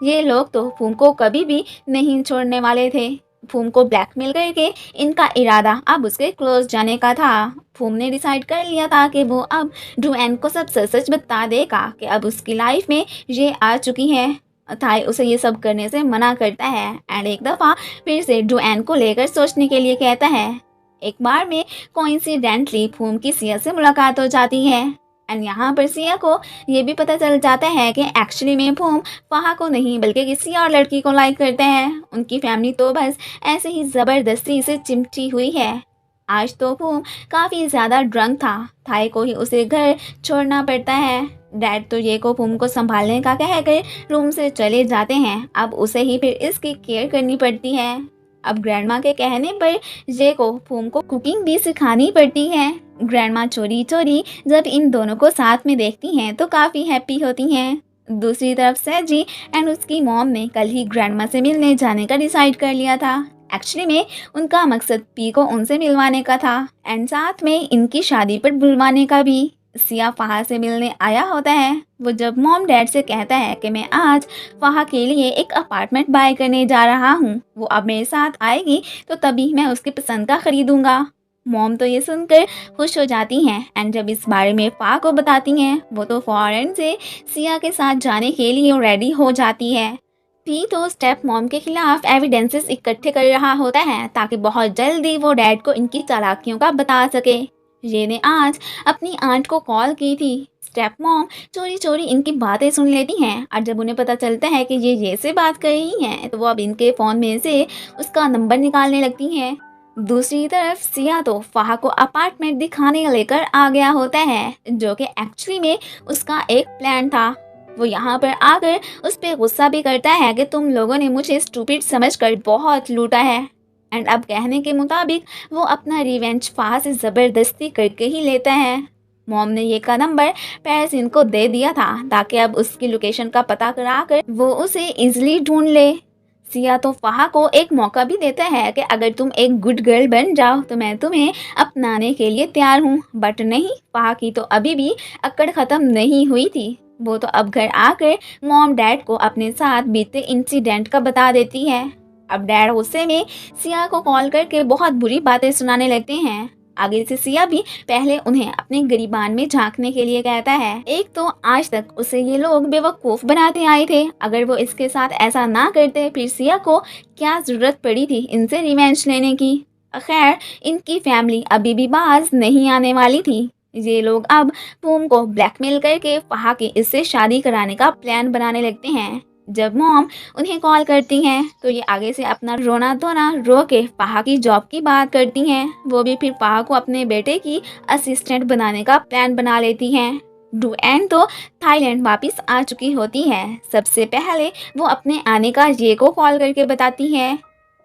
ये लोग तो फूम को कभी भी नहीं छोड़ने वाले थे। फूम को ब्लैकमेल करके इनका इरादा अब उसके क्लोज जाने का था। फूम ने डिसाइड कर लिया था कि वो अब डुएन को सब सच बता देगा कि अब उसकी लाइफ में ये आ चुकी है। थाई उसे ये सब करने से मना करता है एंड एक दफ़ा फिर से डुएन को लेकर सोचने के लिए कहता है। एक बार में कोइंसिडेंटली फूम की सिया से मुलाकात हो जाती है एंड यहाँ पर सिया को ये भी पता चल जाता है कि एक्चुअली में फूम फाहा को नहीं बल्कि किसी और लड़की को लाइक करते हैं। उनकी फैमिली तो बस ऐसे ही ज़बरदस्ती से चिमटी हुई है। आज तो फूम काफ़ी ज़्यादा ड्रंक था, थाई को ही उसे घर छोड़ना पड़ता है। डैड तो ये को फूम को संभालने का कहकर रूम से चले जाते हैं। अब उसे ही फिर इसकी केयर करनी पड़ती है। अब ग्रैंडमा के कहने पर जे को फूम को कुकिंग भी सिखानी पड़ती है। ग्रैंडमा चोरी चोरी जब इन दोनों को साथ में देखती हैं तो काफ़ी हैप्पी होती हैं। दूसरी तरफ सैजी एंड उसकी मॉम ने कल ही ग्रैंडमा से मिलने जाने का डिसाइड कर लिया था। एक्चुअली में उनका मकसद पी को उनसे मिलवाने का था एंड साथ में इनकी शादी पर बुलवाने का भी। सिया फाहा से मिलने आया होता है। वो जब मॉम डैड से कहता है कि मैं आज फाहा के लिए एक अपार्टमेंट बाय करने जा रहा हूँ, वो अब मेरे साथ आएगी तो तभी मैं उसकी पसंद का खरीदूंगा। मॉम तो ये सुनकर खुश हो जाती हैं एंड जब इस बारे में फा को बताती हैं वो तो फौरन से सिया के साथ जाने के लिए रेडी हो जाती है। पी तो स्टेप मॉम के खिलाफ एविडेंसेस इकट्ठे कर रहा होता है ताकि बहुत जल्दी वो डैड को इनकी चालाकियों का बता सके। ये ने आज अपनी आंट को कॉल की थी। स्टेप मॉम चोरी चोरी इनकी बातें सुन लेती हैं और जब उन्हें पता चलता है कि ये से बात कर रही हैं तो वो अब इनके फ़ोन में से उसका नंबर निकालने लगती हैं। दूसरी तरफ सिया तो फाहा को अपार्टमेंट दिखाने लेकर आ गया होता है, जो कि एक्चुअली में उसका एक प्लान था। वो यहाँ पर आकर उस पर गुस्सा भी करता है कि तुम लोगों ने मुझे स्टूपिड समझकर बहुत लूटा है एंड अब कहने के मुताबिक वो अपना रिवेंज फाहा से ज़बरदस्ती करके ही लेता है। मॉम ने ये का नंबर पैरसिन को दे दिया था ताकि अब उसकी लोकेशन का पता कराकर वो उसे इजीली ढूंढ ले। सिया तो फ़हा को एक मौका भी देता है कि अगर तुम एक गुड गर्ल बन जाओ तो मैं तुम्हें अपनाने के लिए तैयार हूँ। बट नहीं, फ़हा की तो अभी भी अक्कड़ ख़त्म नहीं हुई थी। वो तो अब घर आकर मॉम डैड को अपने साथ बीते इंसिडेंट का बता देती है। अब डैड गुस्से में सिया को कॉल करके बहुत बुरी बातें सुनाने लगते हैं। आगे से सिया भी पहले उन्हें अपने गिरीबान में झांकने के लिए कहता है। एक तो आज तक उसे ये लोग बेवकूफ बनाते आए थे, अगर वो इसके साथ ऐसा ना करते फिर सिया को क्या जरूरत पड़ी थी इनसे रिवेंज लेने की। खैर, इनकी फैमिली अभी भी बाज नहीं आने वाली थी। ये लोग अब पूम को ब्लैकमेल करके फ़हा के इससे शादी कराने का प्लान बनाने लगते हैं। जब मॉम उन्हें कॉल करती हैं तो ये आगे से अपना रोना धोना रो के फ़हा की जॉब की बात करती हैं। वो भी फिर फ़हा को अपने बेटे की असिस्टेंट बनाने का प्लान बना लेती हैं। डुएन तो थाईलैंड वापस आ चुकी होती है। सबसे पहले वो अपने आने का ये को कॉल करके बताती है।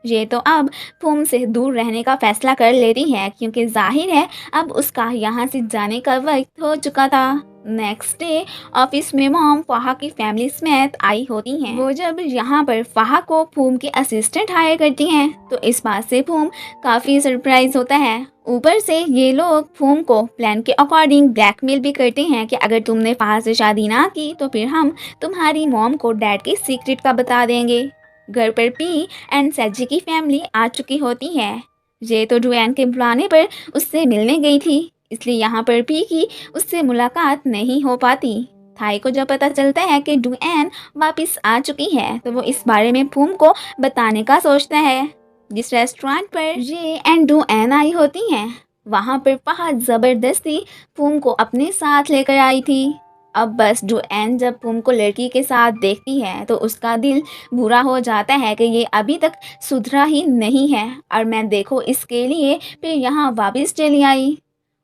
ये तो अब फूम से दूर रहने का फैसला कर लेती है क्योंकि जाहिर है अब उसका यहाँ से जाने का वक्त हो चुका था। नेक्स्ट डे ऑफिस में मॉम फ़हा की फैमिली समेत आई होती हैं। वो जब यहाँ पर फ़हा को फूम की असिस्टेंट हायर करती हैं तो इस बात से फूम काफ़ी सरप्राइज होता है। ऊपर से ये लोग फूम को प्लान के अकॉर्डिंग ब्लैकमेल भी करते हैं कि अगर तुमने फ़हा से शादी ना की तो फिर हम तुम्हारी मॉम को डैड की सीक्रेट का बता देंगे। घर पर पी एंड सैजी की फैमिली आ चुकी होती है। ये तो डुएन के बुलाने पर उससे मिलने गई थी, इसलिए यहाँ पर पी की उससे मुलाकात नहीं हो पाती। थाई को जब पता चलता है कि डुएन वापस आ चुकी है तो वो इस बारे में फूम को बताने का सोचता है। जिस रेस्टोरेंट पर ये एंड डुएन आई होती हैं वहाँ पर फ़हा ज़बरदस्ती फूम को अपने साथ लेकर आई थी। अब बस डुएन जब फूम को लड़की के साथ देखती है तो उसका दिल बुरा हो जाता है कि ये अभी तक सुधरा ही नहीं है और मैं देखो इसके लिए फिर यहाँ वापस चली आई।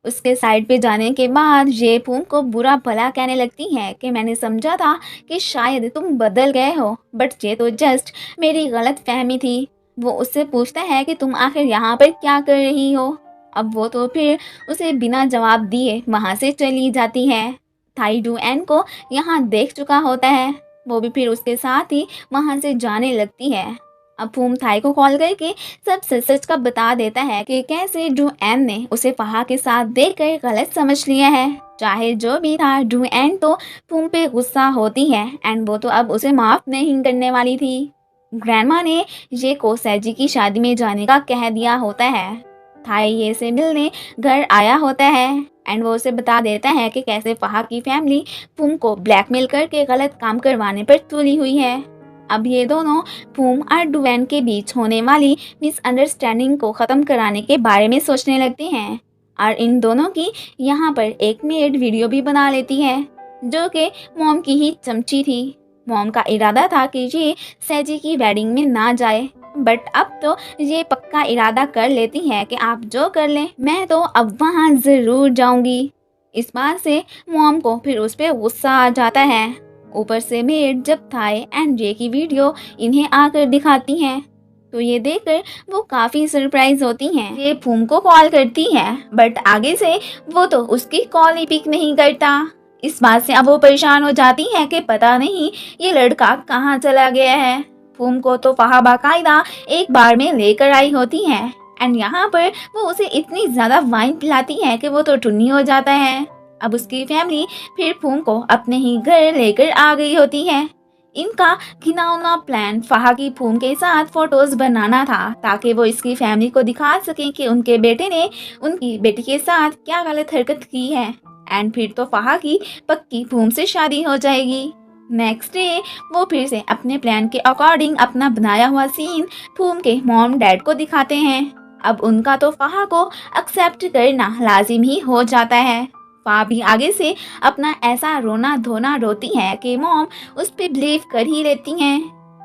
उसके साइड पे जाने के बाद ये फूम को बुरा भला कहने लगती है कि मैंने समझा था कि शायद तुम बदल गए हो, बट ये तो जस्ट मेरी गलत फहमी थी। वो उससे पूछता है कि तुम आखिर यहाँ पर क्या कर रही हो। अब वो तो फिर उसे बिना जवाब दिए वहाँ से चली जाती है। थाई डुएन को यहाँ देख चुका होता है, वो भी फिर उसके साथ ही वहाँ से जाने लगती है। अब फूम थाई को कॉल करके सब सच सच का बता देता है कि कैसे डुएन ने उसे फ़हा के साथ देखकर गलत समझ लिया है। चाहे जो भी था, डुएन तो फूम पे गुस्सा होती है एंड वो तो अब उसे माफ़ नहीं करने वाली थी। ग्रैंडमा ने ये को सैजी की शादी में जाने का कह दिया होता है। थाई ये से मिलने घर आया होता है एंड वो उसे बता देता है कि कैसे फ़हा की फैमिली फूम को ब्लैकमेल करके गलत काम करवाने पर तुली हुई है। अब ये दोनों फूम और डुएन के बीच होने वाली मिसअंडरस्टैंडिंग को ख़त्म कराने के बारे में सोचने लगते हैं और इन दोनों की यहाँ पर एक मेड वीडियो भी बना लेती है जो कि मॉम की ही चमची थी। मॉम का इरादा था कि ये सैजी की वेडिंग में ना जाए, बट अब तो ये पक्का इरादा कर लेती है कि आप जो कर लें मैं तो अब वहाँ ज़रूर जाऊंगी। इस बात से मॉम को फिर उस पर गुस्सा आ जाता है। ऊपर से मेड जब थाई एंड जे की वीडियो इन्हें आकर दिखाती हैं तो ये देखकर वो काफ़ी सरप्राइज होती हैं। ये फूम को कॉल करती है बट आगे से वो तो उसकी कॉल ही पिक नहीं करता। इस बात से अब वो परेशान हो जाती है कि पता नहीं ये लड़का कहाँ चला गया है। फूम को तो फ़हा बाकायदा एक बार में लेकर आई होती है एंड यहाँ पर वो उसे इतनी ज़्यादा वाइन पिलाती है कि वो तो टुन्नी हो जाता है। अब उसकी फैमिली फिर फूम को अपने ही घर लेकर आ गई होती है। इनका घिनौना प्लान फ़हा की फूम के साथ फोटोज बनाना था ताकि वो इसकी फैमिली को दिखा सकें कि उनके बेटे ने उनकी बेटी के साथ क्या गलत हरकत की है एंड फिर तो फ़हा की पक्की फूम से शादी हो जाएगी। नेक्स्ट डे वो फिर से अपने प्लान के अकॉर्डिंग अपना बनाया हुआ सीन फूम के मॉम डैड को दिखाते हैं। अब उनका तो फ़हा को एक्सेप्ट करना लाजिम ही हो जाता है। फ़हा भी आगे से अपना ऐसा रोना धोना रोती है कि मॉम उस पर बिलीव कर ही लेती हैं।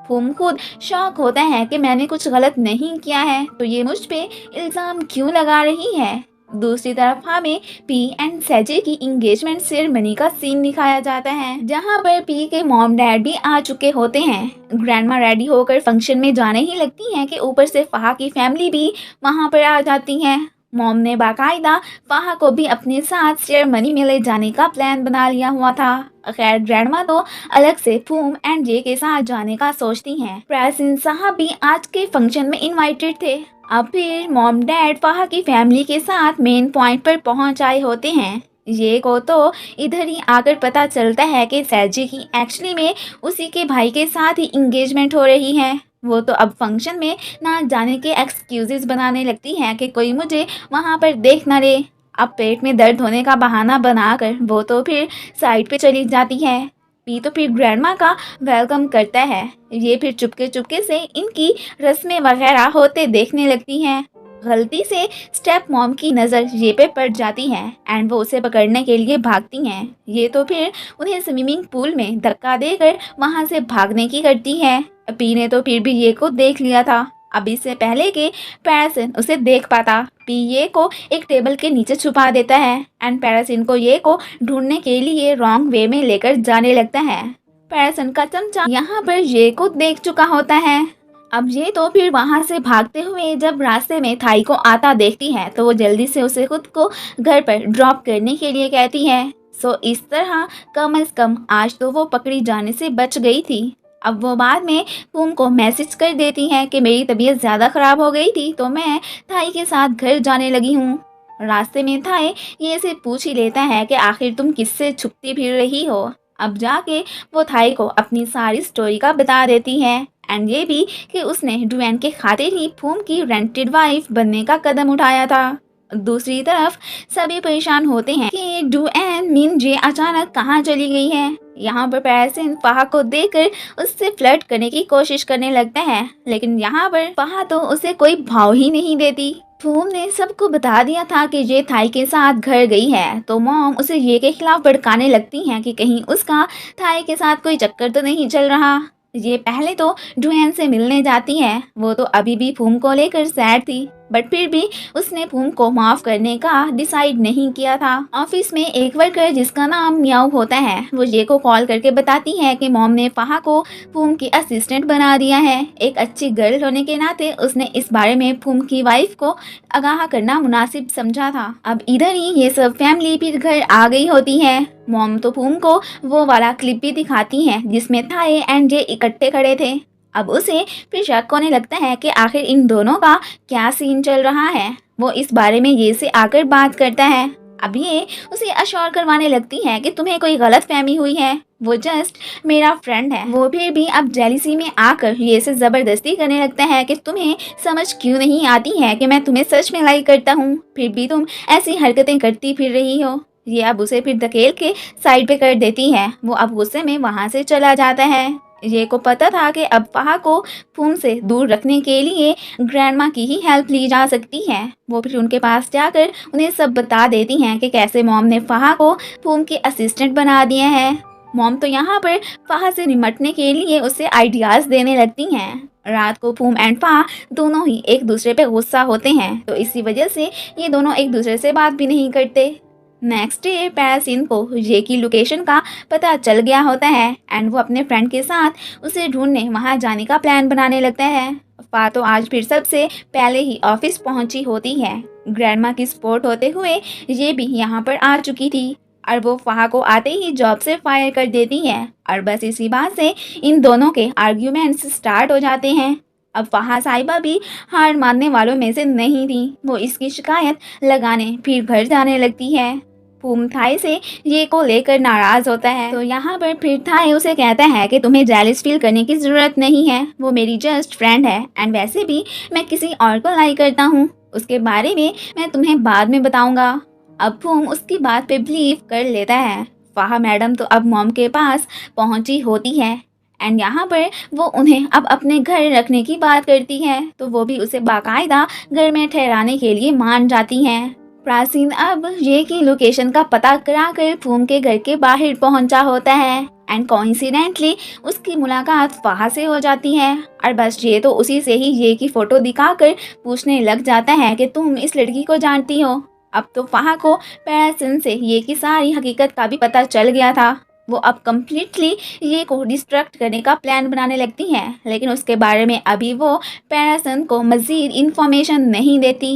फूम खुद शॉक होता है कि मैंने कुछ गलत नहीं किया है तो ये मुझ पे इल्ज़ाम क्यों लगा रही है। दूसरी तरफ हमें पी एंड सैजे की इंगेजमेंट सेरेमनी का सीन दिखाया जाता है जहां पर पी के मॉम डैड भी आ चुके होते हैं। ग्रैंडमा रेडी होकर फंक्शन में जाने ही लगती हैं कि ऊपर से फ़हा की फैमिली भी वहां पर आ जाती है। मॉम ने बाकायदा फाहा को भी अपने साथ सेरेमनी में ले जाने का प्लान बना लिया हुआ था। खैर ग्रैंडमा तो अलग से फूम एंड जे के साथ जाने का सोचती हैं। प्राचीन साहब भी आज के फंक्शन में इनवाइटेड थे। अब फिर मॉम डैड फाहा की फैमिली के साथ मेन पॉइंट पर पहुंच आए होते हैं। ये को तो इधर ही आकर पता चलता है कि सैजी की एक्चुअली में उसी के भाई के साथ ही इंगेजमेंट हो रही है। वो तो अब फंक्शन में ना जाने के एक्सक्यूजेस बनाने लगती है कि कोई मुझे वहाँ पर देख ना ले। अब पेट में दर्द होने का बहाना बनाकर वो तो फिर साइड पे चली जाती है। पी तो फिर ग्रैंडमा का वेलकम करता है। ये फिर चुपके चुपके से इनकी रस्में वगैरह होते देखने लगती हैं। गलती से स्टेप मॉम की नज़र ये पे पड़ जाती है एंड वो उसे पकड़ने के लिए भागती हैं। ये तो फिर उन्हें स्विमिंग पूल में धक्का देकर वहाँ से भागने की करती है। पी ने तो फिर भी ये को देख लिया था। अब इससे पहले कि पैरासिन उसे देख पाता, पी ये को एक टेबल के नीचे छुपा देता है एंड पैरासिन को ये को ढूंढने के लिए रॉन्ग वे में लेकर जाने लगता है। पैरासिन का चमचा यहाँ पर ये को देख चुका होता है। अब ये तो फिर वहाँ से भागते हुए जब रास्ते में थाई को आता देखती है तो वो जल्दी से उसे खुद को घर पर ड्रॉप करने के लिए कहती है। सो इस तरह कम से कम आज तो वो पकड़ी जाने से बच गई थी। अब वो बाद में फूम को मैसेज कर देती है कि मेरी तबीयत ज़्यादा ख़राब हो गई थी तो मैं थाई के साथ घर जाने लगी हूँ। रास्ते में थाई ये से पूछ ही लेता है कि आखिर तुम किससे छुपती फिर रही हो। अब जाके वो थाई को अपनी सारी स्टोरी का बता देती है एंड ये भी कि उसने डुएन के खातिर ही फूम की रेंटेड वाइफ बनने का कदम उठाया था। दूसरी तरफ सभी परेशान होते हैं कि डुएन मिन जे अचानक कहाँ चली गई है। यहाँ पर पैरासिन फाहा को देखकर उससे फ्लर्ट करने की कोशिश करने लगता है, लेकिन यहाँ पर फाहा तो उसे कोई भाव ही नहीं देती। फूम ने सबको बता दिया था कि ये थाई के साथ घर गई है तो मॉम उसे ये के खिलाफ भड़काने लगती हैं कि कहीं उसका थाई के साथ कोई चक्कर तो नहीं चल रहा। ये पहले तो डुएन से मिलने जाती है। वो तो अभी भी फूम को लेकर सैड थी बट फिर भी उसने फूम को माफ करने का डिसाइड नहीं किया था। ऑफिस में एक वर्कर जिसका नाम म्याऊ होता है वो ये को कॉल करके बताती है कि मॉम ने फाहा को फूम की असिस्टेंट बना दिया है। एक अच्छी गर्ल होने के नाते उसने इस बारे में फूम की वाइफ को आगाह करना मुनासिब समझा था। अब इधर ही ये सब फैमिली फिर घर आ गई होती है। मॉम तो फूम को वो वाला क्लिप भी दिखाती है जिसमें थाई एंड जे इकट्ठे खड़े थे। अब उसे फिर शक होने लगता है कि आखिर इन दोनों का क्या सीन चल रहा है। वो इस बारे में ये से आकर बात करता है। अब ये उसे अश्योर करवाने लगती है कि तुम्हें कोई गलत फहमी हुई है, वो जस्ट मेरा फ्रेंड है। वो फिर भी अब जेलिसी में आकर ये से ज़बरदस्ती करने लगता है कि तुम्हें समझ क्यों नहीं आती है कि मैं तुम्हें सच में लाइक करता हूँ, फिर भी तुम ऐसी हरकतें करती फिर रही हो। ये अब उसे फिर धकेल के साइड पे कर देती है। वो अब गुस्से में वहाँ से चला जाता है। ये को पता था कि अब फाहा को फूम से दूर रखने के लिए ग्रैंडमा की ही हेल्प ली जा सकती है। वो फिर उनके पास जाकर उन्हें सब बता देती हैं कि कैसे मॉम ने फाहा को फूम के असिस्टेंट बना दिया है। मॉम तो यहाँ पर फाहा से निपटने के लिए उसे आइडियाज़ देने लगती हैं। रात को फूम एंड फाहा दोनों ही एक दूसरे पे गुस्सा होते हैं तो इसी वजह से ये दोनों एक दूसरे से बात भी नहीं करते। नेक्स्ट डे पैरासिन को ये की लोकेशन का पता चल गया होता है एंड वो अपने फ्रेंड के साथ उसे ढूंढने वहाँ जाने का प्लान बनाने लगता है। फा तो आज फिर सबसे पहले ही ऑफिस पहुँची होती है। ग्रैंडमा की सपोर्ट होते हुए ये भी यहाँ पर आ चुकी थी और वो फाहा को आते ही जॉब से फायर कर देती है और बस इसी बात से इन दोनों के आर्ग्यूमेंट्स स्टार्ट हो जाते हैं। अब फाहा साहिबा भी हार मानने वालों में से नहीं थी। वो इसकी शिकायत लगाने फिर घर जाने लगती है। फूम थाई से ये को लेकर नाराज होता है तो यहाँ पर फिर थाई उसे कहता है कि तुम्हें जेलस फील करने की ज़रूरत नहीं है, वो मेरी जस्ट फ्रेंड है एंड वैसे भी मैं किसी और को लाइक करता हूँ, उसके बारे में मैं तुम्हें बाद में बताऊँगा। अब फूम उसकी बात पे बिलीव कर लेता है। फाहा मैडम तो अब मॉम के पास पहुँची होती है एंड यहाँ पर वो उन्हें अब अपने घर रखने की बात करती है तो वो भी उसे बाकायदा घर में ठहराने के लिए मान जाती हैं। प्राचीन अब ये की लोकेशन का पता कराकर फूम के घर के बाहर पहुंचा होता है एंड कोइंसिडेंटली उसकी मुलाकात फाहा से हो जाती है और बस ये तो उसी से ही ये की फोटो दिखाकर पूछने लग जाता है कि तुम इस लड़की को जानती हो। अब तो फाहा को पैरासिन से ये की सारी हकीकत का भी पता चल गया था। वो अब कम्प्लीटली ये को डिस्ट्रैक्ट करने का प्लान बनाने लगती है लेकिन उसके बारे में अभी वो पैरासिन को मज़ीद इन्फॉर्मेशन नहीं देती।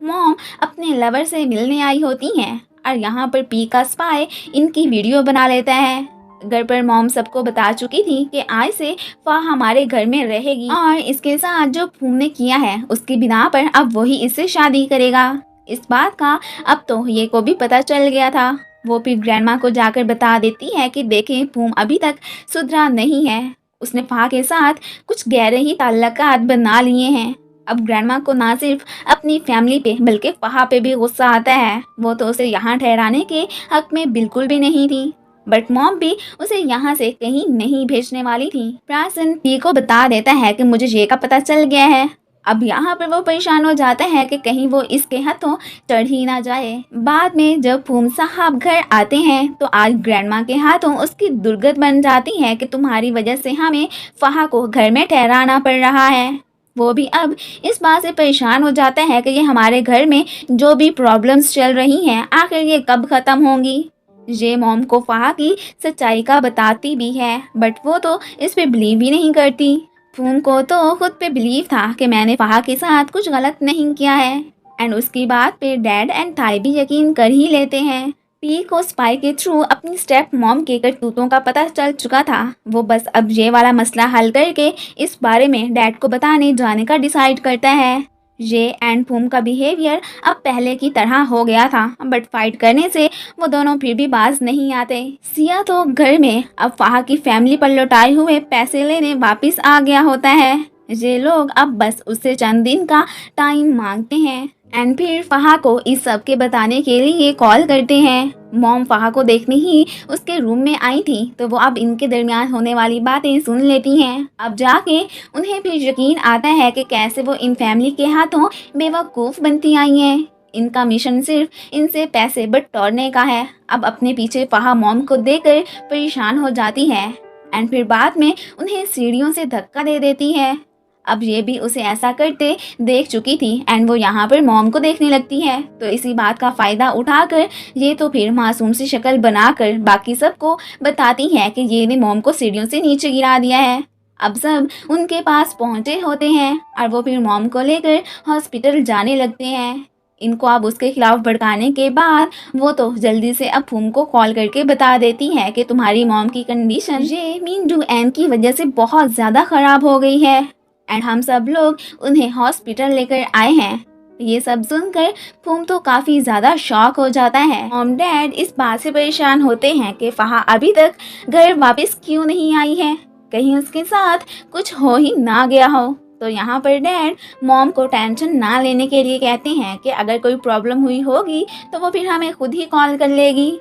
मॉम अपने लवर से मिलने आई होती हैं और यहाँ पर पी का स्पाई इनकी वीडियो बना लेता है। घर पर मॉम सबको बता चुकी थी कि आज से वह हमारे घर में रहेगी और इसके साथ जो फूम ने किया है उसकी बिना पर अब वही इससे शादी करेगा। इस बात का अब तो ये को भी पता चल गया था। वो फिर ग्रैंडमा को जाकर बता देती है कि देखें फूम अभी तक सुधरा नहीं है, उसने फहा के साथ कुछ गहरे ही ताल्लुकात बना लिए हैं। अब ग्रैंडमा को ना सिर्फ अपनी फैमिली पे बल्कि फहा पे भी गुस्सा आता है। वो तो उसे यहाँ ठहराने के हक में बिल्कुल भी नहीं थी, बट मॉम भी उसे यहाँ से कहीं नहीं भेजने वाली थी। प्रासन पी को बता देता है कि मुझे ये का पता चल गया है। अब यहाँ पर वो परेशान हो जाता है कि कहीं वो इसके हाथों चढ़ ही ना जाए। बाद में जब फूम साहब घर आते हैं तो आज ग्रैंडमा के हाथों उसकी दुर्गत बन जाती है कि तुम्हारी वजह से हमें फहा को घर में ठहराना पड़ रहा है। वो भी अब इस बात से परेशान हो जाता है कि ये हमारे घर में जो भी प्रॉब्लम्स चल रही हैं आखिर ये कब ख़त्म होंगी। ये मॉम को फहा की सच्चाई का बताती भी है, बट वो तो इस पे बिलीव ही नहीं करती। फूम को तो खुद पे बिलीव था कि मैंने फहा के साथ कुछ गलत नहीं किया है, एंड उसकी बात पे डैड एंड थाई भी यकीन कर ही लेते हैं। पी को स्पाई के थ्रू अपनी स्टेप मॉम के करतूतों का पता चल चुका था। वो बस अब ये वाला मसला हल करके इस बारे में डैड को बताने जाने का डिसाइड करता है। ये एंड फूम का बिहेवियर अब पहले की तरह हो गया था, बट फाइट करने से वो दोनों फिर भी बाज नहीं आते। सिया तो घर में अब फहा की फैमिली पर लौटाए हुए पैसे लेने वापस आ गया होता है। ये लोग अब बस उससे चंद दिन का टाइम मांगते हैं एंड फिर फहा को इस सब के बताने के लिए कॉल करते हैं। मॉम फहा को देखने ही उसके रूम में आई थी तो वो अब इनके दरमियान होने वाली बातें सुन लेती हैं। अब जाके उन्हें फिर यकीन आता है कि कैसे वो इन फैमिली के हाथों बेवकूफ़ बनती आई हैं। इनका मिशन सिर्फ इनसे पैसे बटोरने का है। अब अपने पीछे फहा मॉम को देखकर परेशान हो जाती है एंड फिर बाद में उन्हें सीढ़ियों से धक्का दे देती है। अब ये भी उसे ऐसा करते देख चुकी थी एंड वो यहाँ पर मॉम को देखने लगती है, तो इसी बात का फ़ायदा उठाकर ये तो फिर मासूम सी शक्ल बनाकर बाकी सबको बताती है कि ये ने मॉम को सीढ़ियों से नीचे गिरा दिया है। अब सब उनके पास पहुँचे होते हैं और वो फिर मॉम को लेकर हॉस्पिटल जाने लगते हैं। इनको अब उसके खिलाफ भड़काने के बाद वो तो जल्दी से अब फूम को कॉल करके बता देती है कि तुम्हारी मॉम की कंडीशन ये मीन एन की वजह से बहुत ज़्यादा ख़राब हो गई है एंड हम सब लोग उन्हें हॉस्पिटल लेकर आए हैं। ये सब सुनकर फूम तो काफ़ी ज़्यादा शॉक हो जाता है। मॉम डैड इस बात से परेशान होते हैं कि फहा अभी तक घर वापस क्यों नहीं आई है, कहीं उसके साथ कुछ हो ही ना गया हो। तो यहाँ पर डैड मॉम को टेंशन ना लेने के लिए कहते हैं कि अगर कोई प्रॉब्लम हुई होगी तो वो फिर हमें खुद ही कॉल कर लेगी।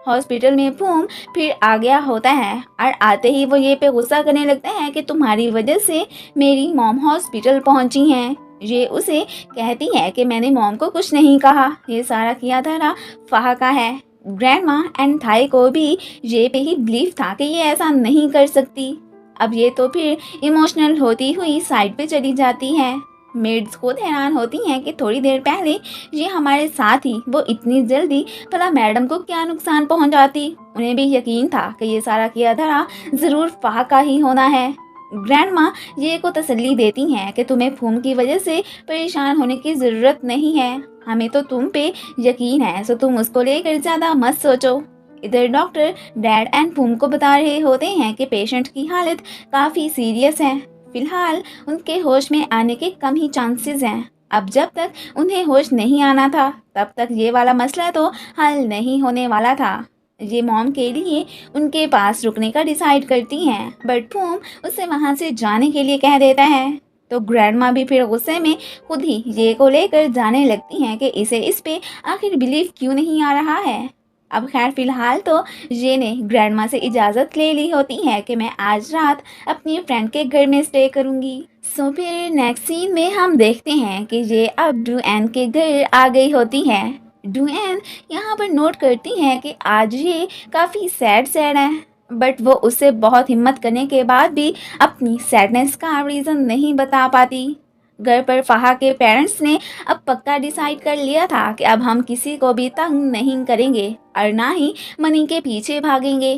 हॉस्पिटल में फूम फिर आ गया होता है और आते ही वो ये पे गुस्सा करने लगता है कि तुम्हारी वजह से मेरी मॉम हॉस्पिटल पहुंची हैं। ये उसे कहती है कि मैंने मॉम को कुछ नहीं कहा, ये सारा किया धरा फहा का है। ग्रैंडमा एंड थाई को भी ये पे ही बिलीव था कि ये ऐसा नहीं कर सकती। अब ये तो फिर इमोशनल होती हुई साइड पे चली जाती है। मेड्स खुद हैरान होती हैं कि थोड़ी देर पहले ये हमारे साथ ही वो इतनी जल्दी भला मैडम को क्या नुकसान पहुंचाती। उन्हें भी यकीन था कि ये सारा किया धरा ज़रूर फहा का ही होना है। ग्रैंडमा ये को तसल्ली देती हैं कि तुम्हें फूम की वजह से परेशान होने की ज़रूरत नहीं है, हमें तो तुम पे यकीन है, सो तुम उसको लेकर ज़्यादा मत सोचो। इधर डॉक्टर डैड एंड फूम को बता रहे होते हैं कि पेशेंट की हालत काफ़ी सीरियस है, फिलहाल उनके होश में आने के कम ही चांसेस हैं। अब जब तक उन्हें होश नहीं आना था तब तक ये वाला मसला तो हल नहीं होने वाला था। ये मॉम के लिए उनके पास रुकने का डिसाइड करती हैं, बट फूम उसे वहाँ से जाने के लिए कह देता है। तो ग्रैंडमा भी फिर गुस्से में खुद ही ये को लेकर जाने लगती हैं कि इसे इस पे आखिर बिलीव क्यों नहीं आ रहा है। अब खैर फिलहाल तो ये ने ग्रैंडमा से इजाज़त ले ली होती है कि मैं आज रात अपनी फ्रेंड के घर में स्टे करूँगी। सो फिर नेक्स्ट सीन में हम देखते हैं कि ये अब डुएन के घर आ गई होती है। डुएन यहाँ पर नोट करती है कि आज ये काफ़ी सैड है, बट वो उससे बहुत हिम्मत करने के बाद भी अपनी सैडनेस का रीज़न नहीं बता पाती। घर पर फहा के पेरेंट्स ने अब पक्का डिसाइड कर लिया था कि अब हम किसी को भी तंग नहीं करेंगे और ना ही मनी के पीछे भागेंगे।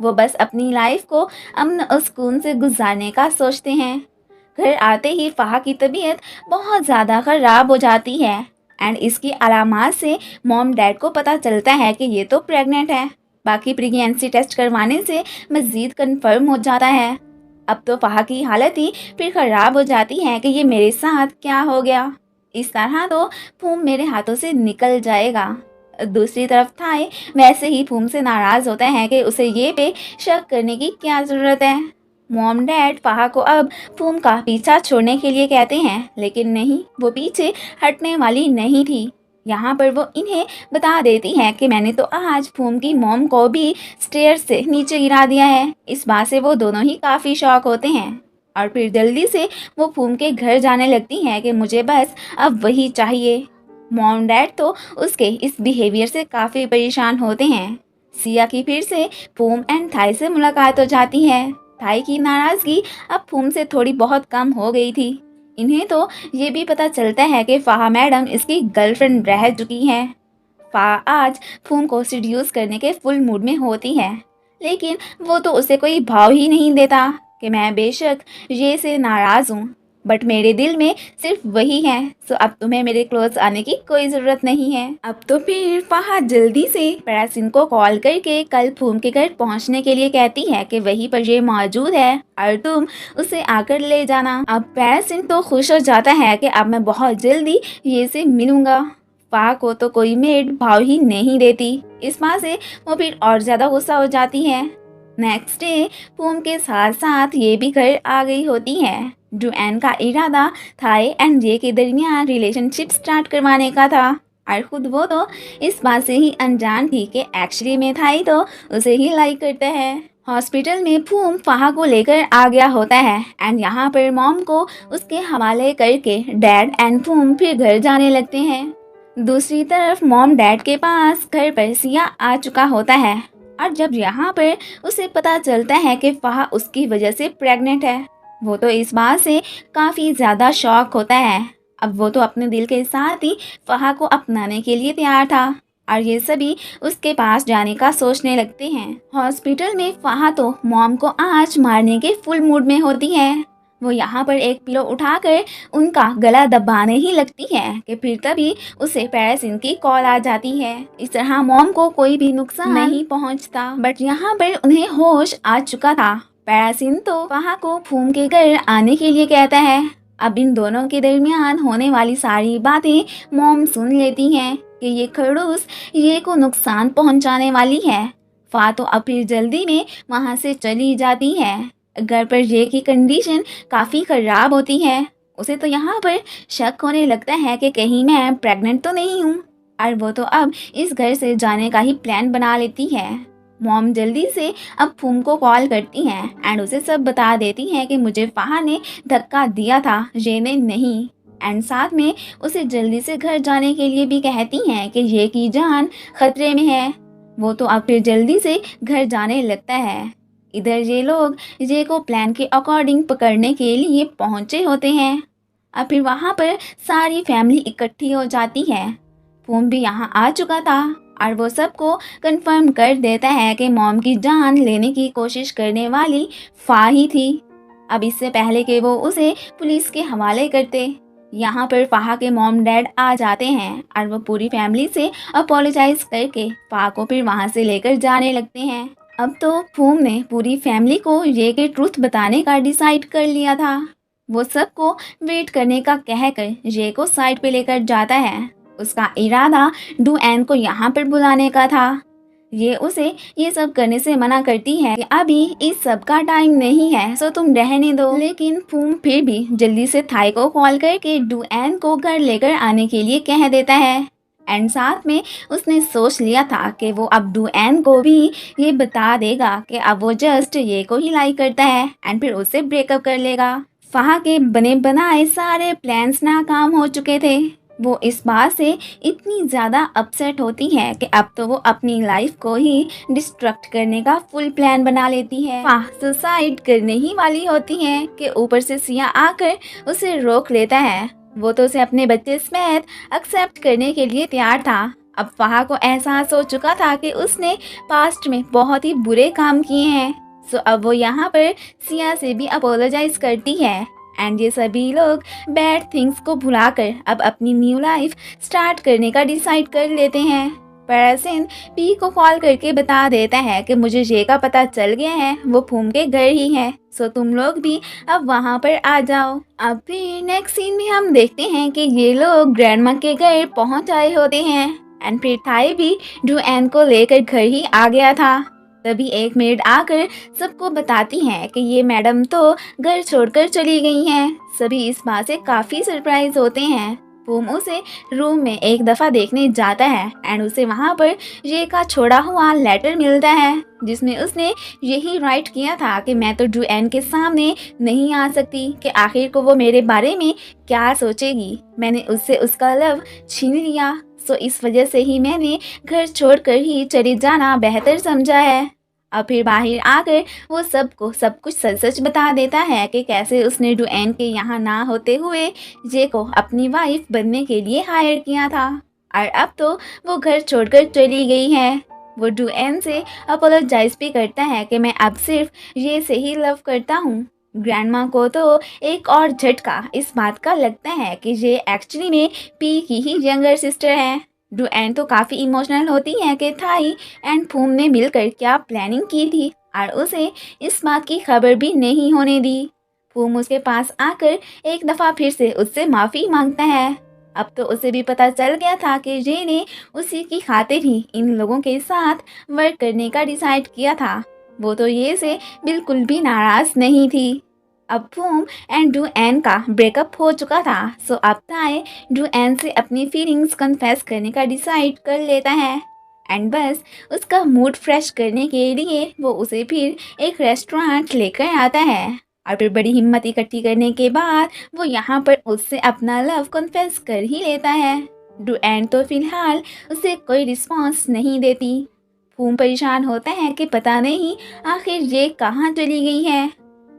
वो बस अपनी लाइफ को अमन और सुकून से गुजारने का सोचते हैं। घर आते ही फहा की तबीयत बहुत ज़्यादा ख़राब हो जाती है। एंड इसकी अलामात से मॉम डैड को पता चलता है कि ये तो प्रेग्नेंट है। बाकी प्रेगनेंसी टेस्ट करवाने से मज़ीद कंफर्म हो जाता है। अब तो फ़हा की हालत ही फिर ख़राब हो जाती है कि ये मेरे साथ क्या हो गया। इस तरह तो फूम मेरे हाथों से निकल जाएगा। दूसरी तरफ थाई वैसे ही फूम से नाराज़ होता है कि उसे ये पे शक करने की क्या ज़रूरत है। मॉम डैड फ़हा को अब फूम का पीछा छोड़ने के लिए कहते हैं, लेकिन नहीं, वो पीछे हटने वाली नहीं थी। यहाँ पर वो इन्हें बता देती है कि मैंने तो आज फूम की मॉम को भी स्टेयर से नीचे गिरा दिया है। इस बात से वो दोनों ही काफ़ी शॉक होते हैं और फिर जल्दी से वो फूम के घर जाने लगती हैं कि मुझे बस अब वही चाहिए। मॉम डैड तो उसके इस बिहेवियर से काफ़ी परेशान होते हैं। सिया की फिर से फूम एंड थाई से मुलाकात हो जाती है। थाई की नाराज़गी अब फूम से थोड़ी बहुत कम हो गई थी। इन्हें तो ये भी पता चलता है कि फ़हा मैडम इसकी गर्लफ्रेंड रह चुकी है। फ़हा आज फूम को सीड्यूस करने के फुल मूड में होती है, लेकिन वो तो उसे कोई भाव ही नहीं देता कि मैं बेशक ये से नाराज़ हूँ, बट मेरे दिल में सिर्फ वही है। सो अब तुम्हें मेरे क्लोज आने की कोई ज़रूरत नहीं है। अब तो फिर फ़हा जल्दी से पैरासिन को कॉल करके कल फूम के घर पहुंचने के लिए कहती है कि वहीं पर ये मौजूद है और तुम उसे आकर ले जाना। अब पैरासिन तो खुश हो जाता है कि अब मैं बहुत जल्दी ये से मिलूंगा। फ़हा को तो कोई मेड भाव ही नहीं देती। इस बात से वो फिर और ज़्यादा गुस्सा हो जाती है। नेक्स्ट डे फूम के साथ साथ ये भी घर आ गई होती है। डुएन का इरादा थाई एंड जे के दरमियान रिलेशनशिप स्टार्ट करवाने का था और खुद वो तो इस बात से ही अनजान थी कि एक्चुअली में थाई तो उसे ही लाइक करता है। हॉस्पिटल में फूम फ़हा को लेकर आ गया होता है एंड यहाँ पर मॉम को उसके हवाले करके डैड एंड फूम फिर घर जाने लगते हैं। दूसरी तरफ मॉम डैड के पास घर पर सिया आ चुका होता है और जब यहाँ पर उसे पता चलता है कि फ़हा उसकी वजह से प्रेग्नेंट है, वो तो इस बात से काफ़ी ज़्यादा शॉक होता है। अब वो तो अपने दिल के साथ ही फ़हा को अपनाने के लिए तैयार था और ये सभी उसके पास जाने का सोचने लगते हैं। हॉस्पिटल में फ़हा तो मॉम को आज मारने के फुल मूड में होती है। वो यहाँ पर एक पिलो उठाकर उनका गला दबाने ही लगती है कि फिर तभी उसे पैरासिन की कॉल आ जाती है। इस तरह मॉम को कोई भी नुकसान नहीं पहुँचता, बट यहाँ पर उन्हें होश आ चुका था। पैरासिन तो फ़हा को फूम के घर आने के लिए कहता है। अब इन दोनों के दरमियान होने वाली सारी बातें मॉम सुन लेती हैं कि ये खड़ूस ये को नुकसान पहुंचाने वाली है। फ़हा तो अब फिर जल्दी में वहां से चली जाती है। घर पर ये की कंडीशन काफ़ी ख़राब होती है। उसे तो यहाँ पर शक होने लगता है कि कहीं मैं प्रेग्नेंट तो नहीं हूँ और वो तो अब इस घर से जाने का ही प्लान बना लेती है। मॉम जल्दी से अब फूम को कॉल करती हैं एंड उसे सब बता देती हैं कि मुझे फ़हा ने धक्का दिया था, ये ने नहीं। एंड साथ में उसे जल्दी से घर जाने के लिए भी कहती हैं कि ये की जान खतरे में है। वो तो अब फिर जल्दी से घर जाने लगता है। इधर ये लोग ये को प्लान के अकॉर्डिंग पकड़ने के लिए पहुंचे होते हैं। अब फिर वहाँ पर सारी फैमिली इकट्ठी हो जाती है। फूम भी यहाँ आ चुका था और वो सबको कंफर्म कर देता है कि मॉम की जान लेने की कोशिश करने वाली फ़हा ही थी। अब इससे पहले कि वो उसे पुलिस के हवाले करते, यहाँ पर फ़हा के मॉम डैड आ जाते हैं और वो पूरी फैमिली से अपोलोजाइज करके फ़हा को फिर वहाँ से लेकर जाने लगते हैं। अब तो फूम ने पूरी फैमिली को ये के ट्रूथ बताने का डिसाइड कर लिया था। वो सबको वेट करने का कहकर ये को साइड पे लेकर जाता है। उसका इरादा डुएन को यहाँ पर बुलाने का था। ये उसे ये सब करने से मना करती है कि अभी इस सब का टाइम नहीं है, सो तुम रहने दो। लेकिन फूम फिर भी जल्दी से थाई को कॉल करके डुएन को घर लेकर आने के लिए कह देता है। एंड साथ में उसने सोच लिया था कि वो अब डुएन को भी ये बता देगा कि अब वो जस्ट ये को ही लाइक करता है एंड फिर उससे ब्रेकअप कर लेगा। फ़हा के बने बनाए सारे प्लान्स नाकाम हो चुके थे। वो इस बात से इतनी ज़्यादा अपसेट होती है कि अब तो वो अपनी लाइफ को ही डिस्ट्रक्ट करने का फुल प्लान बना लेती है। फ़हा सुसाइड करने ही वाली होती है कि ऊपर से सिया आकर उसे रोक लेता है। वो तो उसे अपने बच्चे समेत एक्सेप्ट करने के लिए तैयार था। अब फ़हा को एहसास हो चुका था कि उसने पास्ट में बहुत ही बुरे काम किए हैं। सो अब वो यहाँ पर सिया से भी अपोलोजाइज करती है एंड ये सभी लोग बैड थिंग्स को भुलाकर अब अपनी न्यू लाइफ स्टार्ट करने का डिसाइड कर लेते हैं। पैरासिन पी को कॉल करके बता देता है कि मुझे ये का पता चल गया है, वो फूम के घर ही है, सो तुम लोग भी अब वहाँ पर आ जाओ। अब फिर नेक्स्ट सीन में हम देखते हैं कि ये लोग ग्रैंडमा के घर पहुँच आए होते हैं एंड फिर थाई भी डुएन को लेकर घर ही आ गया था। तभी एक मेड आकर सबको बताती है कि ये मैडम तो घर छोड़कर चली गई हैं। सभी इस बात से काफी सरप्राइज होते हैं। फूम उसे रूम में एक दफा देखने जाता है एंड उसे वहाँ पर ये का छोड़ा हुआ लेटर मिलता है जिसमें उसने यही राइट किया था कि मैं तो डुएन के सामने नहीं आ सकती कि आखिर को वो मेरे बारे में क्या सोचेगी। मैंने उससे उसका लव छीन लिया, सो इस वजह से ही मैंने घर छोड़कर ही चले जाना बेहतर समझा है। अब फिर बाहर आकर वो सबको सब कुछ सच सच बता देता है कि कैसे उसने डुएन के यहाँ ना होते हुए जे को अपनी वाइफ बनने के लिए हायर किया था और अब तो वो घर छोड़कर चली गई है। वो डुएन से अपोलोजाइज भी करता है कि मैं अब सिर्फ ये से ही लव करता हूँ। ग्रैंडमा को तो एक और झटका इस बात का लगता है कि ये एक्चुअली में पी की ही यंगर सिस्टर है। डुएन तो काफ़ी इमोशनल होती है कि थाई एंड फूम ने मिलकर क्या प्लानिंग की थी और उसे इस बात की खबर भी नहीं होने दी। फूम उसके पास आकर एक दफ़ा फिर से उससे माफ़ी मांगता है। अब तो उसे भी पता चल गया था कि जे ने उसी की खातिर ही इन लोगों के साथ वर्क करने का डिसाइड किया था। वो तो ये से बिल्कुल भी नाराज़ नहीं थी। अब फूम एंड डुएन का ब्रेकअप हो चुका था, सो अब थाई डुएन से अपनी फीलिंग्स कन्फेस करने का डिसाइड कर लेता है एंड बस उसका मूड फ्रेश करने के लिए वो उसे फिर एक रेस्टोरेंट लेकर आता है और फिर बड़ी हिम्मत इकट्ठी करने के बाद वो यहाँ पर उससे अपना लव कन्फेस कर ही लेता है। डुएन तो फिलहाल उसे कोई रिस्पॉन्स नहीं देती। फूम परेशान होता है कि पता नहीं आखिर ये कहाँ चली गई है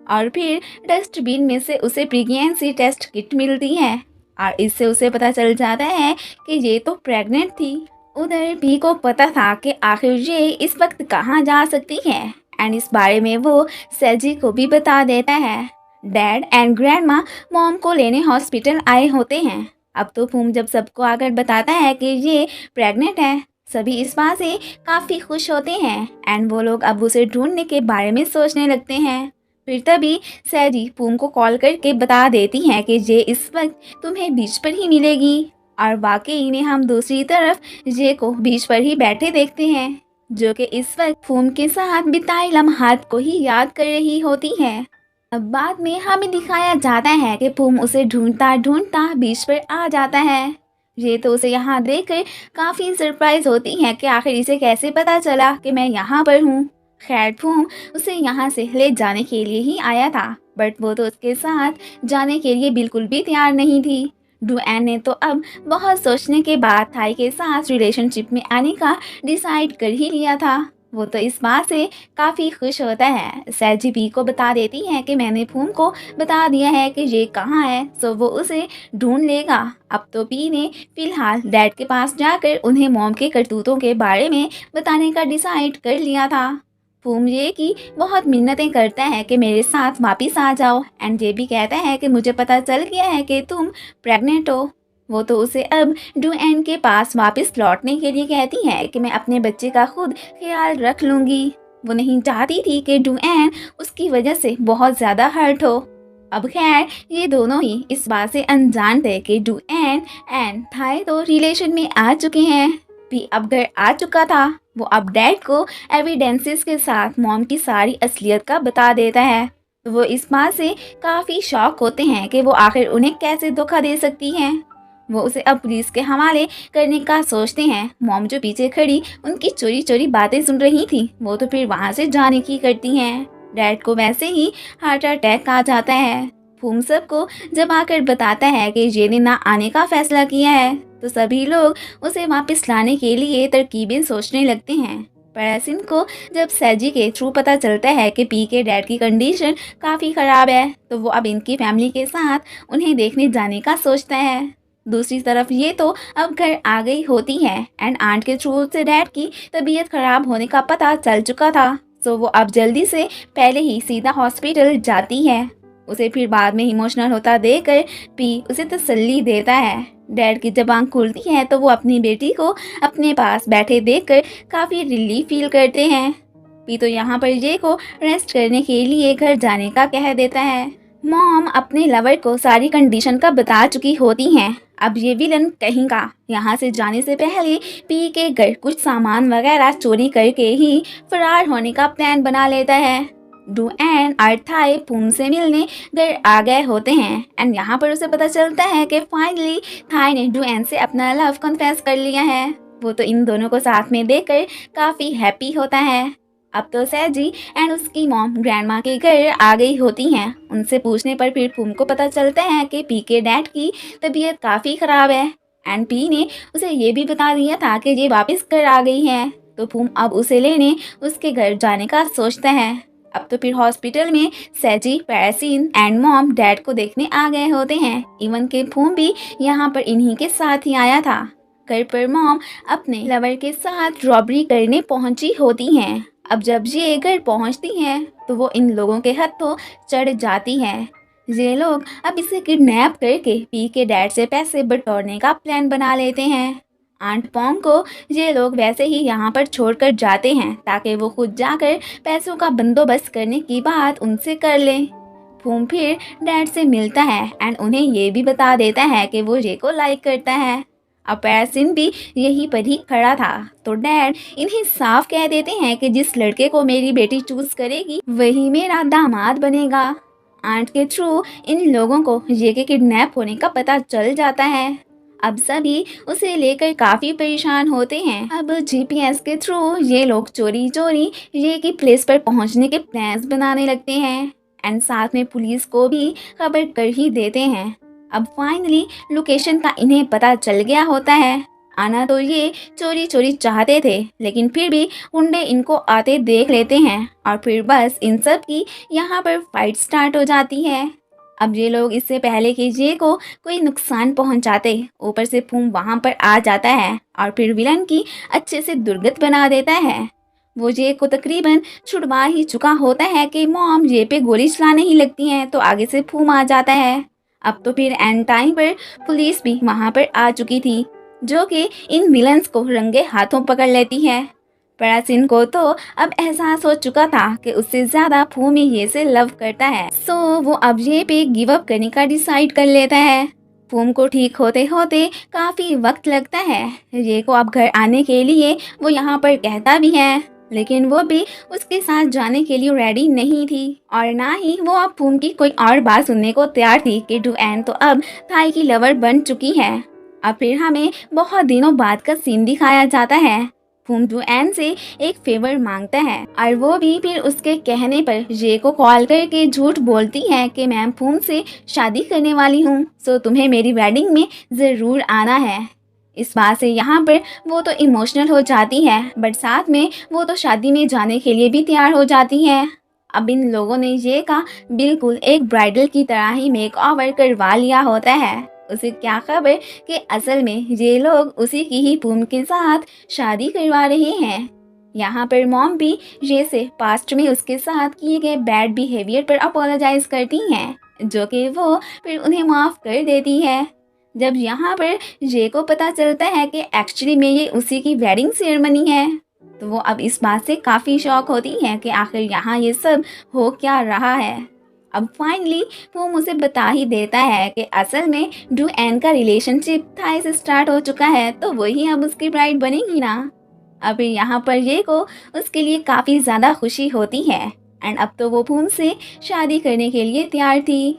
और फिर डस्टबिन में से उसे प्रेगनेंसी टेस्ट किट मिलती है और इससे उसे पता चल जाता है कि ये तो प्रेग्नेंट थी। उधर पी को पता था कि आखिर ये इस वक्त कहाँ जा सकती है एंड इस बारे में वो सेजी को भी बता देता है। डैड एंड ग्रैंडमा मॉम को लेने हॉस्पिटल आए होते हैं। अब तो फूम जब सबको आकर बताता है कि ये प्रेग्नेंट है, सभी इस बात से काफ़ी खुश होते हैं एंड वो लोग अब उसे ढूंढने के बारे में सोचने लगते हैं। फिर तभी सैजी फूम को कॉल करके बता देती है कि जे इस वक्त तुम्हें बीच पर ही मिलेगी और वाकई ने हम दूसरी तरफ जे को बीच पर ही बैठे देखते हैं जो कि इस वक्त फूम के साथ बिताए लम्हात को ही याद कर रही होती है। अब बाद में हमें दिखाया जाता है कि फूम उसे ढूंढता ढूंढता बीच पर आ जाता है। ये तो उसे यहाँ देखकर काफ़ी सरप्राइज होती है कि आखिर इसे कैसे पता चला कि मैं यहाँ पर हूँ। खैर फूम उसे यहाँ से ले जाने के लिए ही आया था, बट वो तो उसके साथ जाने के लिए बिल्कुल भी तैयार नहीं थी। डुएन ने तो अब बहुत सोचने के बाद थाई के साथ रिलेशनशिप में आने का डिसाइड कर ही लिया था। वो तो इस बात से काफ़ी खुश होता है। सैजी पी को बता देती है कि मैंने फूम को बता दिया है कि ये कहाँ है, सो वो उसे ढूंढ लेगा। अब तो पी ने फिलहाल डैड के पास जाकर उन्हें मॉम के करतूतों के बारे में बताने का डिसाइड कर लिया था। फूम ये की बहुत मिन्नतें करता है कि मेरे साथ वापस आ जाओ एंड ये भी कहता है कि मुझे पता चल गया है कि तुम प्रेग्नेंट हो। वो तो उसे अब डुएन के पास वापस लौटने के लिए कहती है कि मैं अपने बच्चे का खुद ख्याल रख लूँगी। वो नहीं चाहती थी कि डुएन उसकी वजह से बहुत ज़्यादा हर्ट हो। अब खैर ये दोनों ही इस बात से अनजान थे कि डुएन एंड थाई तो रिलेशन में आ चुके हैं। भी अब घर आ चुका था। वो अब डैड को एविडेंसेस के साथ मॉम की सारी असलियत का बता देता है। तो वो इस बात से काफ़ी शॉक होते हैं कि वो आखिर उन्हें कैसे धोखा दे सकती हैं। वो उसे अब पुलिस के हवाले करने का सोचते हैं। मॉम जो पीछे खड़ी उनकी चोरी चोरी बातें सुन रही थी, वो तो फिर वहाँ से जाने की करती हैं। डैड को वैसे ही हार्ट अटैक आ जाता है। फूम सबको जब आकर बताता है कि जे ने ना आने का फैसला किया है, तो सभी लोग उसे वापस लाने के लिए तरकीबें सोचने लगते हैं। पैरासिन को जब सैजी के थ्रू पता चलता है कि पी के डैड की कंडीशन काफ़ी ख़राब है, तो वो अब इनकी फैमिली के साथ उन्हें देखने जाने का सोचता है। दूसरी तरफ ये तो अब घर आ गई होती है एंड आंट के थ्रू से डैड की तबीयत ख़राब होने का पता चल चुका था, सो वो अब जल्दी से पहले ही सीधा हॉस्पिटल जाती है। उसे फिर बाद में इमोशनल होता देखकर पी उसे तसल्ली देता है। डैड की जब आँख खुलती है तो वो अपनी बेटी को अपने पास बैठे देखकर काफ़ी रिलीफ फील करते हैं। पी तो यहाँ पर जे को रेस्ट करने के लिए घर जाने का कह देता है। मॉम अपने लवर को सारी कंडीशन का बता चुकी होती हैं। अब ये विलन कहीं का यहाँ से जाने से पहले पी के घर कुछ सामान वगैरह चोरी करके ही फरार होने का प्लान बना लेता है। डू एंड और थाई फूम से मिलने घर आ गए होते हैं एंड यहाँ पर उसे पता चलता है कि फाइनली थाई ने डू एंड से अपना लव कन्फेस कर लिया है। वो तो इन दोनों को साथ में देखकर काफ़ी हैप्पी होता है। अब तो सैजी एंड उसकी मॉम ग्रैंडमा के घर आ गई होती हैं। उनसे पूछने पर फिर फूम को पता चलता है कि पी के डैड की तबीयत काफ़ी ख़राब है एंड पी ने उसे ये भी बता दिया था कि ये वापस घर आ गई है। तो फूम अब उसे लेने उसके घर जाने का सोचता है। अब तो फिर हॉस्पिटल में सैजी, पैरासिन एंड मॉम डैड को देखने आ गए होते हैं। इवन के फूम भी यहाँ पर इन्हीं के साथ ही आया था। घर पर मॉम अपने लवर के साथ रॉबरी करने पहुंची होती हैं। अब जब ये घर पहुंचती हैं तो वो इन लोगों के हाथों चढ़ जाती है। ये लोग अब इसे किडनैप करके पी के डैड से पैसे बटोरने का प्लान बना लेते हैं। आंट पोंग को ये लोग वैसे ही यहाँ पर छोड़कर जाते हैं ताकि वो खुद जाकर पैसों का बंदोबस्त करने की बात उनसे कर ले। फूम फिर डैड से मिलता है एंड उन्हें ये भी बता देता है कि वो ये को लाइक करता है। अब पैरासिन भी यहीं पर ही खड़ा था तो डैड इन्हें साफ कह देते हैं कि जिस लड़के को मेरी बेटी चूज करेगी वही मेरा दामाद बनेगा। आंट के थ्रू इन लोगों को ये के किडनैप होने का पता चल जाता है। अब सभी उसे लेकर काफ़ी परेशान होते हैं। अब जीपीएस के थ्रू ये लोग चोरी चोरी ये की प्लेस पर पहुंचने के प्लान्स बनाने लगते हैं एंड साथ में पुलिस को भी खबर कर ही देते हैं। अब फाइनली लोकेशन का इन्हें पता चल गया होता है। आना तो ये चोरी चोरी चाहते थे लेकिन फिर भी गुंडे इनको आते देख लेते हैं और फिर बस इन सब की यहाँ पर फाइट स्टार्ट हो जाती है। अब ये लोग इससे पहले कि जे को कोई नुकसान पहुंचाते ऊपर से फूम वहाँ पर आ जाता है और फिर विलन की अच्छे से दुर्गत बना देता है। वो जे को तकरीबन छुड़वा ही चुका होता है कि मॉम जे पे गोली चलाने ही लगती हैं तो आगे से फूम आ जाता है। अब तो फिर एंड टाइम पर पुलिस भी वहाँ पर आ चुकी थी जो कि इन विलन्स को रंगे हाथों पकड़ लेती है। पैरासिन को तो अब एहसास हो चुका था कि उससे ज़्यादा फूम ही ये से लव करता है। सो वो अब ये पे गिव अप करने का डिसाइड कर लेता है। फूम को ठीक होते होते काफ़ी वक्त लगता है। ये को अब घर आने के लिए वो यहाँ पर कहता भी है लेकिन वो भी उसके साथ जाने के लिए रेडी नहीं थी और ना ही वो अब फूम की कोई और बात सुनने को तैयार थी कि डू एन तो अब थाई की लवर बन चुकी है। अब फिर हमें बहुत दिनों बाद का सीन दिखाया जाता है। फूम डू एन से एक फेवर मांगता है और वो भी फिर उसके कहने पर जे को कॉल करके झूठ बोलती है कि मैं फूम से शादी करने वाली हूँ सो तुम्हें मेरी वेडिंग में ज़रूर आना है। इस बात से यहाँ पर वो तो इमोशनल हो जाती है बट साथ में वो तो शादी में जाने के लिए भी तैयार हो जाती है। अब इन लोगों ने ये का बिल्कुल एक ब्राइडल की तरह ही मेक ओवर करवा लिया होता है। उसे क्या खबर कि असल में ये लोग उसी की ही फूम के साथ शादी करवा रहे हैं। यहाँ पर मॉम भी ये से पास्ट में उसके साथ किए गए बैड बिहेवियर पर अपोलोजाइज करती हैं जो कि वो फिर उन्हें माफ़ कर देती है। जब यहाँ पर जे को पता चलता है कि एक्चुअली में ये उसी की वेडिंग सेरेमनी है तो वो अब इस बात से काफ़ी शॉक होती है कि आखिर यहाँ ये सब हो क्या रहा है। अब फाइनली वो मुझे बता ही देता है कि असल में डू एन का रिलेशनशिप थाई से स्टार्ट हो चुका है तो वही अब उसकी ब्राइड बनेगी ना। अब यहाँ पर ये को उसके लिए काफ़ी ज़्यादा खुशी होती है एंड अब तो वो फूम से शादी करने के लिए तैयार थी।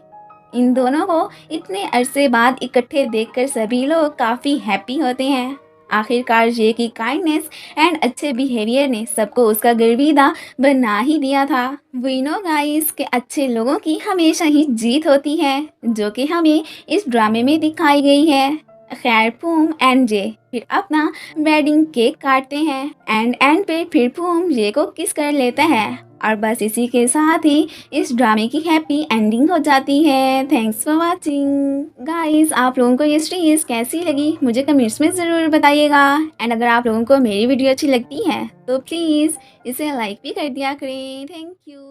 इन दोनों को इतने अरसे बाद इकट्ठे देखकर सभी लोग काफ़ी हैप्पी होते हैं। आखिरकार ये की काइंडनेस एंड अच्छे बिहेवियर ने सबको उसका गर्विदा बना ही दिया था। वी नो गाइस के अच्छे लोगों की हमेशा ही जीत होती है जो कि हमें इस ड्रामे में दिखाई गई है। खैर फूम एंड जे फिर अपना वेडिंग केक काटते हैं एंड पे फिर फूम जे को किस कर लेता है और बस इसी के साथ ही इस ड्रामे की हैप्पी एंडिंग हो जाती है। Thanks for watching guys. आप लोगों को ये सीरीज कैसी लगी मुझे कमेंट्स में ज़रूर बताइएगा एंड अगर आप लोगों को मेरी वीडियो अच्छी लगती है तो प्लीज़ इसे लाइक भी कर दिया करें। Thank you.